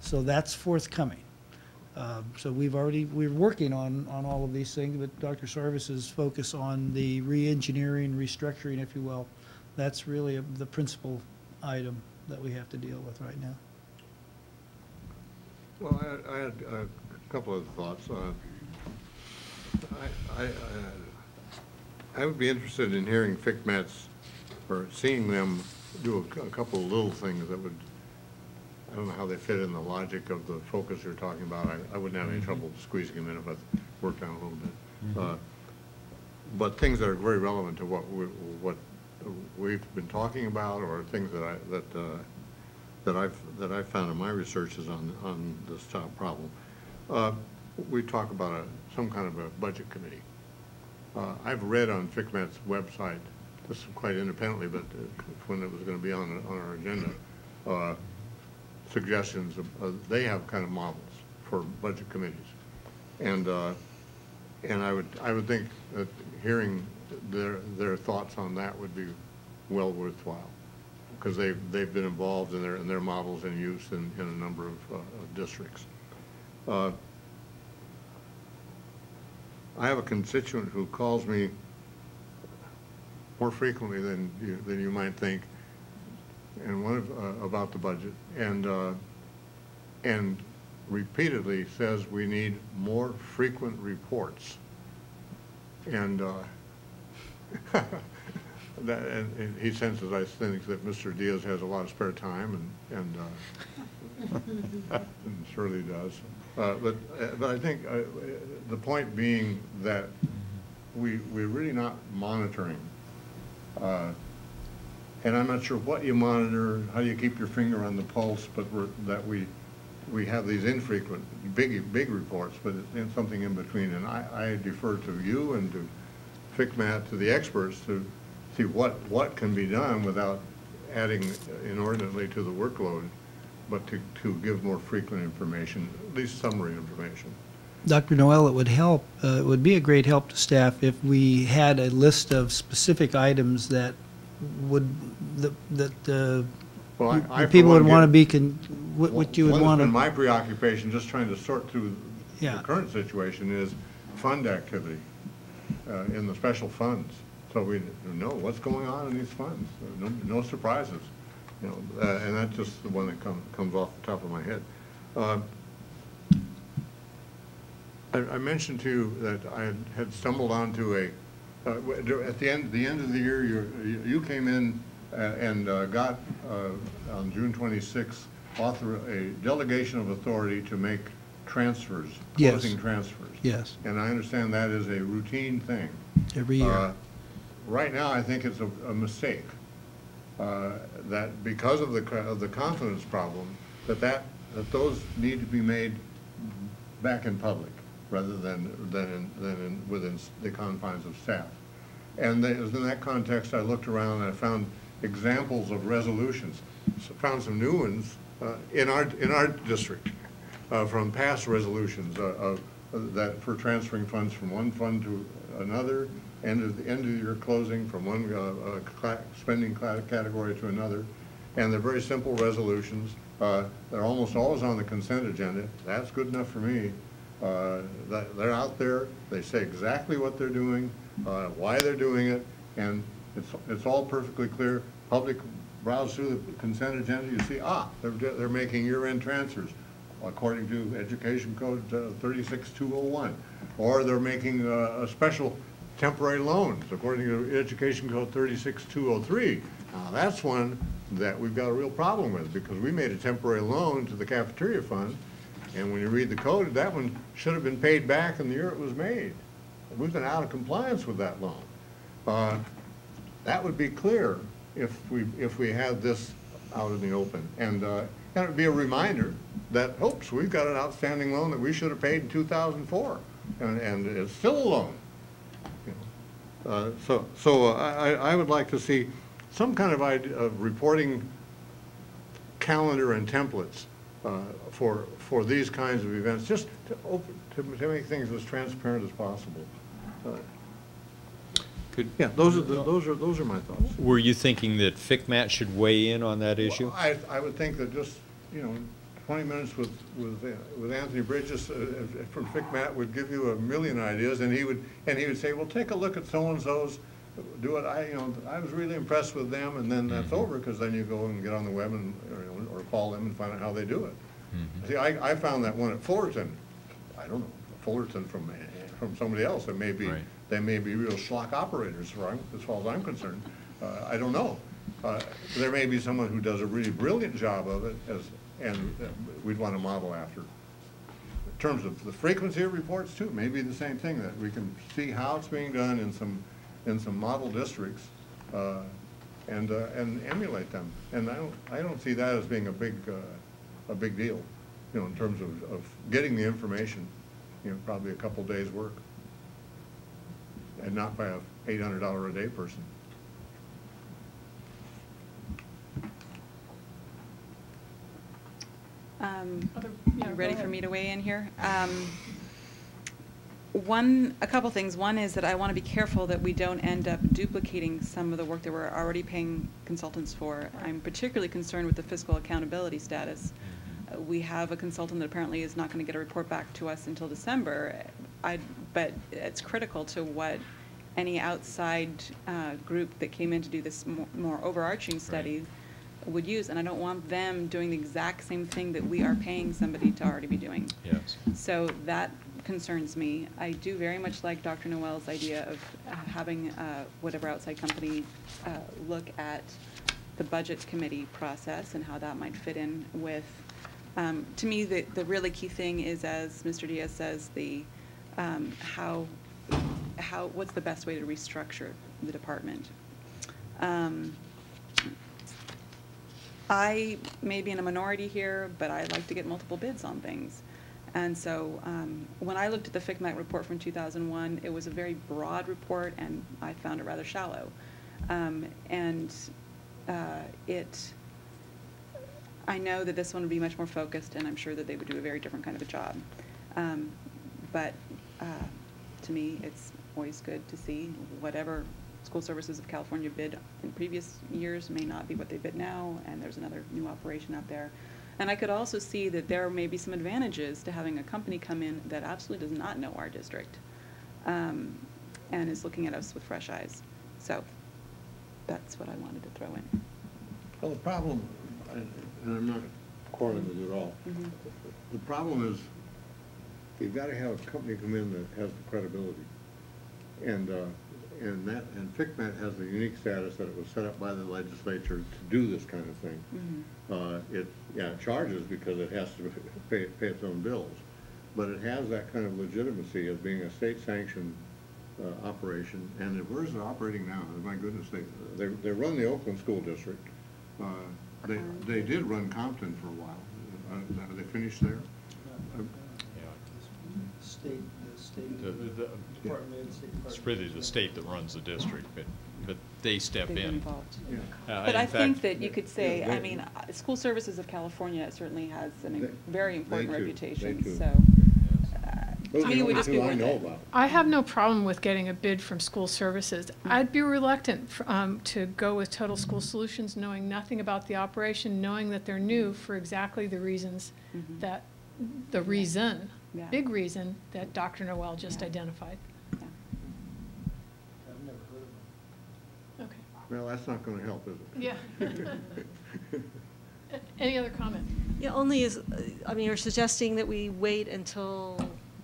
So that's forthcoming. So we're working on all of these things, but Dr. Sarvis's focus on the re-engineering, restructuring, if you will, that's really the principal item that we have to deal with right now. Well, I had a couple of thoughts. I would be interested in hearing FCMAT's, or seeing them do a couple of little things that would, I don't know how they fit in the logic of the focus you're talking about. I wouldn't have any trouble squeezing them in if I worked on a little bit. But things that are very relevant to what we've been talking about, or things that I've found in my researches on this top problem. We talk about some kind of a budget committee. I've read on FCMAT's website, this is quite independently, but when it was going to be on our agenda, suggestions of, they have kind of models for budget committees, and I would think that hearing their thoughts on that would be well worthwhile, because they've been involved in their models in use in a number of districts. I have a constituent who calls me more frequently than you might think, and about the budget, and repeatedly says we need more frequent reports, and and he senses, I think, that Mr. Diaz has a lot of spare time, and surely does. But I think the point being that we're really not monitoring, and I'm not sure what you monitor, how you keep your finger on the pulse, but that we have these infrequent, big reports, but it's something in between. And I defer to you and to FCMAT, to the experts, to see what can be done without adding inordinately to the workload, but to give more frequent information, at least summary information. Dr. Noel, it would help, it would be a great help to staff if we had a list of specific items that would, people would want to be, what you would want to. My preoccupation, just trying to sort through the current situation, is fund activity in the special funds. So we know what's going on in these funds. No surprises, you know, and that's just the one that comes off the top of my head. I mentioned to you that I had stumbled onto at the end of the year, you came in and got on June 26th a delegation of authority to make transfers, closing transfers. Yes. And I understand that is a routine thing. Every year. Right now, I think it's a mistake that because of the confidence problem, that those need to be made back in public rather than within the confines of staff. And it was in that context I looked around and I found examples of resolutions. So found some new ones in our district from past resolutions that for transferring funds from one fund to another, end of the year closing from one spending category to another, and they're very simple resolutions. They're almost always on the consent agenda. That's good enough for me. They're out there. They say exactly what they're doing, why they're doing it, and it's all perfectly clear. Public browse through the consent agenda, you see, they're making year-end transfers according to Education Code 36201, or they're making a special temporary loans according to Education Code 36203. Now that's one that we've got a real problem with, because we made a temporary loan to the cafeteria fund, and when you read the code, that one should have been paid back in the year it was made. We've been out of compliance with that loan. That would be clear if we had this out in the open, and it would be a reminder that, oops, we've got an outstanding loan that we should have paid in 2004, and it's still a loan. So I would like to see some kind of idea of reporting calendar and templates for these kinds of events, just to make things as transparent as possible. Those are my thoughts. Were you thinking that FCMAT should weigh in on that issue? Well, I would think that just 20 minutes with Anthony Bridges from FCMAT would give you a million ideas, and he would say, well, take a look at so and so's, do it. I was really impressed with them, and then that's over, because then you go and get on the web and or call them and find out how they do it. See, I found that one at Fullerton. I don't know, Fullerton from somebody else. They may be real schlock operators, as far as I'm concerned. I don't know. There may be someone who does a really brilliant job of it, and we'd want to model after. In terms of the frequency of reports, too, maybe the same thing, that we can see how it's being done in some model districts, and emulate them. And I don't see that as being a big deal, you know, in terms of getting the information, you know, probably a couple days' work, and not by a $800 a day person. You ready for me to weigh in here? A couple things. One is that I want to be careful that we don't end up duplicating some of the work that we're already paying consultants for. I'm particularly concerned with the fiscal accountability status. We have a consultant that apparently is not going to get a report back to us until December, but it's critical to what any outside group that came in to do this more overarching study would use, and I don't want them doing the exact same thing that we are paying somebody to already be doing. Yes. So that concerns me. I do very much like Dr. Noel's idea of having whatever outside company look at the budget committee process and how that might fit in with, to me, the really key thing is, as Mr. Diaz says, the what's the best way to restructure the department. I may be in a minority here, but I like to get multiple bids on things. And so when I looked at the FCMAT report from 2001, it was a very broad report, and I found it rather shallow. I know that this one would be much more focused, and I'm sure that they would do a very different kind of a job. But to me, it's always good to see whatever School Services of California bid in previous years may not be what they bid now, and there's another new operation out there. And I could also see that there may be some advantages to having a company come in that absolutely does not know our district and is looking at us with fresh eyes. So that's what I wanted to throw in. Well, the problem, and I'm not quarreling with you at all, the problem is you've got to have a company come in that has the credibility. And FCMAT has the unique status that it was set up by the legislature to do this kind of thing. It charges because it has to pay its own bills, but it has that kind of legitimacy of being a state-sanctioned operation. And where is it operating now? My goodness, they run the Oakland School District. They did run Compton for a while. Are they finished there? It's really the state that runs the district, but they step in. But I think that you could say, I mean, School Services of California certainly has a very important reputation, so to me, we just be worth it. I have no problem with getting a bid from School Services. I'd be reluctant to go with Total School Solutions, knowing nothing about the operation, knowing that they're new for exactly the reasons that, big reason that Dr. Noel just identified. I've never heard of them. Okay. Well, that's not going to help, is it? Yeah. Any other comment? Yeah, only is, I mean, you're suggesting that we wait until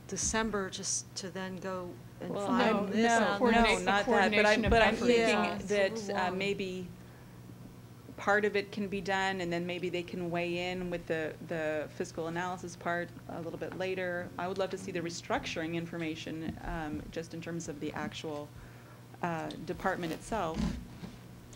December just to then go and find this? No, not that, but I'm thinking that long. maybe part of it can be done, and then maybe they can weigh in with the fiscal analysis part a little bit later. I would love to see the restructuring information, just in terms of the actual department itself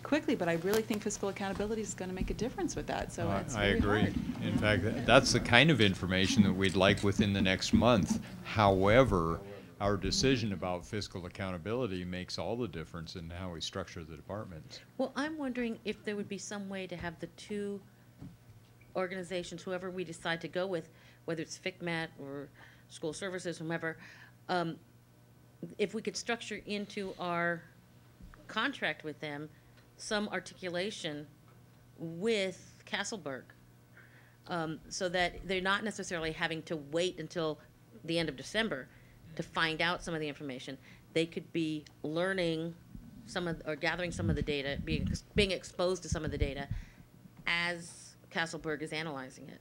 quickly, but I really think fiscal accountability is going to make a difference with that, so it's I really agree. hard. In fact, that's the kind of information that we'd like within the next month. However, our decision about fiscal accountability makes all the difference in how we structure the departments. Well, I'm wondering if there would be some way to have the two organizations, whoever we decide to go with, whether it's FCMAT or School Services, whomever, if we could structure into our contract with them some articulation with Castleberg, so that they're not necessarily having to wait until the end of December to find out some of the information. They could be learning or gathering some of the data, being exposed to some of the data as Castleberg is analyzing it.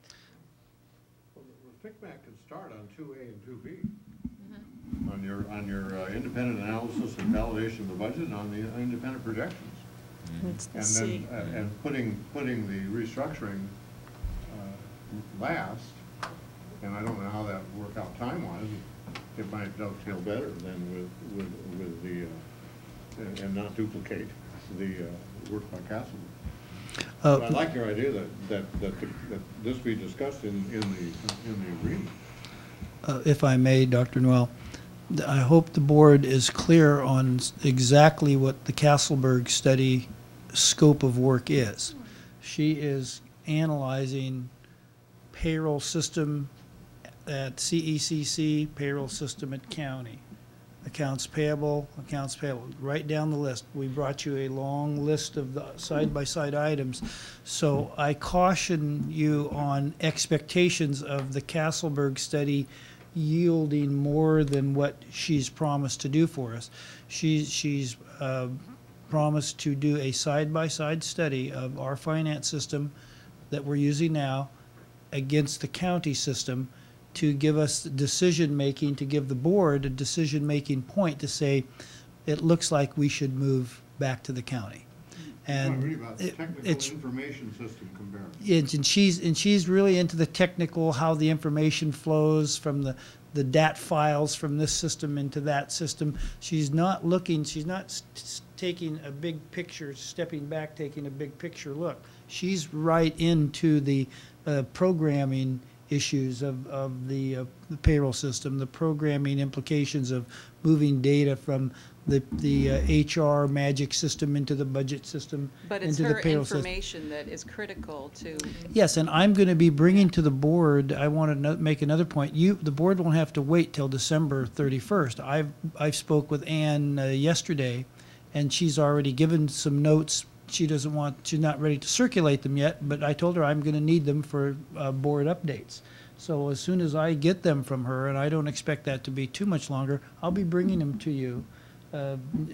Well, FCMAT could start on 2A and 2B. On your independent analysis and validation of the budget, and on the independent projections. And then and putting the restructuring last, and I don't know how that would work out time-wise. It might dovetail better than with the and not duplicate the work by Castleman. Uh, But I like your idea that this be discussed in the agreement. If I may, Dr. Noel, I hope the board is clear on exactly what the Castleberg study scope of work is. She is analyzing payroll system at CECC, payroll system at county, accounts payable, right down the list. We brought you a long list of the side-by-side items. So I caution you on expectations of the Castleberg study yielding more than what she's promised to do for us. She's promised to do a side-by-side study of our finance system that we're using now against the county system to give us decision-making, to give the board a decision-making point to say, it looks like we should move back to the county. And Really about the technical information system comparison. and she's really into the technical, how the information flows from the DAT files from this system into that system. She's not taking a big picture, stepping back, taking a big picture look. She's right into the programming issues of the payroll system, the programming implications of moving data from the HR magic system into the budget system, But it's into the her payroll system. information that is critical to. Yes, and I'm going to be bringing to the board, I want to make another point. The board won't have to wait till December 31st. I've spoke with Ann yesterday, and she's already given some notes. She's not ready to circulate them yet, but I told her I'm going to need them for board updates. So as soon as I get them from her, and I don't expect that to be too much longer, I'll be bringing them to you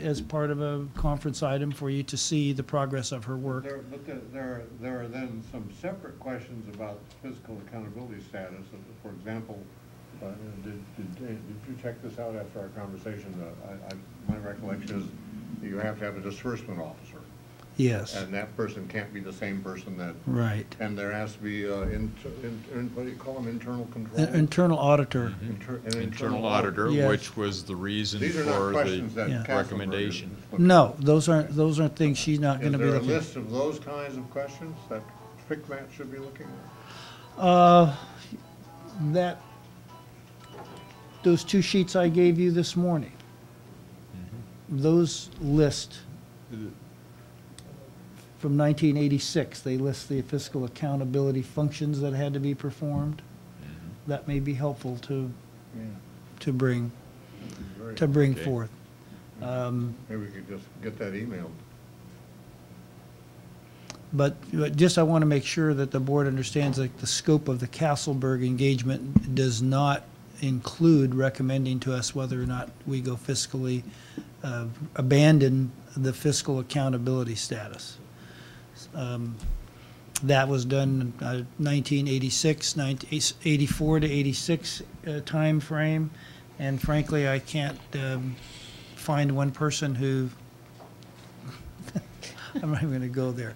as part of a conference item for you to see the progress of her work. There are then some separate questions about fiscal accountability status. For example, did you check this out after our conversation? My recollection is you have to have a disbursement officer. Yes. And that person can't be the same person that. Right. And there has to be, what do you call them, internal control? An internal auditor. An Internal auditor, Yes. which was the reason These are not for questions the that recommendation. No, those aren't things she's not going to be Is there a looking at. list of those kinds of questions that FICMAT should be looking at? Those two sheets I gave you this morning, those list from 1986, they list the fiscal accountability functions that had to be performed. That may be helpful to bring Okay. forth. Maybe we could just get that emailed. But just I want to make sure that the board understands that the scope of the Castleberg engagement does not include recommending to us whether or not we go fiscally, abandon the fiscal accountability status. That was done 1986, 84 to 86 time frame, and frankly, I can't find one person who. I'm not even going to go there.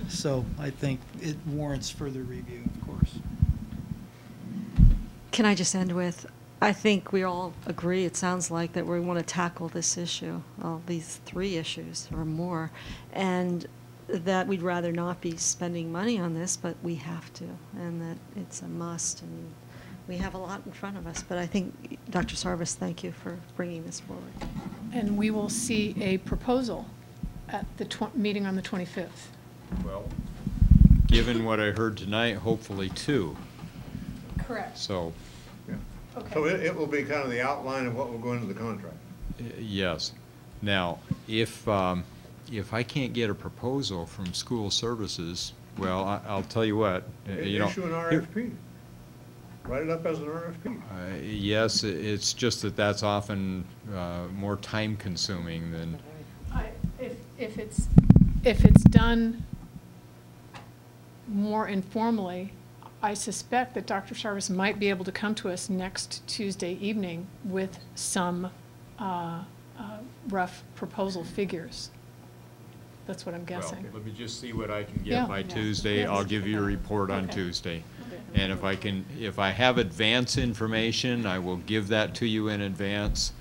So I think it warrants further review, of course. Can I just end with, I think we all agree, it sounds like, that we want to tackle this issue, these three issues or more, and that we'd rather not be spending money on this, but we have to, and that it's a must, and we have a lot in front of us. But I think, Dr. Sarvis, thank you for bringing this forward. And we will see a proposal at the meeting on the 25th. Well, given what I heard tonight, hopefully two. Correct. So, Okay. So it will be kind of the outline of what will go into the contract. yes. Now, if I can't get a proposal from school services, well, I'll tell you what, you know. Issue an RFP. Write it up as an RFP. Yes, it's just that that's often more time consuming than. If it's done more informally, I suspect that Dr. Sarvis might be able to come to us next Tuesday evening with some rough proposal figures. That's what I'm guessing. Well, let me just see what I can Yeah. get by Tuesday. I'll give you a report on Okay. Tuesday. And if I have advance information, I will give that to you in advance.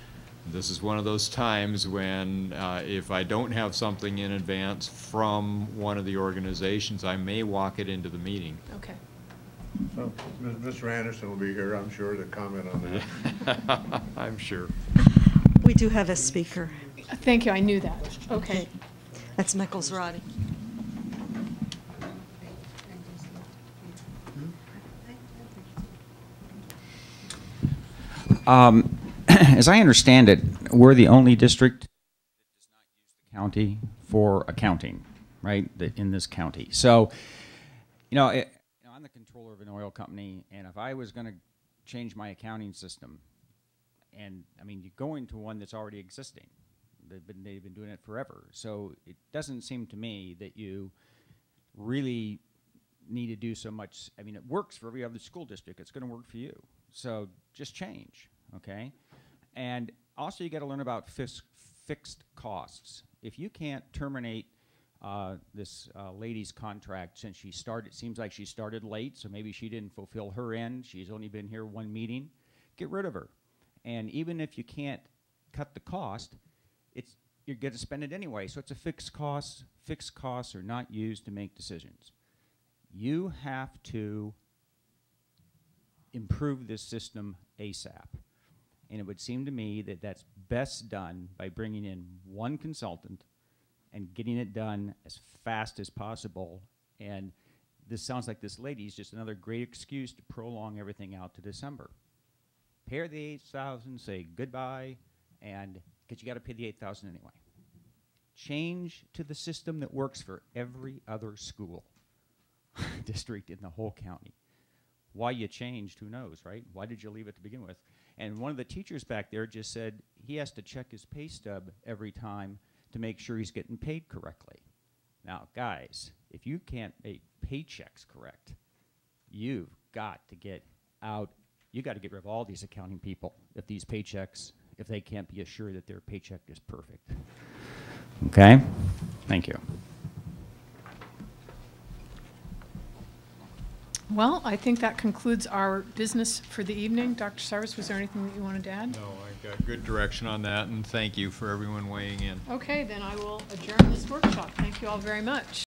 This is one of those times when if I don't have something in advance from one of the organizations, I may walk it into the meeting. Okay. So, Mr. Anderson will be here, I'm sure, to comment on that. I'm sure. We do have a speaker. Thank you, I knew that. Okay. That's Michael Zarate. As I understand it, we're the only district that does not use the county for accounting, right, in this county. So, I'm the controller of an oil company, and if I was going to change my accounting system, and, I mean, you go into one that's already existing. They've been doing it forever. So it doesn't seem to me that you really need to do so much. I mean, it works for every other school district. It's going to work for you. So just change, okay? And also you got to learn about fixed costs. If you can't terminate this lady's contract since she started, it seems like she started late, so maybe she didn't fulfill her end. She's only been here one meeting. Get rid of her. And even if you can't cut the cost, you're going to spend it anyway. So it's a fixed cost. Fixed costs are not used to make decisions. You have to improve this system ASAP. And it would seem to me that that's best done by bringing in one consultant and getting it done as fast as possible. And this sounds like this lady is just another great excuse to prolong everything out to December. Pay her the $8,000, say goodbye, and because you got to pay the $8,000 anyway. Change to the system that works for every other school district in the whole county. Why you changed, who knows, right? Why did you leave it to begin with? And one of the teachers back there just said he has to check his pay stub every time to make sure he's getting paid correctly. Now, guys, if you can't make paychecks correct, you've got to get out. You got to get rid of all these accounting people if these paychecks, if they can't be assured that their paycheck is perfect. Okay? Thank you. Well, I think that concludes our business for the evening. Dr. Cyrus, was there anything that you wanted to add? No, I got good direction on that, and thank you for everyone weighing in. Okay, then I will adjourn this workshop. Thank you all very much.